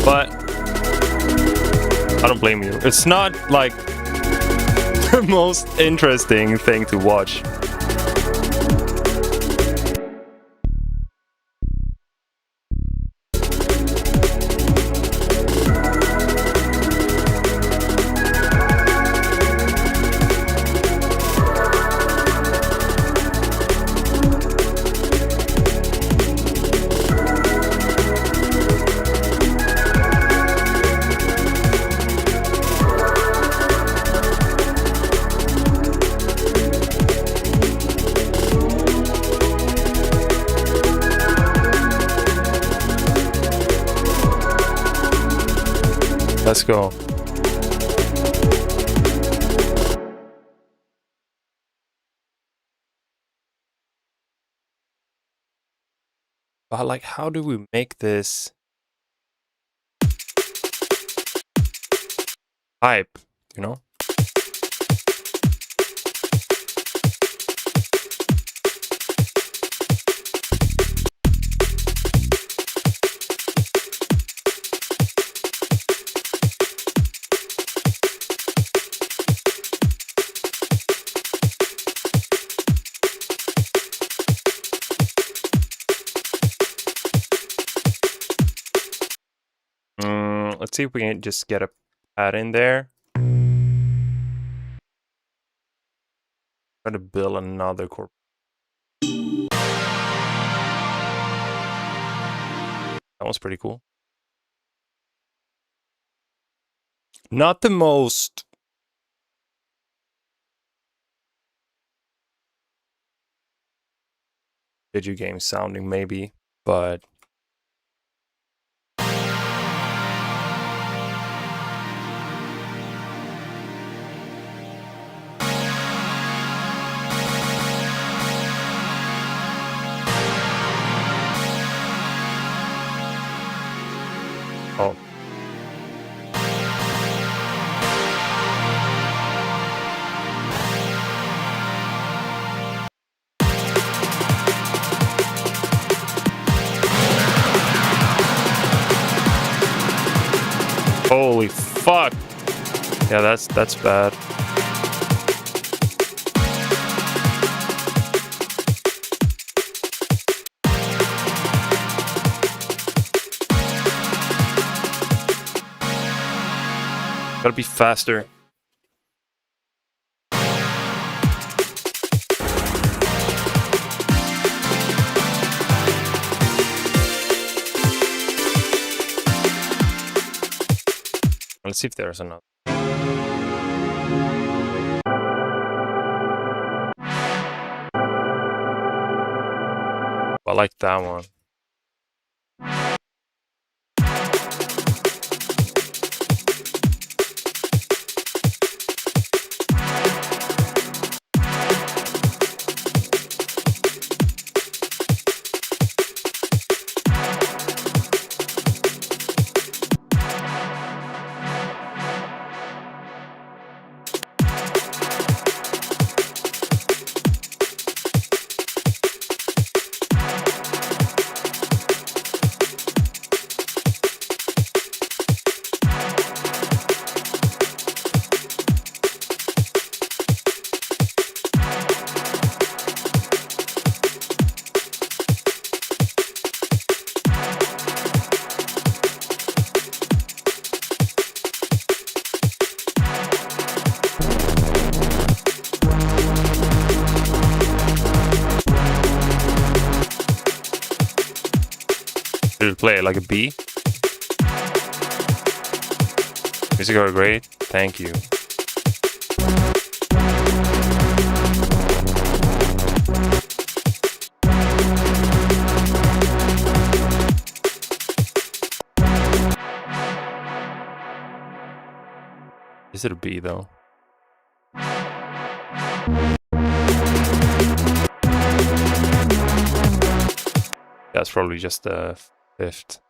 But I don't blame you. It's not like the most interesting thing to watch. Let's go. But like, how do we make this hype, you know? Let's see if we can just get a pad in there. Try to build another corp. That was pretty cool. Not the most video game sounding maybe, but oh. Holy fuck. Yeah, that's bad. Gotta be faster. Let's see if there's another. I like that one. Should play it like a B. Music are great. Thank you. Is it a B though? That's probably just the fifth,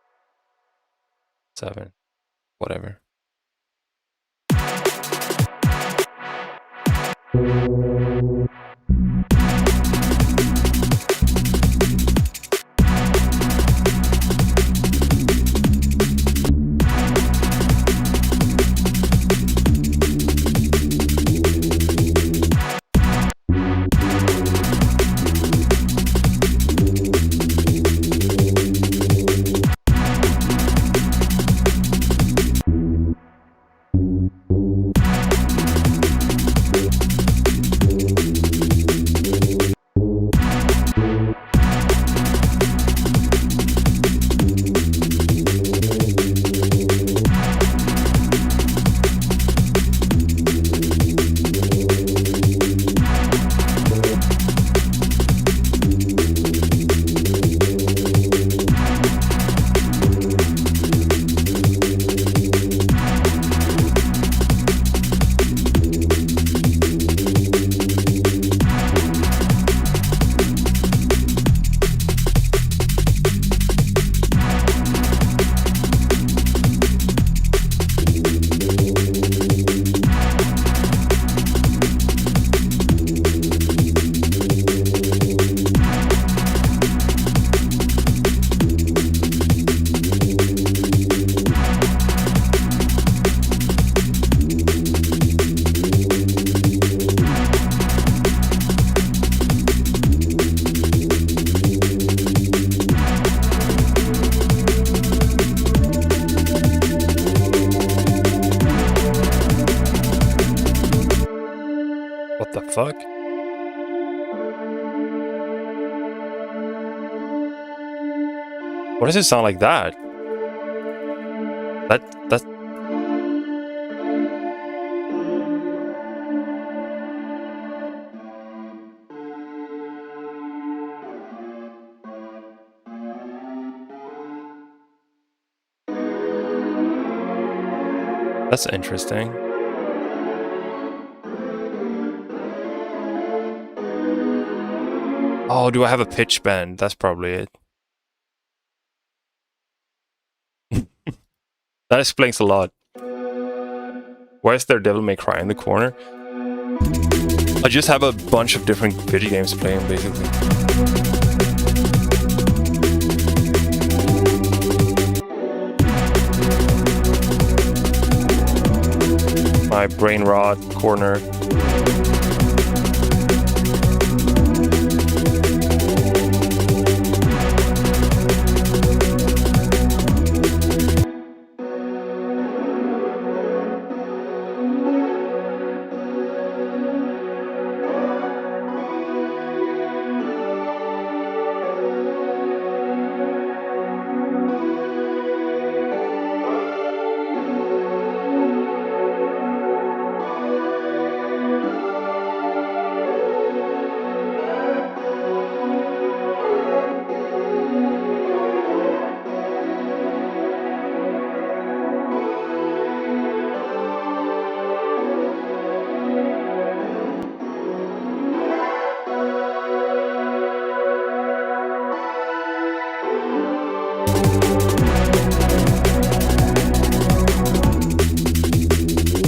7, whatever. fuck? What does it sound like that? That... That's interesting. Oh, do I have a pitch bend? That's probably it. That explains a lot. Why is there Devil May Cry in the corner? I just have a bunch of different video games playing, basically. My brain rot corner.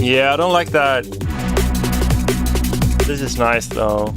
Yeah, I don't like that. This is nice though.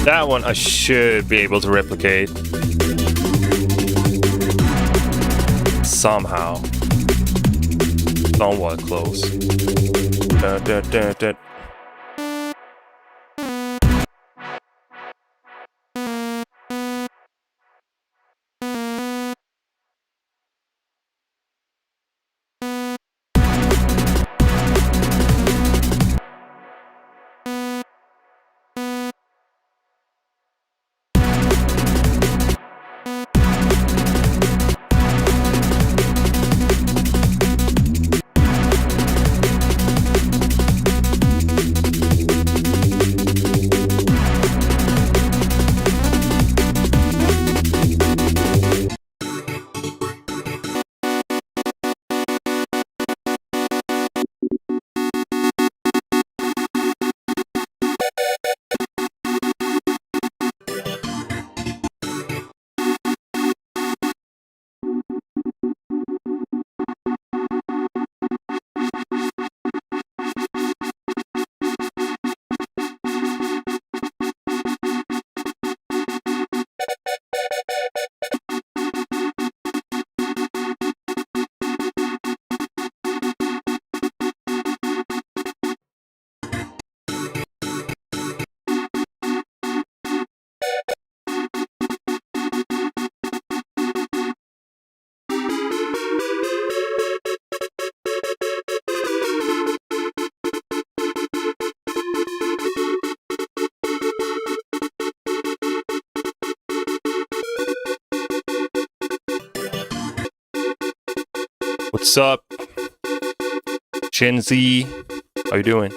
That one I should be able to replicate. Somehow. Somewhat close. Dun, dun, dun, dun. What's up? Gen Z, how you doing?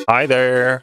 Hi there.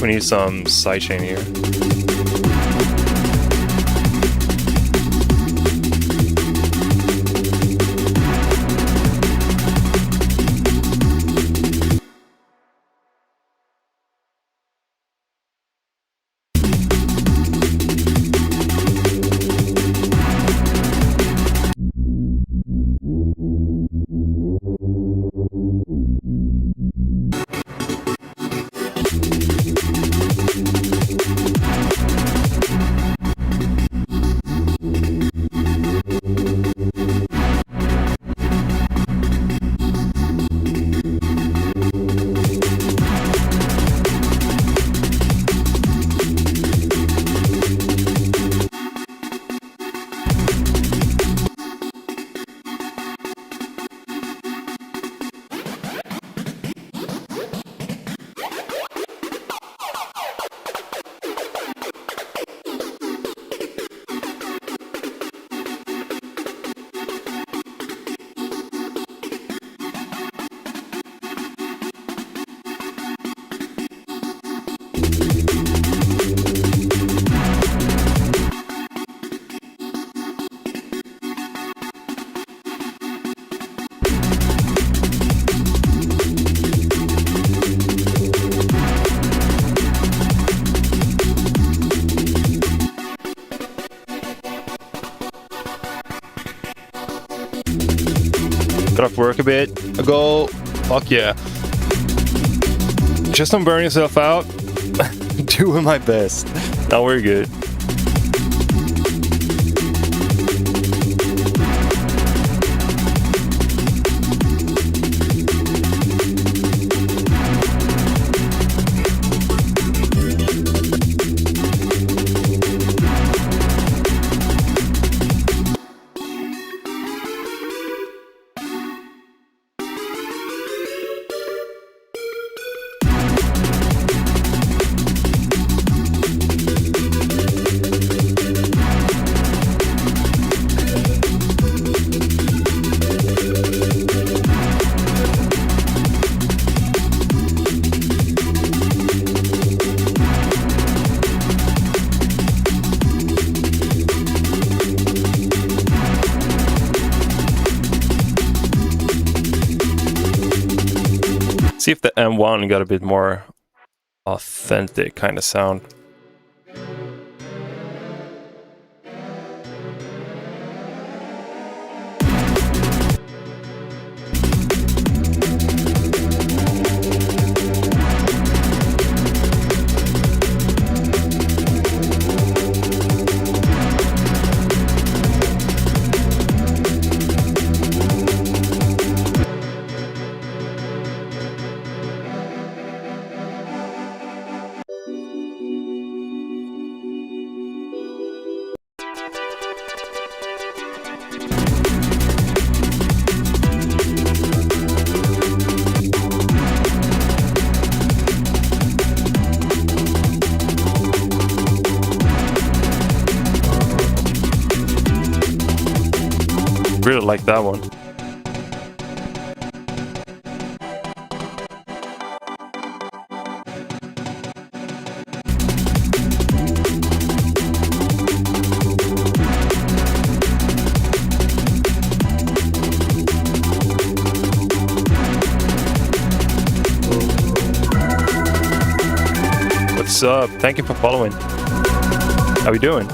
We need some sidechain here. Got off work a bit ago. Fuck yeah. Just don't burn yourself out. Doing my best. Now we're good. See if the M1 got a bit more authentic kind of sound. Really like that one. What's up? Thank you for following. How we doing?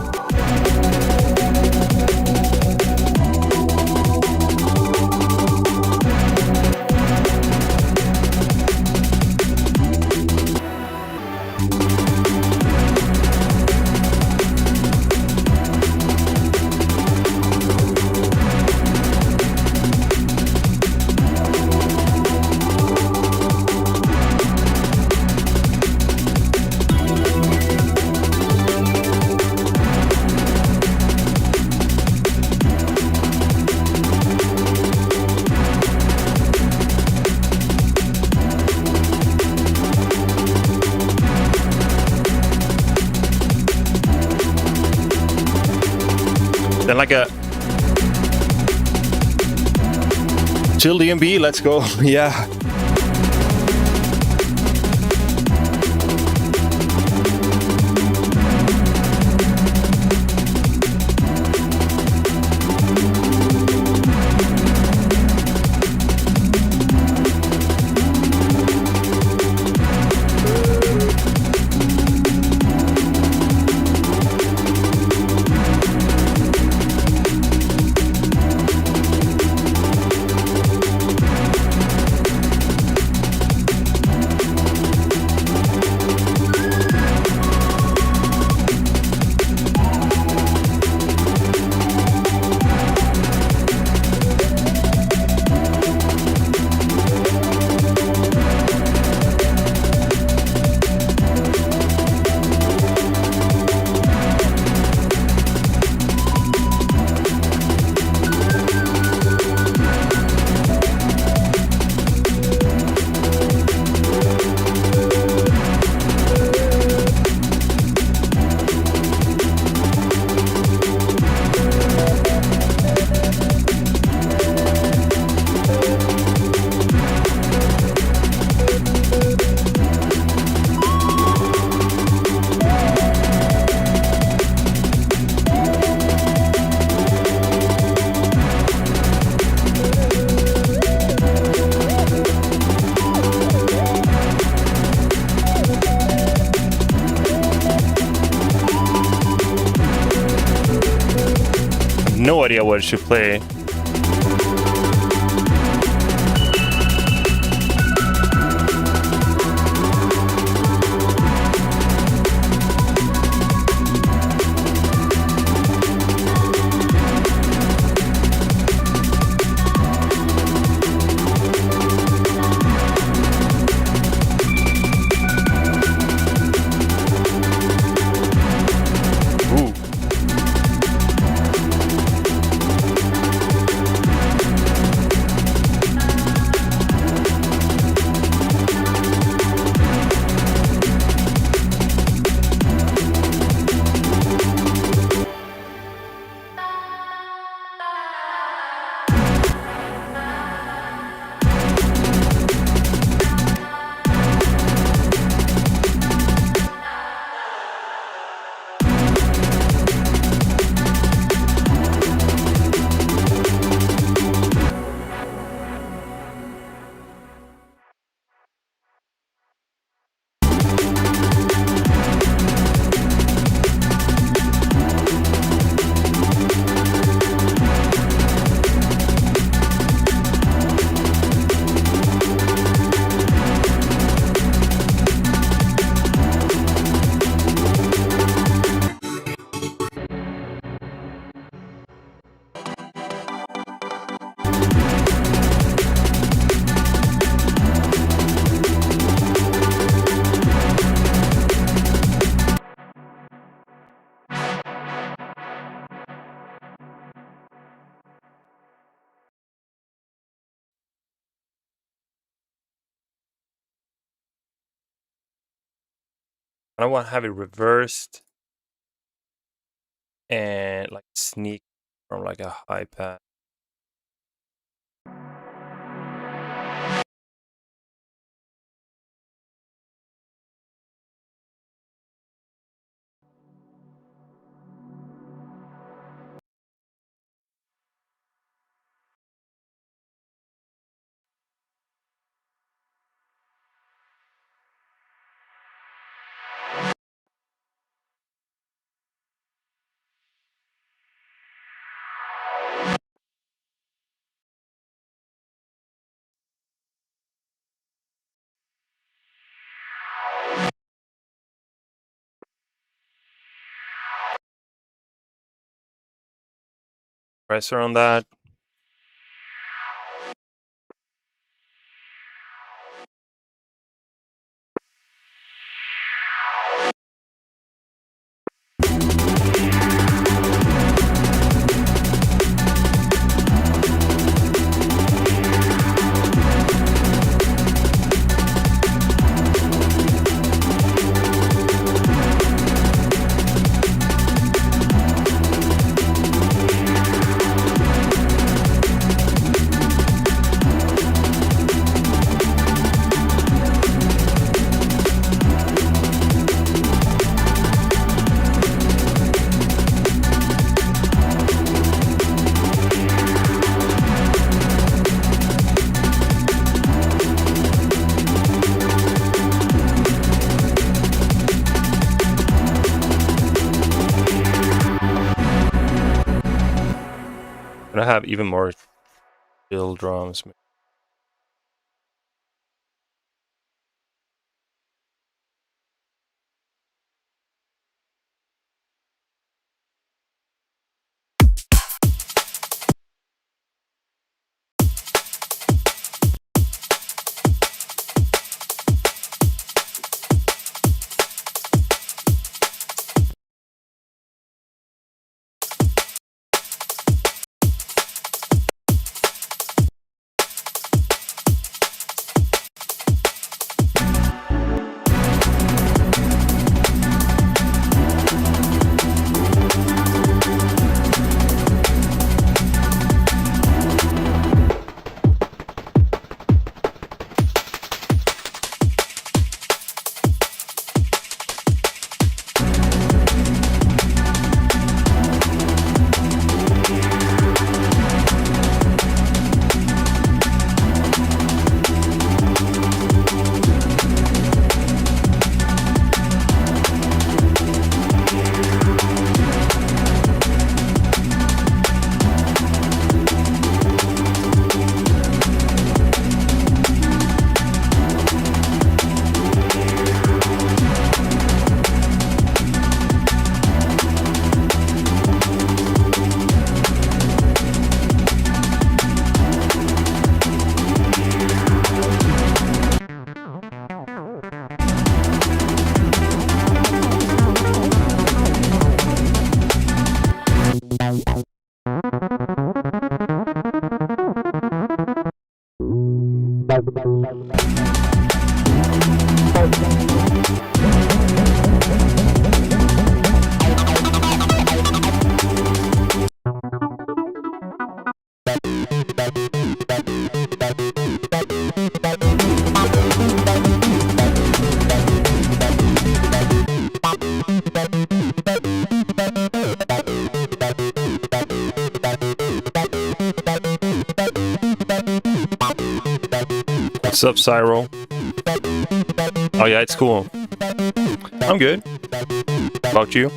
Then like a chill DMB, let's go. Yeah. No idea what it should play. I want to have it reversed and like sneak from like a high pass. Pressure on that. I have even more chill drums. What's up, Cyro? Oh yeah, it's cool. I'm good. About you?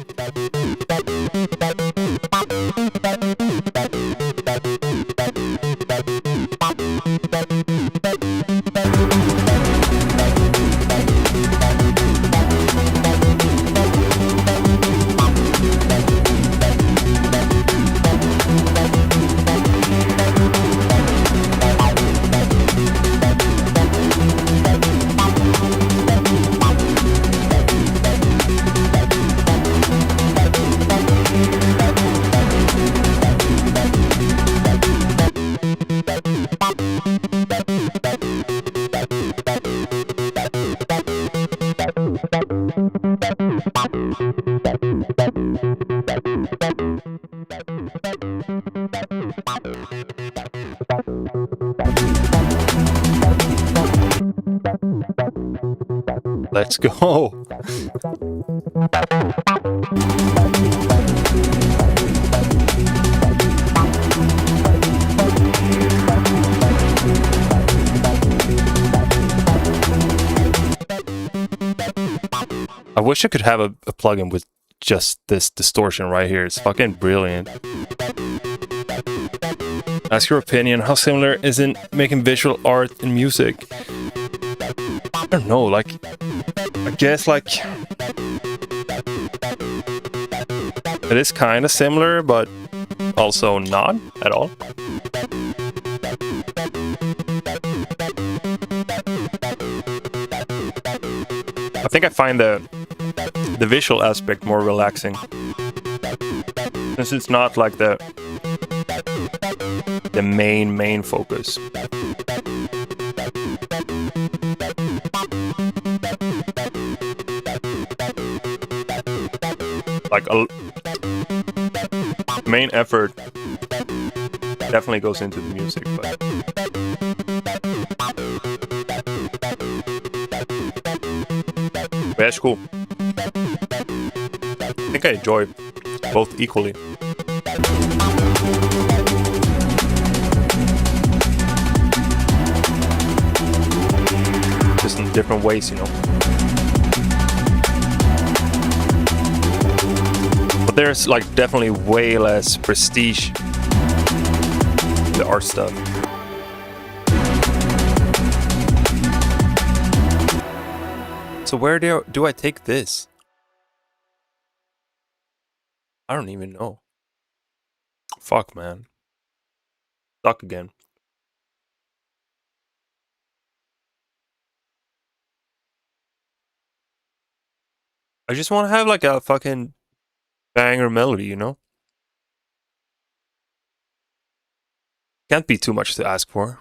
Let's go. I wish I could have a plugin with just this distortion right here. It's fucking brilliant. Ask your opinion. How similar is it making visual art and music? I don't know, like, I guess like it is kind of similar, but also not at all. I think I find the visual aspect more relaxing, since it's not like the main focus. Like a main effort definitely goes into the music, but yeah, it's cool. I think I enjoy both equally. Just in different ways, you know. But there's like definitely way less prestige in the art stuff. So where do I take this? I don't even know. Fuck, man. Stuck again. I just want to have like a fucking banger melody, you know? Can't be too much to ask for.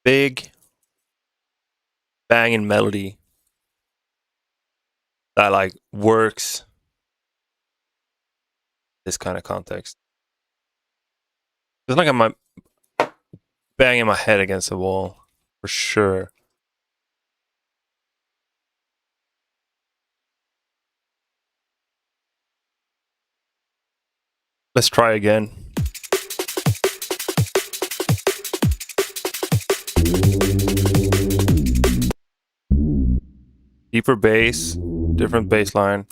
Big banging melody that like works this kind of context. It's like I'm banging my head against the wall for sure. Let's try again. Deeper bass, different bass line.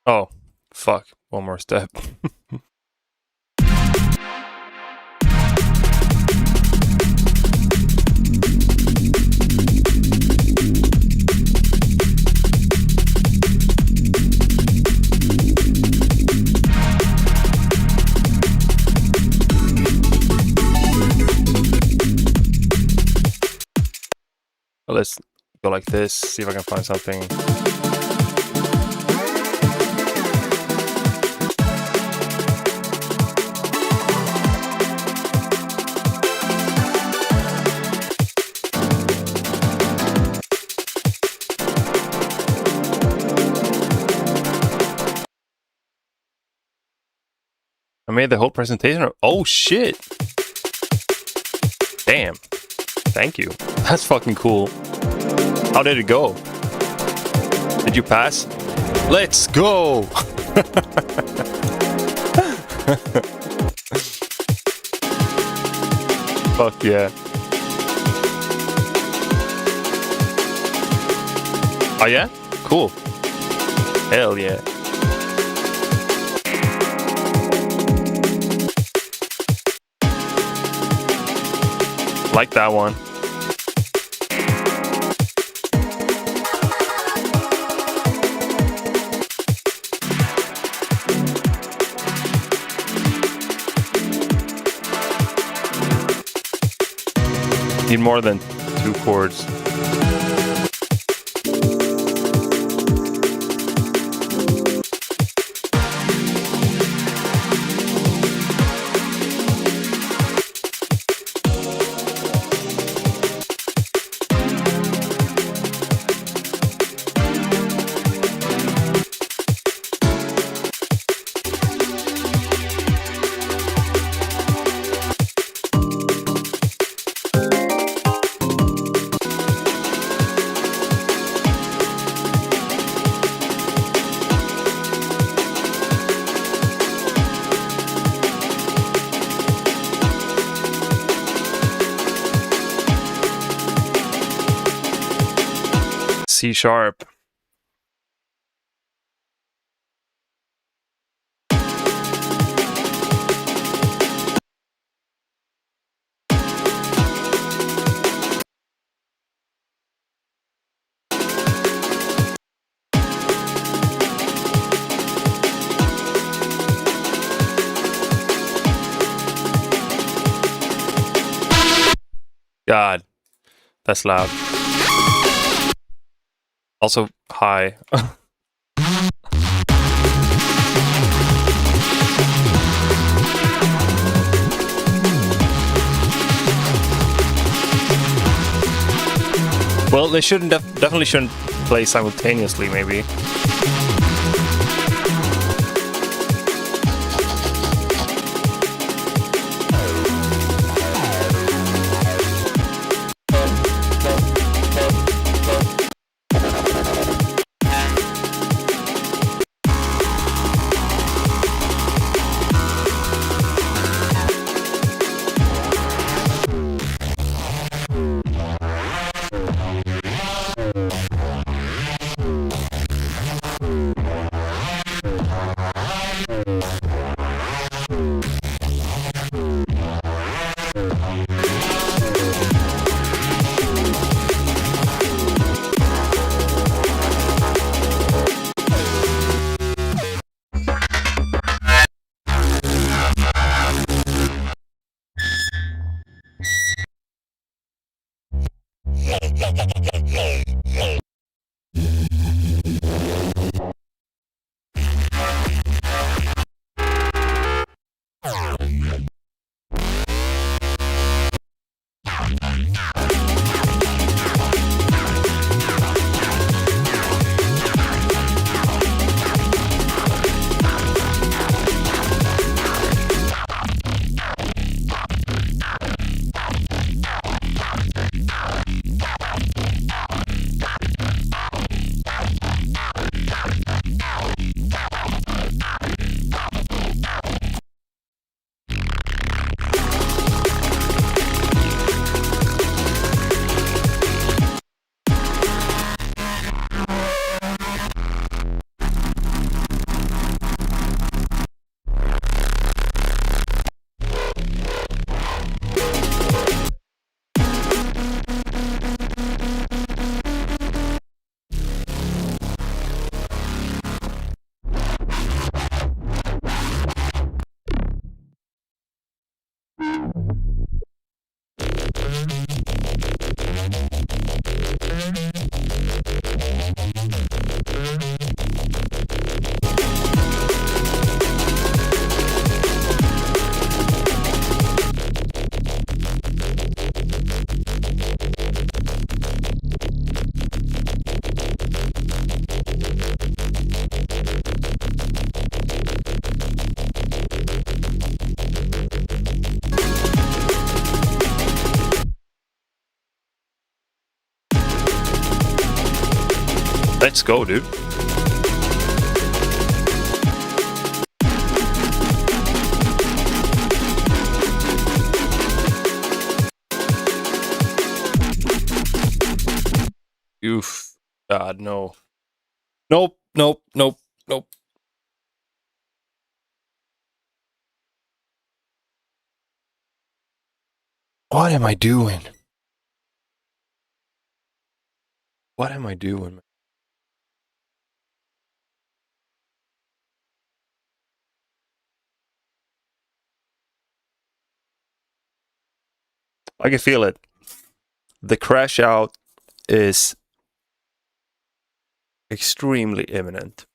Oh, fuck. One more step. Let's go like this, see if I can find something. I made the whole presentation. Oh shit! Damn. Thank you. That's fucking cool. How did it go? Did you pass? Let's go! Fuck yeah. Oh yeah? Cool. Hell yeah. Like that one. Need more than 2 chords. C#. God, that's loud. Also, high. Well, they shouldn't definitely shouldn't play simultaneously, maybe. Let's go, dude. Oof. God, no. Nope, nope, nope, nope. What am I doing? What am I doing? I can feel it. The crash out is extremely imminent.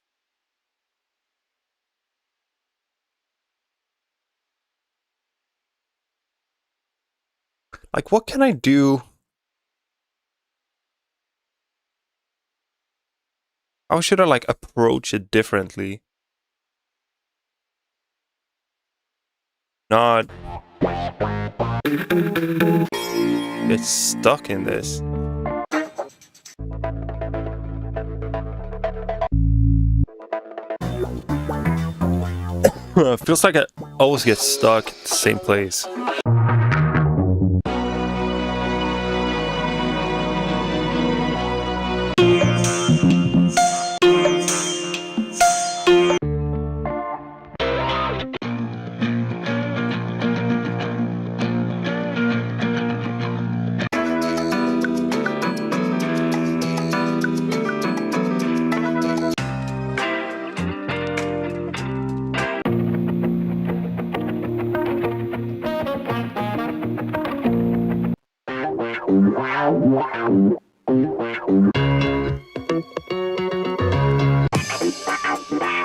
Like, what can I do? How should I, like, approach it differently? Not get stuck in this. Feels like I always get stuck at the same place.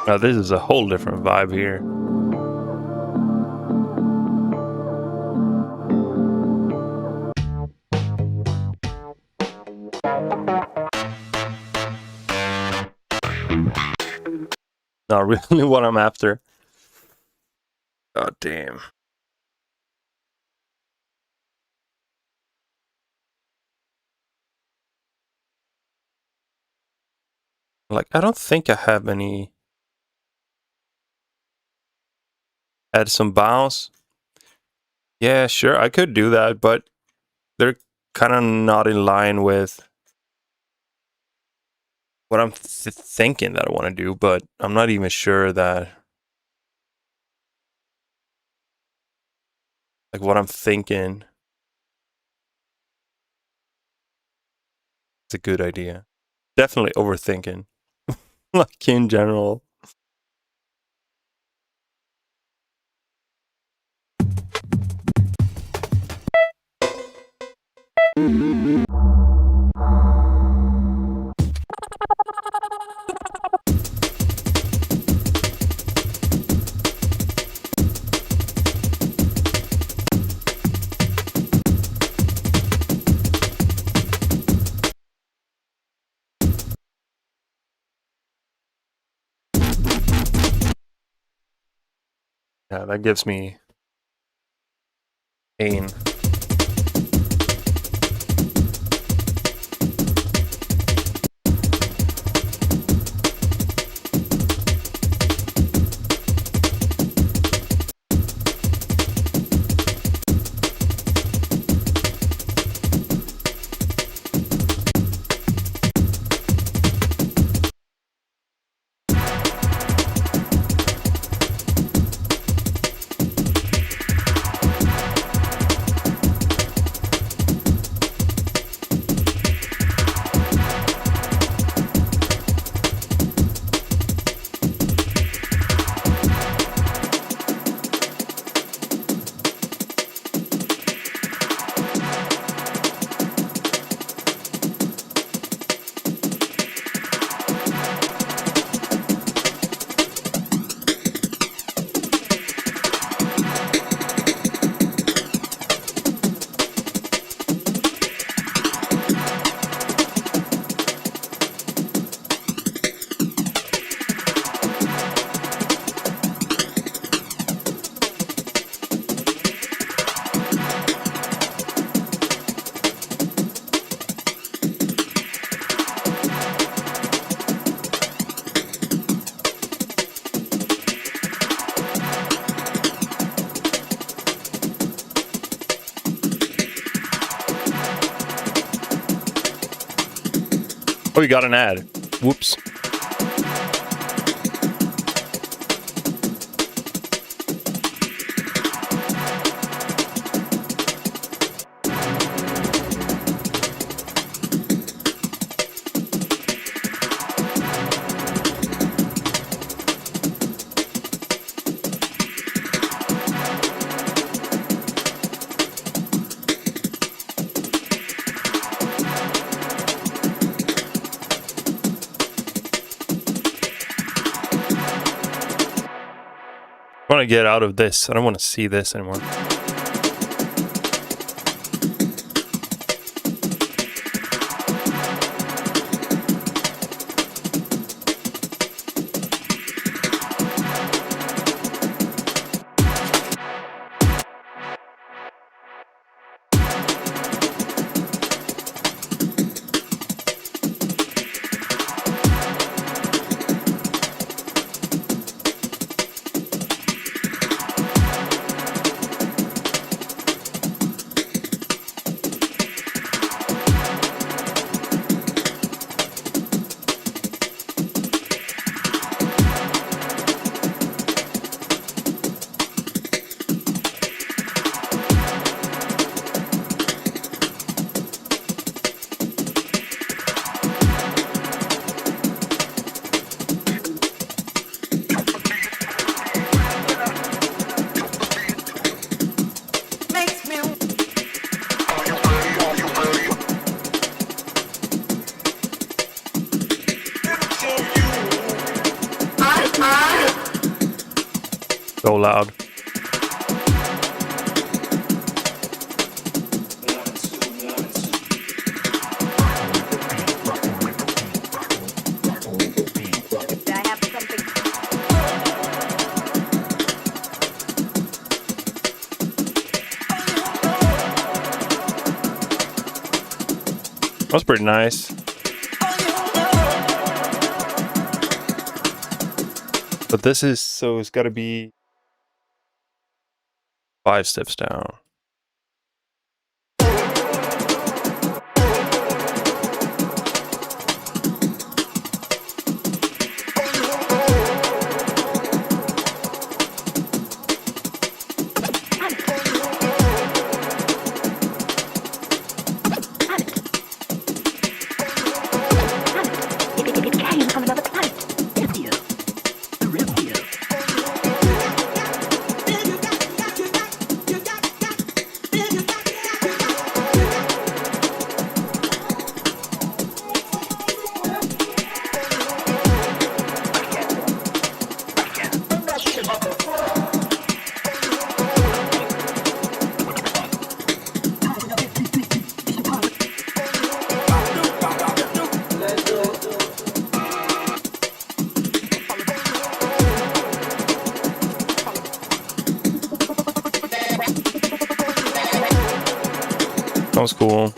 Now this is a whole different vibe here. Not really what I'm after. God damn. Like, I don't think I have any. Add some bounce. Yeah, sure, I could do that, but they're kind of not in line with what I'm thinking that I want to do, but I'm not even sure that, like, what I'm thinking is a good idea. Definitely overthinking, like, in general. Yeah, that gives me pain. Oh, you got an ad. Whoops. I want to get out of this. I don't want to see this anymore. So loud. That's pretty nice. But this is, so it's got to be 5 steps down. That was cool.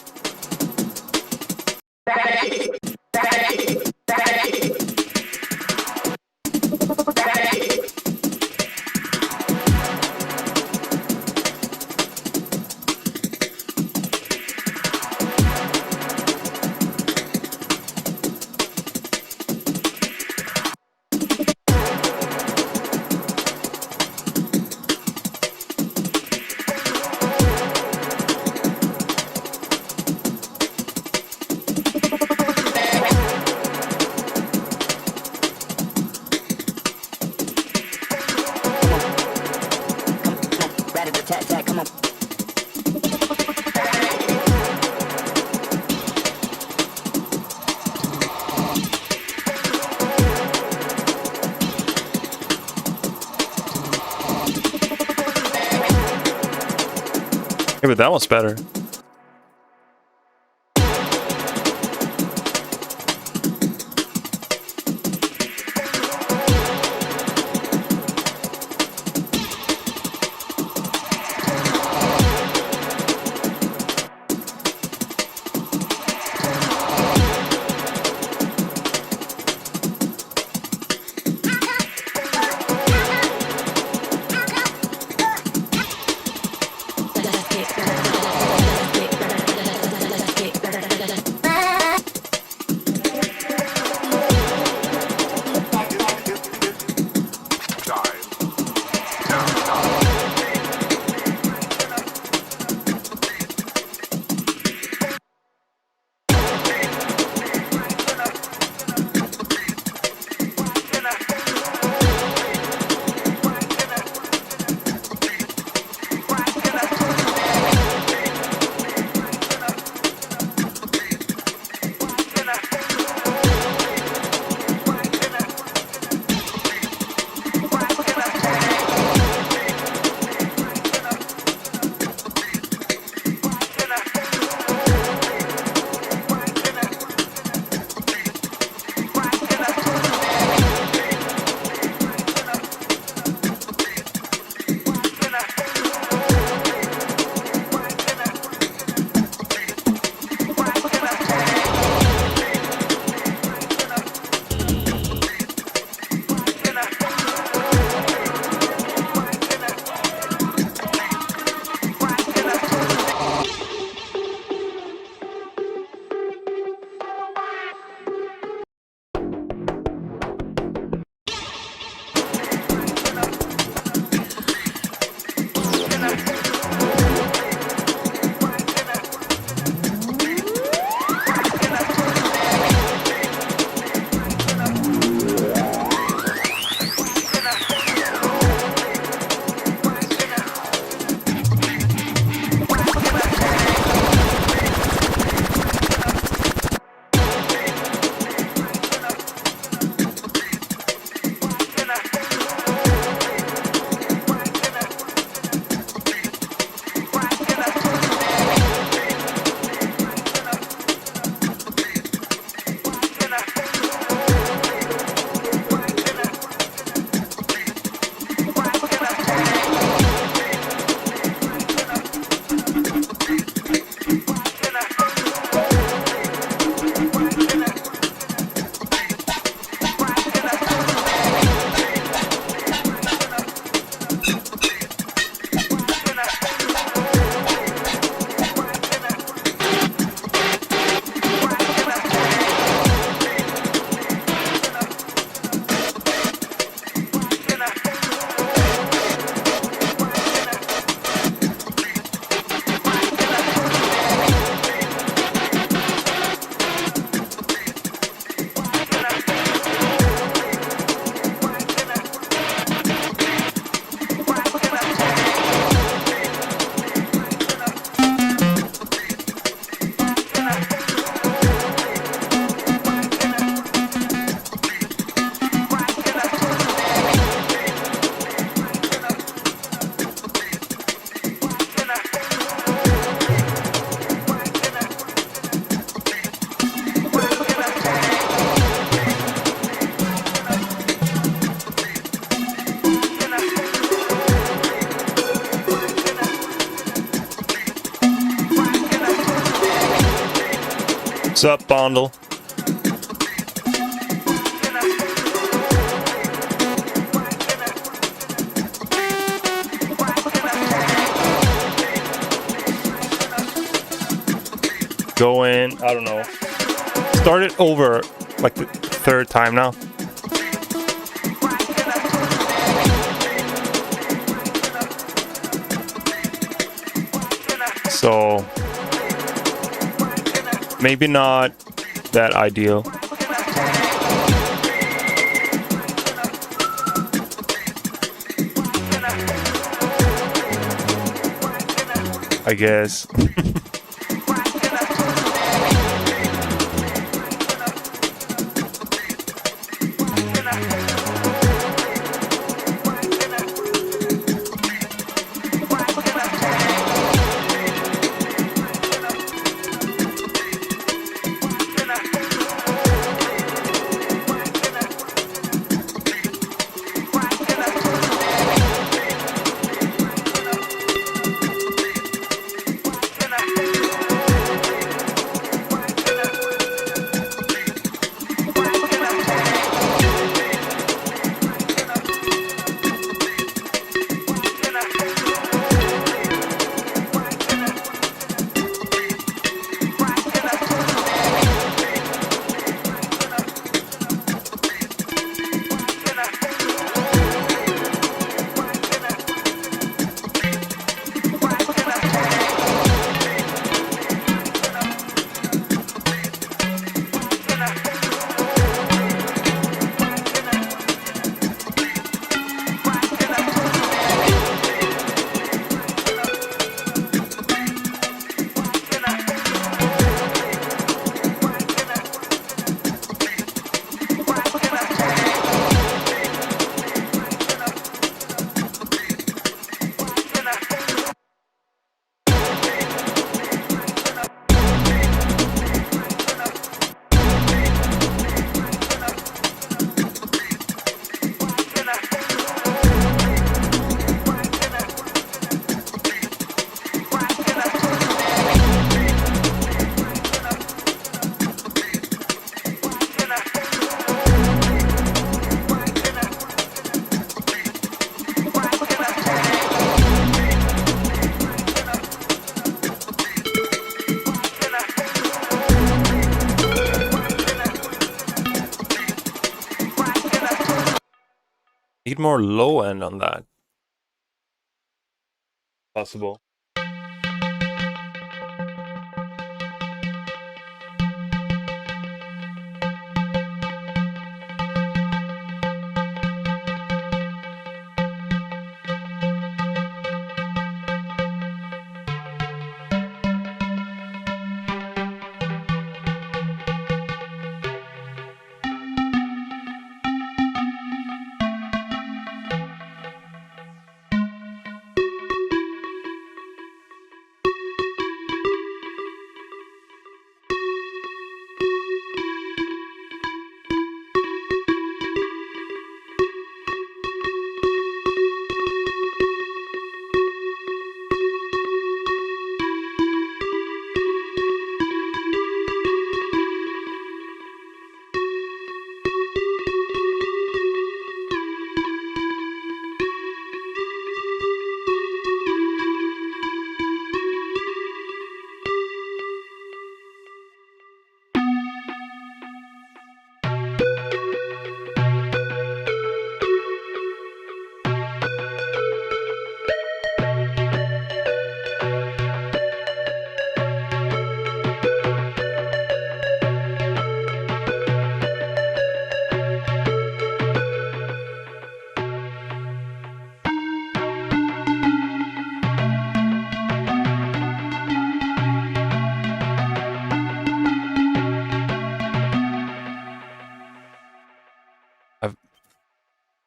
Yeah, but that one's better. What's up, Bondle? Go in, I don't know. Start it over like the third time now. So maybe not that ideal. I guess. Need more low end on that. Possible.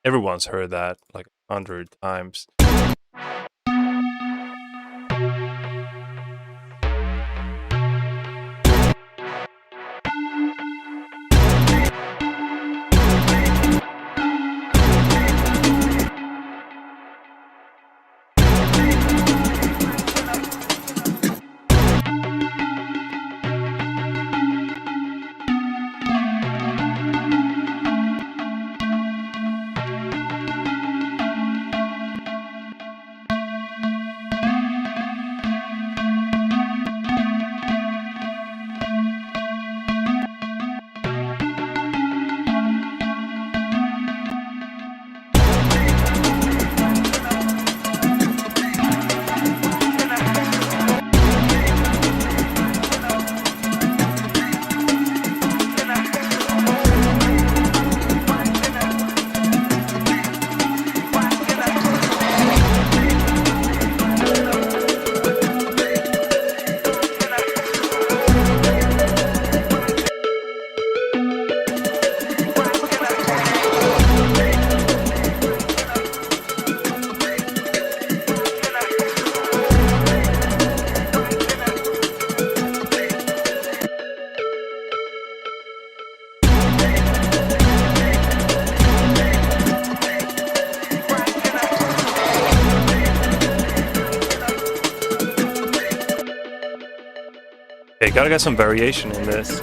Everyone's heard that like 100 times. Okay, gotta get some variation in this.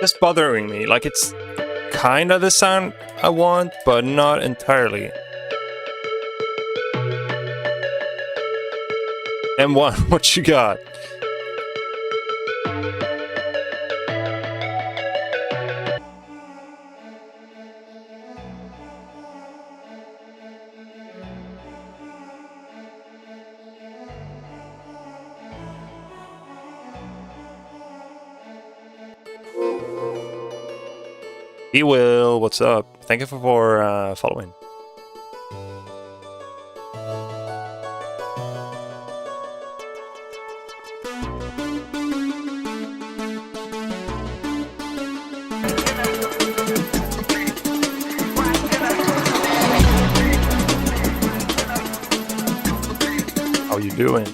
Just bothering me. Like, it's kind of the sound I want, but not entirely. M1, what you got? He will. What's up? Thank you for following. How you doing?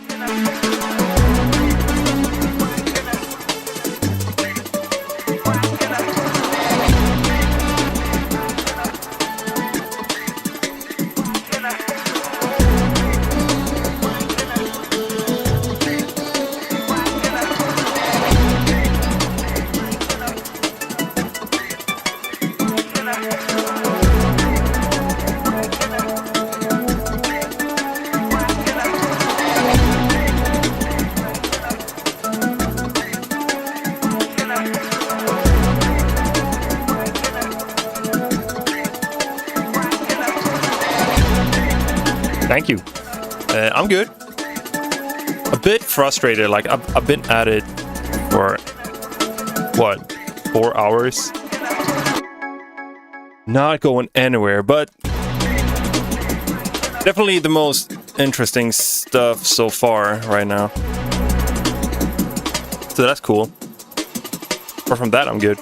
Thank you. I'm good. A bit frustrated. Like, I've been at it for, what, 4 hours? Not going anywhere, but definitely the most interesting stuff so far right now. So that's cool. Apart from that, I'm good.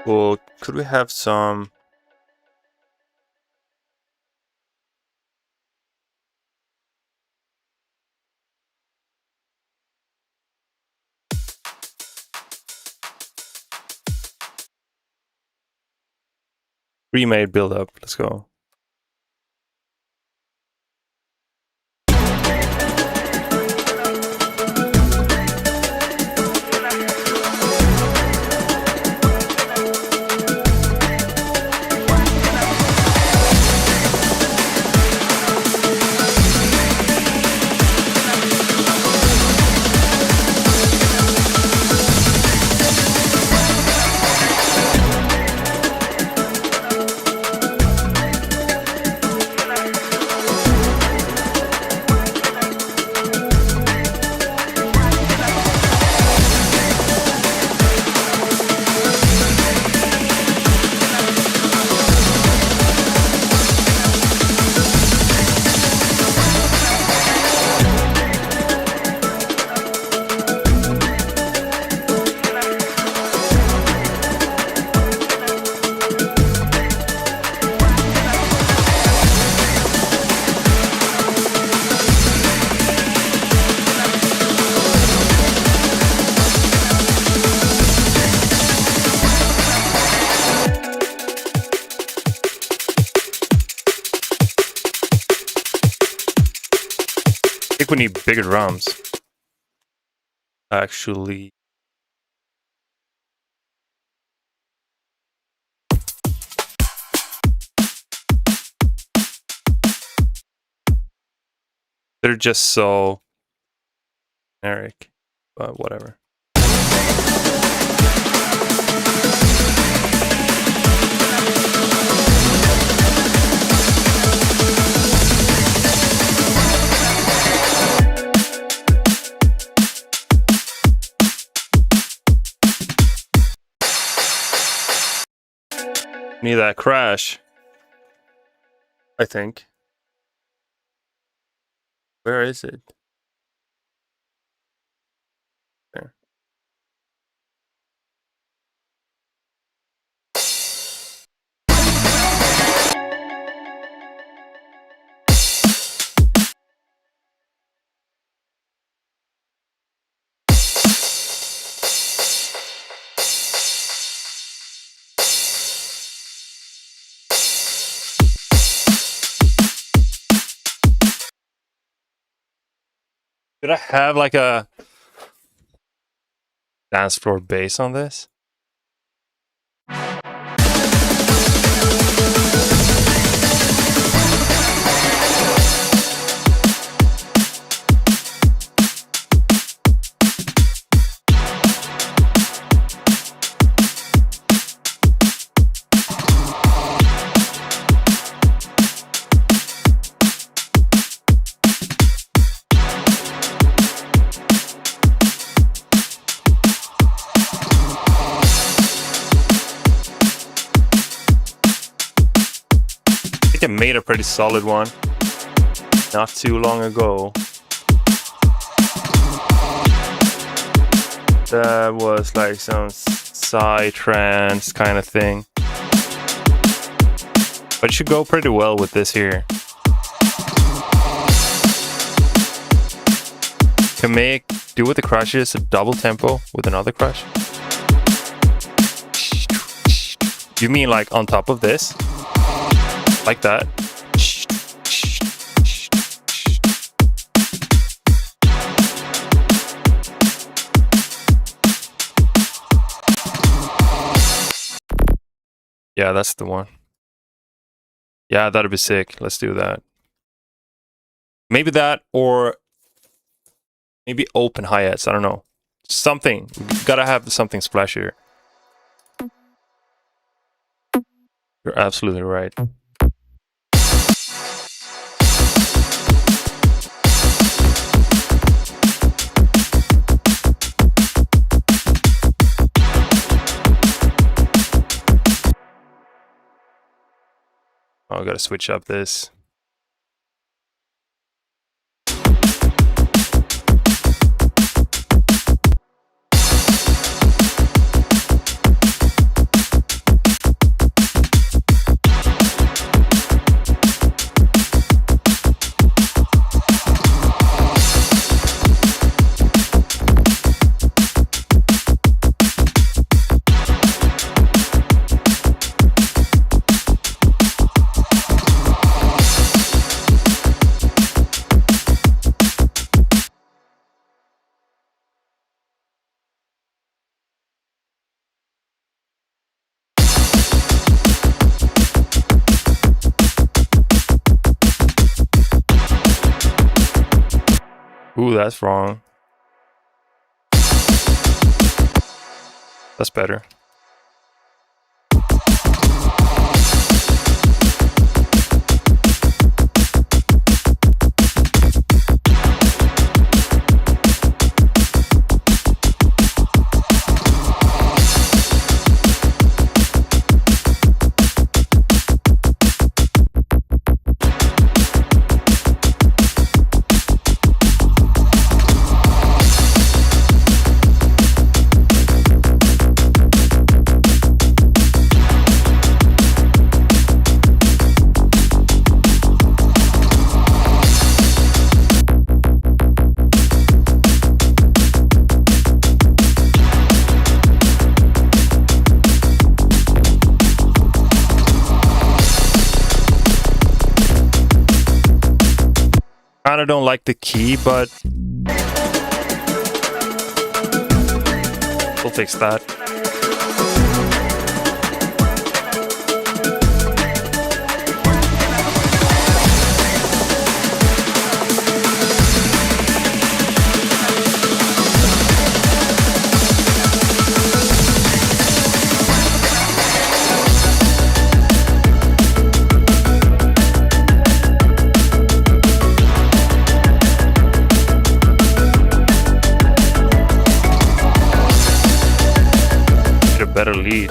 Well, could we have some? Remade build up. Let's go. I think we need bigger drums. Actually. They're just so generic, but whatever. Need that crash, I think. Where is it? There. Should I have like a dance floor bass on this? I made a pretty solid one not too long ago. That was like some psytrance kind of thing, but it should go pretty well with this here. Can do with the crashes a double tempo with another crash. You mean like on top of this? Like that. Yeah, that's the one. Yeah, that'd be sick. Let's do that. Maybe that, or maybe open hi-hats. I don't know. Something. Gotta have something splashier. You're absolutely right. Oh, I gotta switch up this. that's wrong. That's better. Kinda don't like the key, but we'll fix that. Better lead.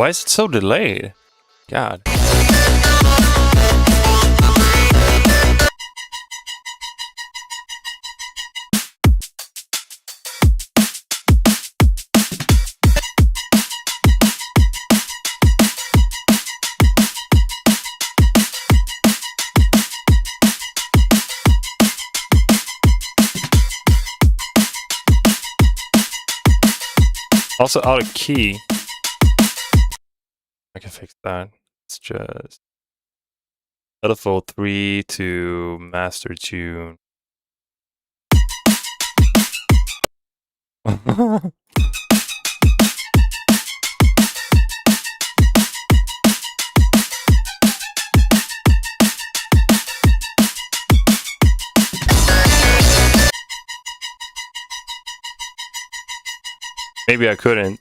Why is it so delayed? God. Also out of key. I can fix that. It's just LFO 3 to master tune. Maybe I couldn't.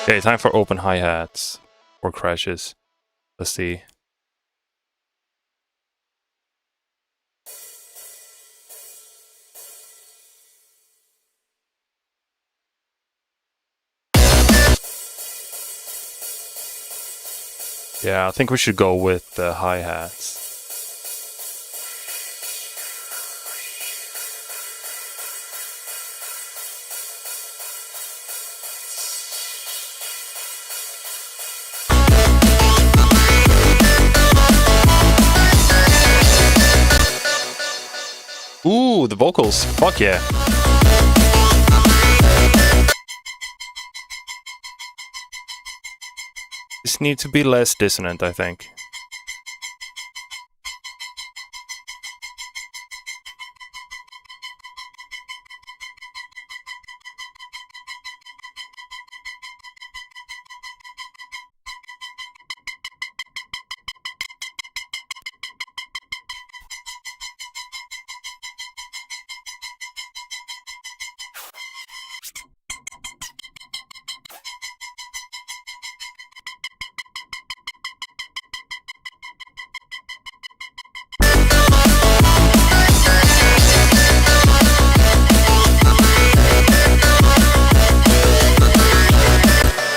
Okay, time for open hi-hats or crashes. Let's see. Yeah, I think we should go with the hi-hats. Ooh, the vocals. Fuck yeah. This needs to be less dissonant, I think.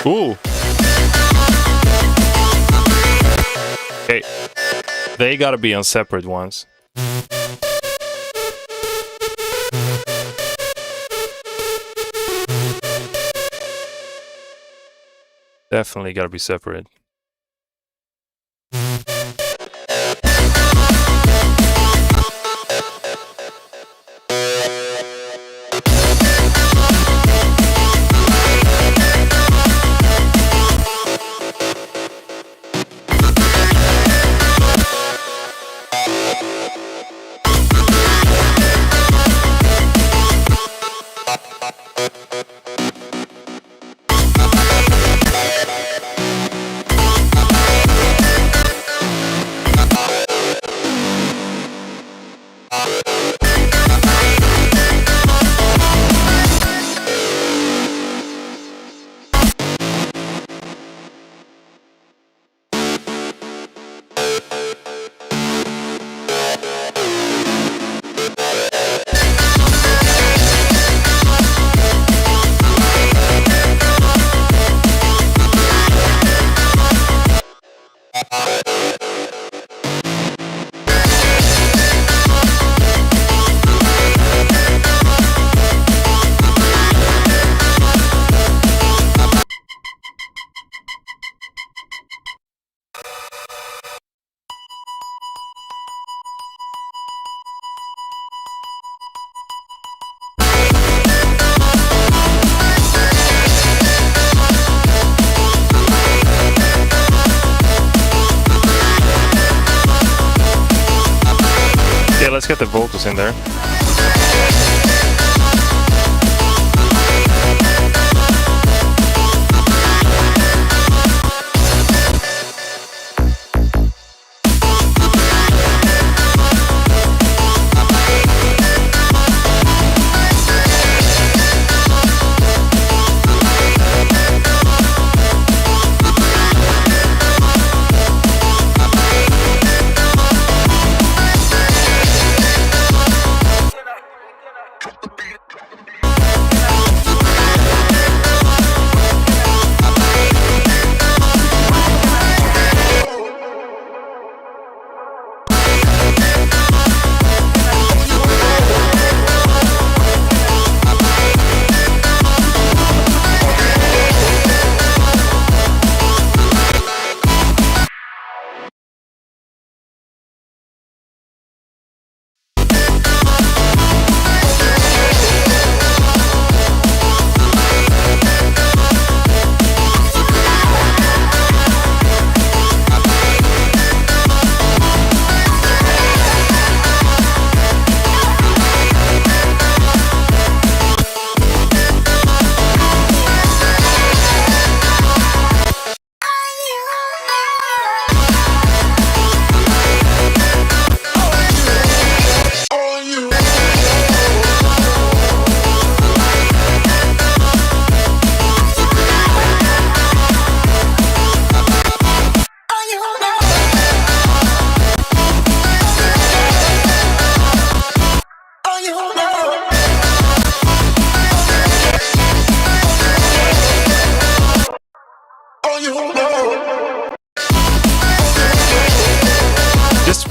Ooh. Okay. They gotta be on separate ones. Definitely gotta be separate. Let's get the vocals in there.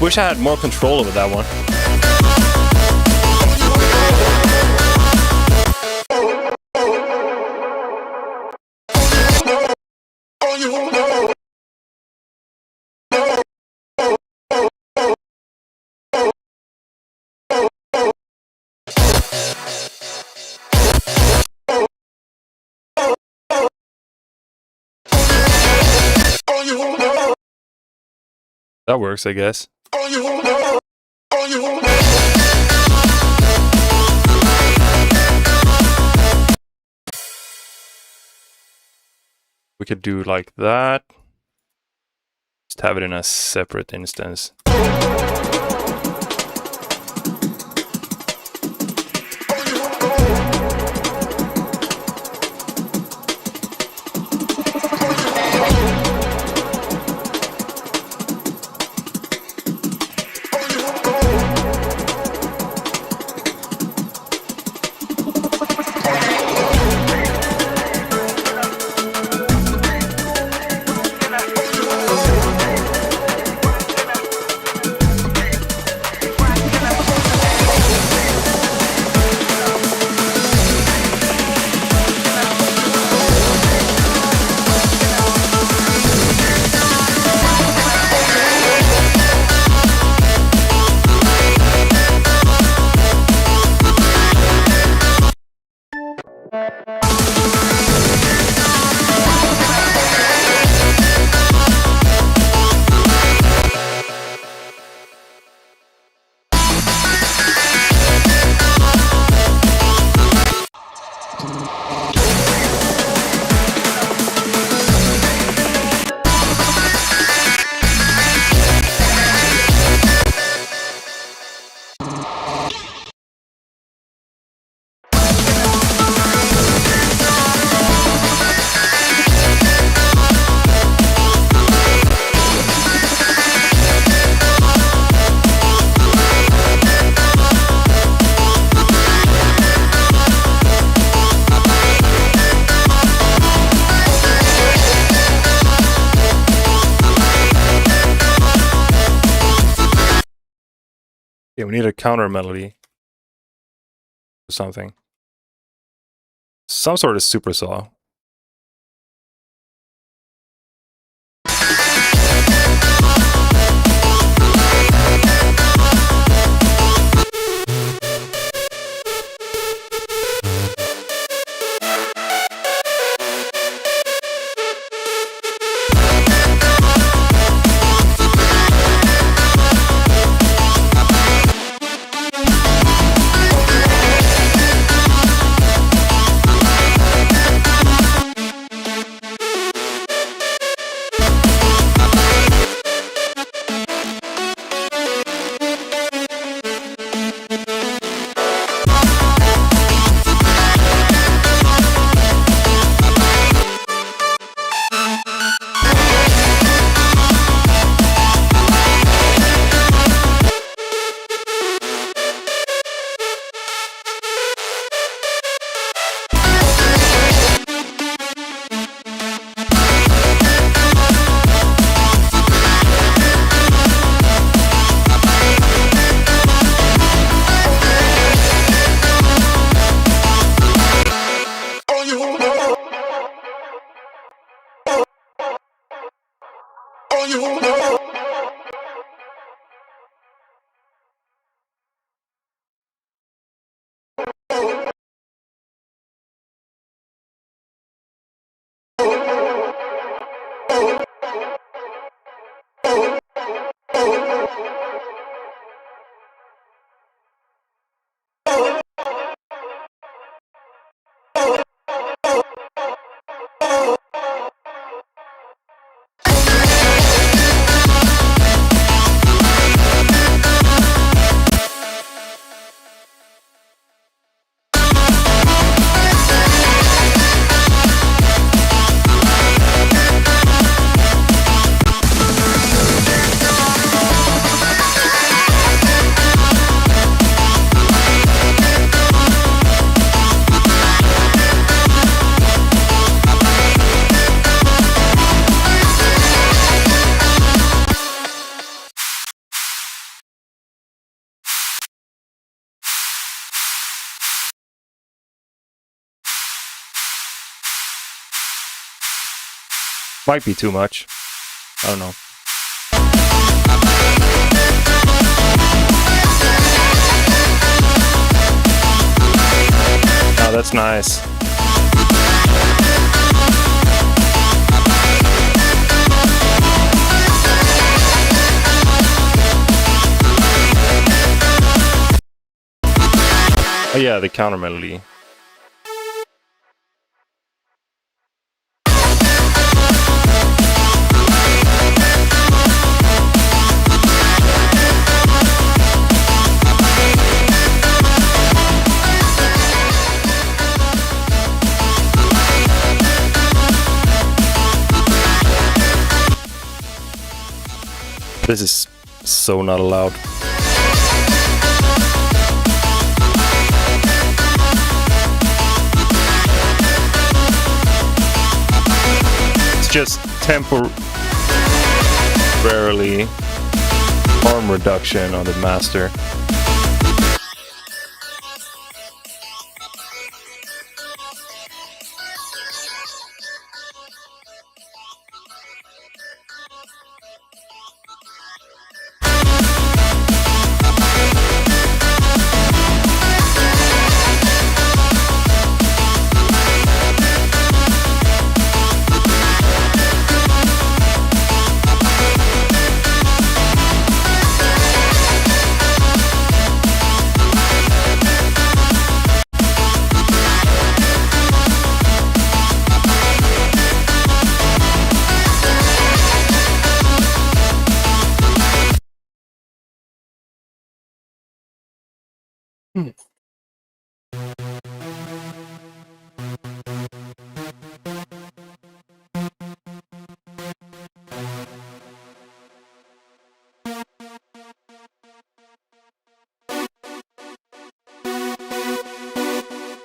wish I had more control over that one. That works, I guess. We could do like that. Just have it in a separate instance. Okay, we need a counter melody. Or something. Some sort of super saw. Might be too much. I don't know. Oh, that's nice. Oh yeah, the counter melody. This is so not allowed. It's just temporarily harm reduction on the master.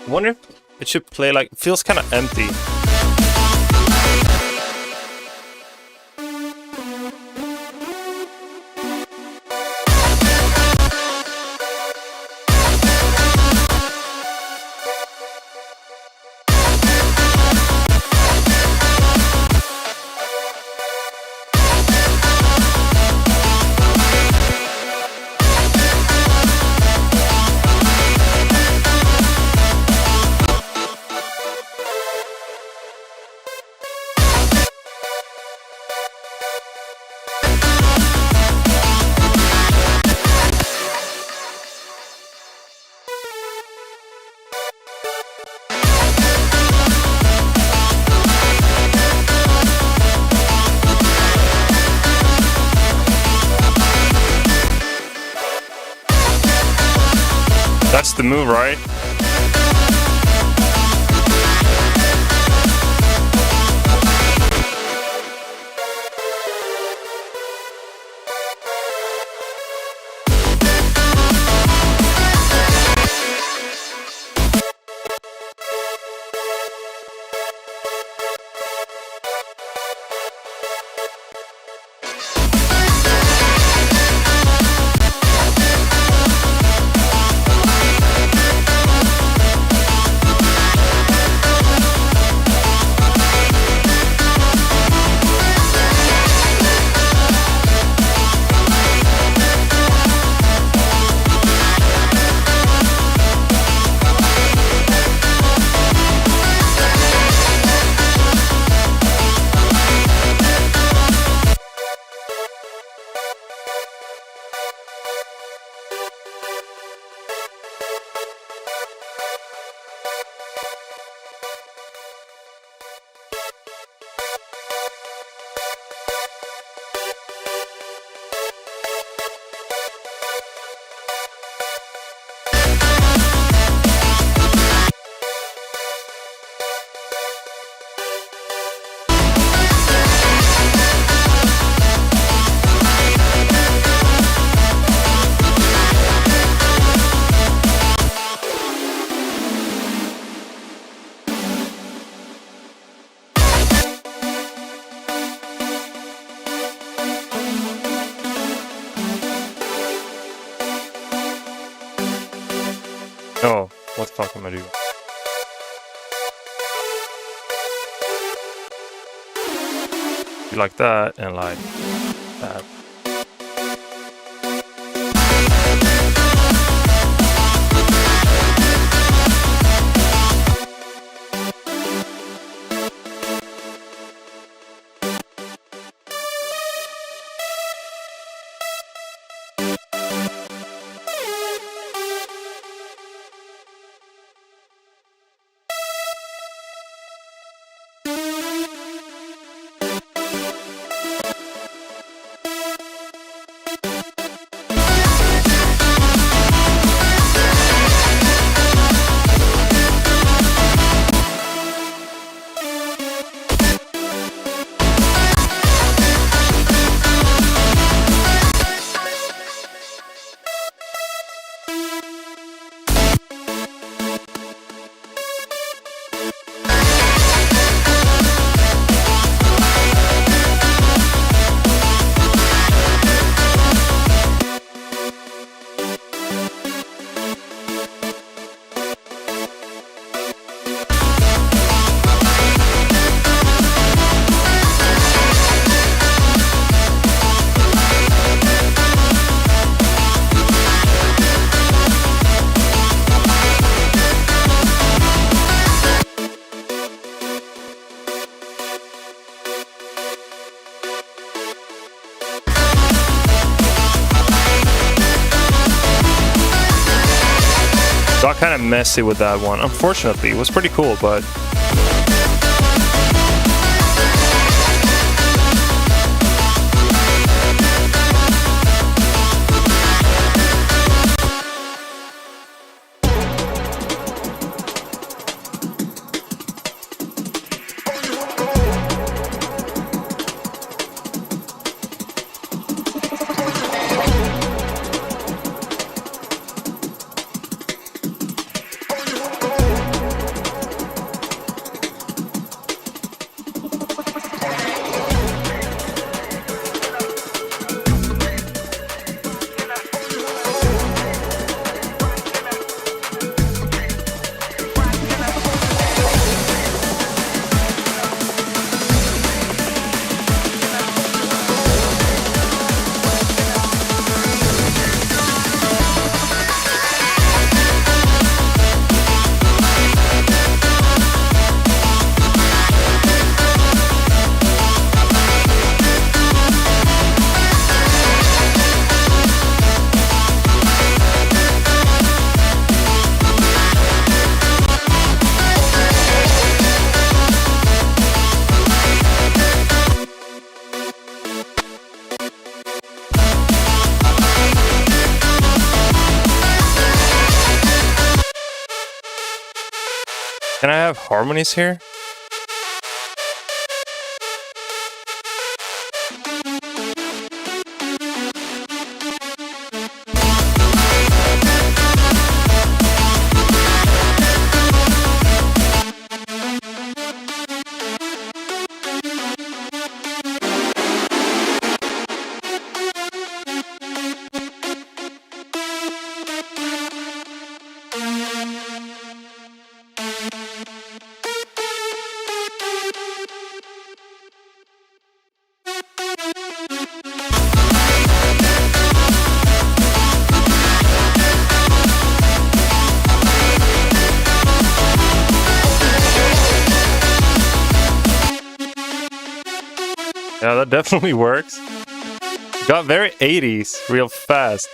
I wonder if it should play like, it feels kind of empty. That's the move, right? Oh, what the fuck am I doing? like that and like that. Got kind of messy with that one. Unfortunately, it was pretty cool, but can I have harmonies here? Yeah, that definitely works. Got very 80s real fast.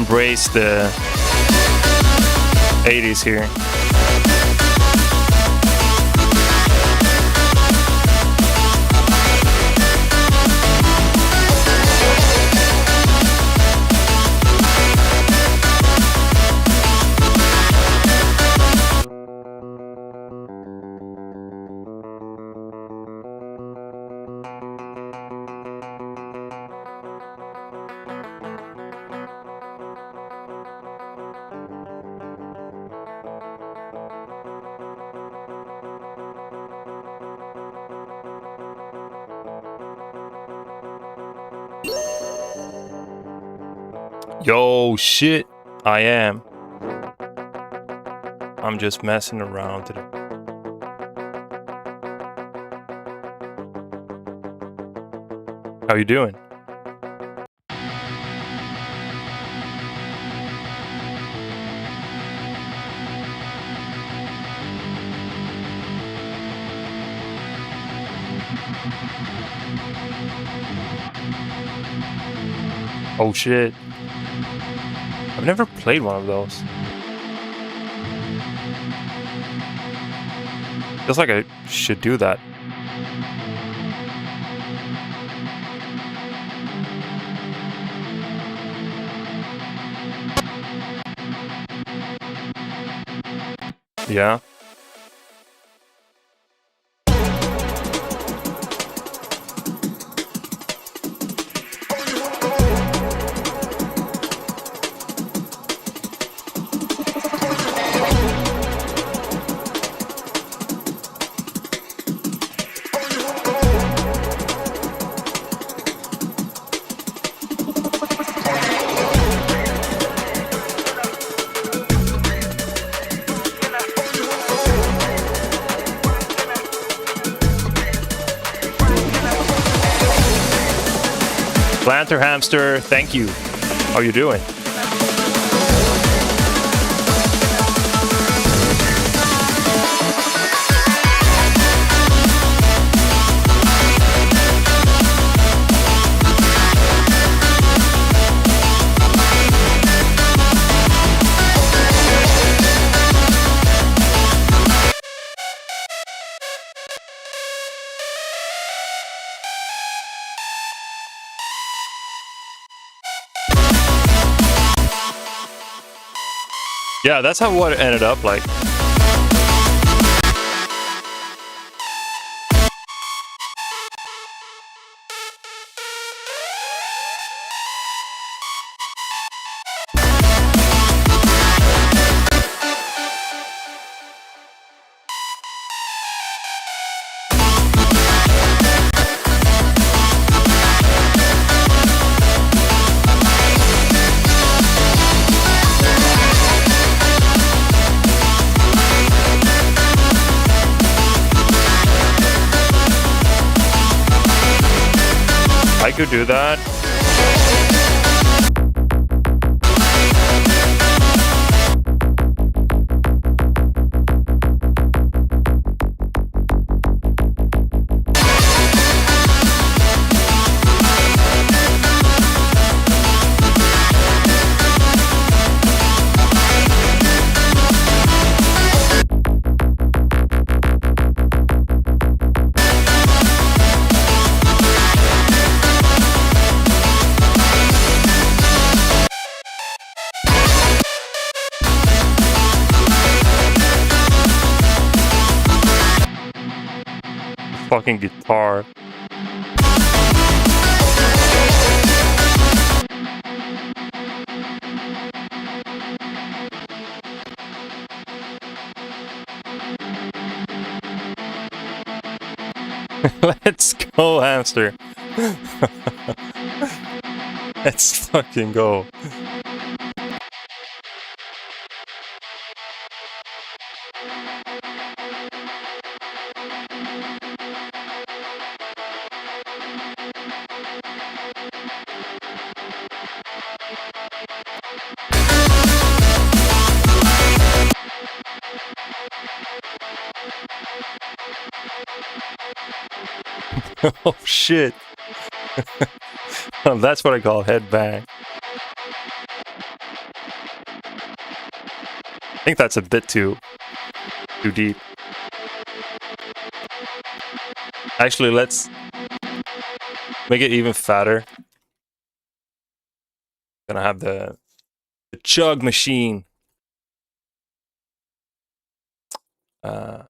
embrace the 80s here. Yo, shit, I am. I'm just messing around today. How you doing? Oh shit. I've never played one of those. Feels like I should do that. Yeah. Planter Hamster, thank you. How you doing? Yeah, that's how what it ended up like. I could do that. Fucking guitar. Let's go, hamster. Let's fucking go. Oh shit. That's what I call headbang. I think that's a bit too deep. Actually, let's make it even fatter. Gonna have the chug machine. Could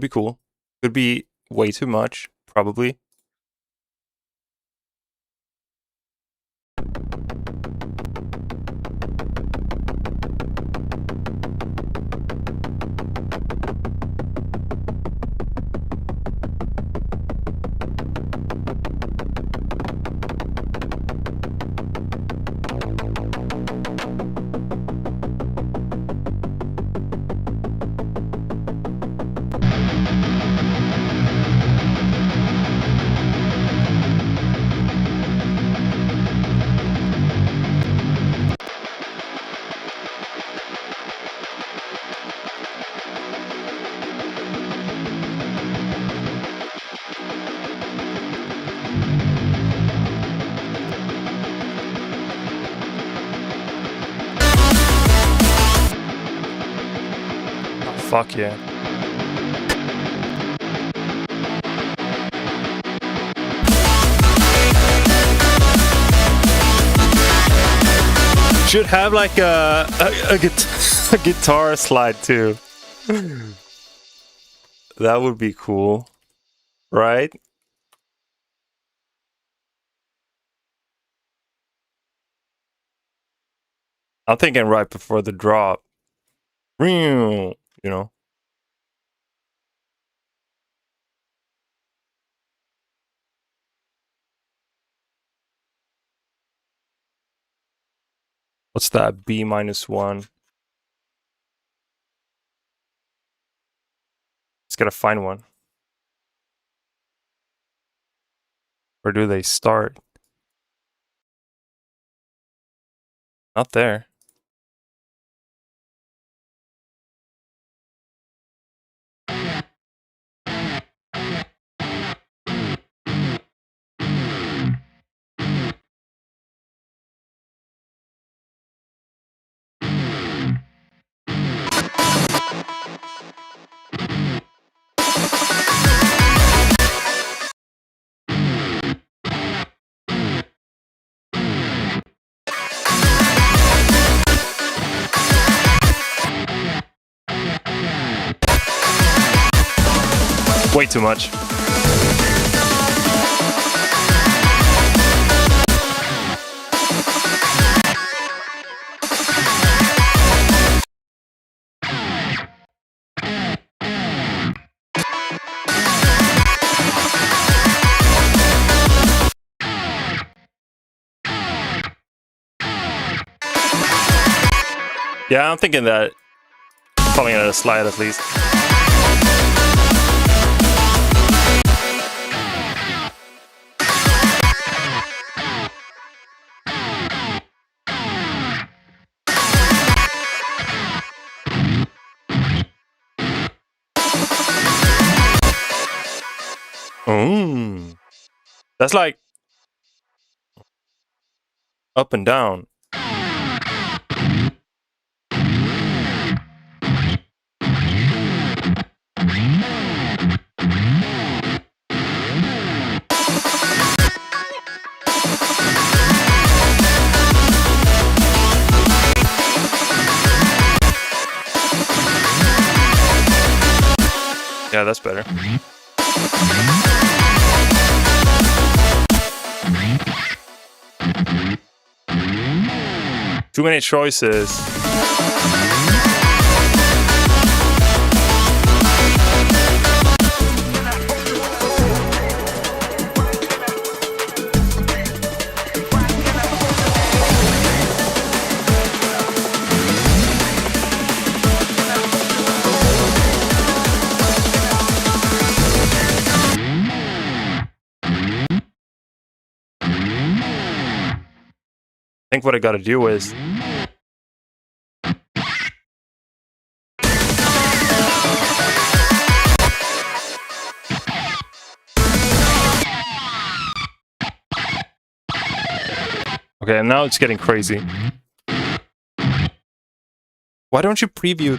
be cool. Could be way too much, probably. Fuck yeah. Should have like a guitar slide too. That would be cool, right? I'm thinking right before the drop. You know. What's that? B-1. Just gotta find one. Where do they start? Not there. Way too much. Yeah, I'm thinking that calling it a slide at least. That's like up and down. Yeah, that's better. Too many choices. I think what I gotta do is okay, now it's getting crazy. Why don't you preview?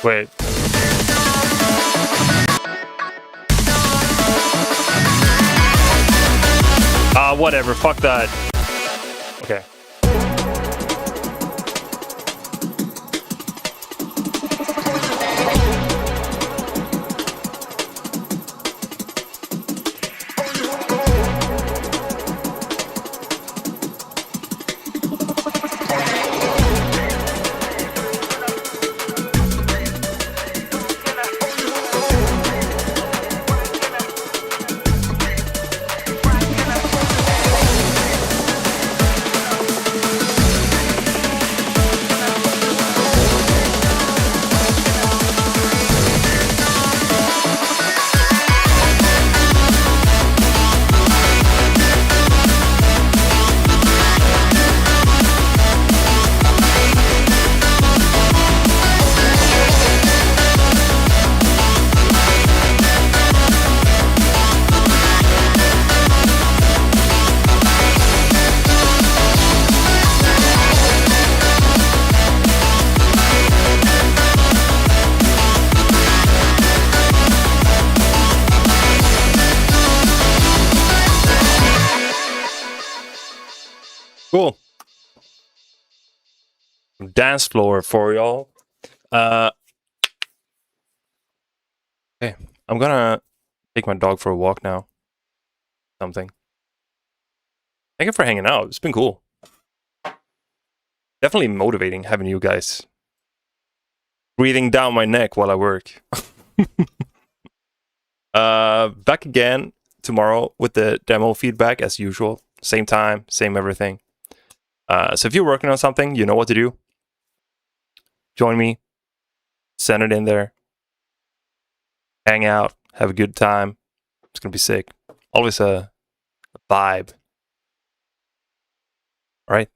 Wait. Whatever. Fuck that. Okay. Cool. Dance floor for y'all. Okay, I'm gonna take my dog for a walk now. Something. Thank you for hanging out. It's been cool. Definitely motivating having you guys breathing down my neck while I work. Back again tomorrow with the demo feedback as usual. Same time, same everything. So if you're working on something, you know what to do. Join me. Send it in there. Hang out. Have a good time. It's going to be sick. Always a vibe. All right.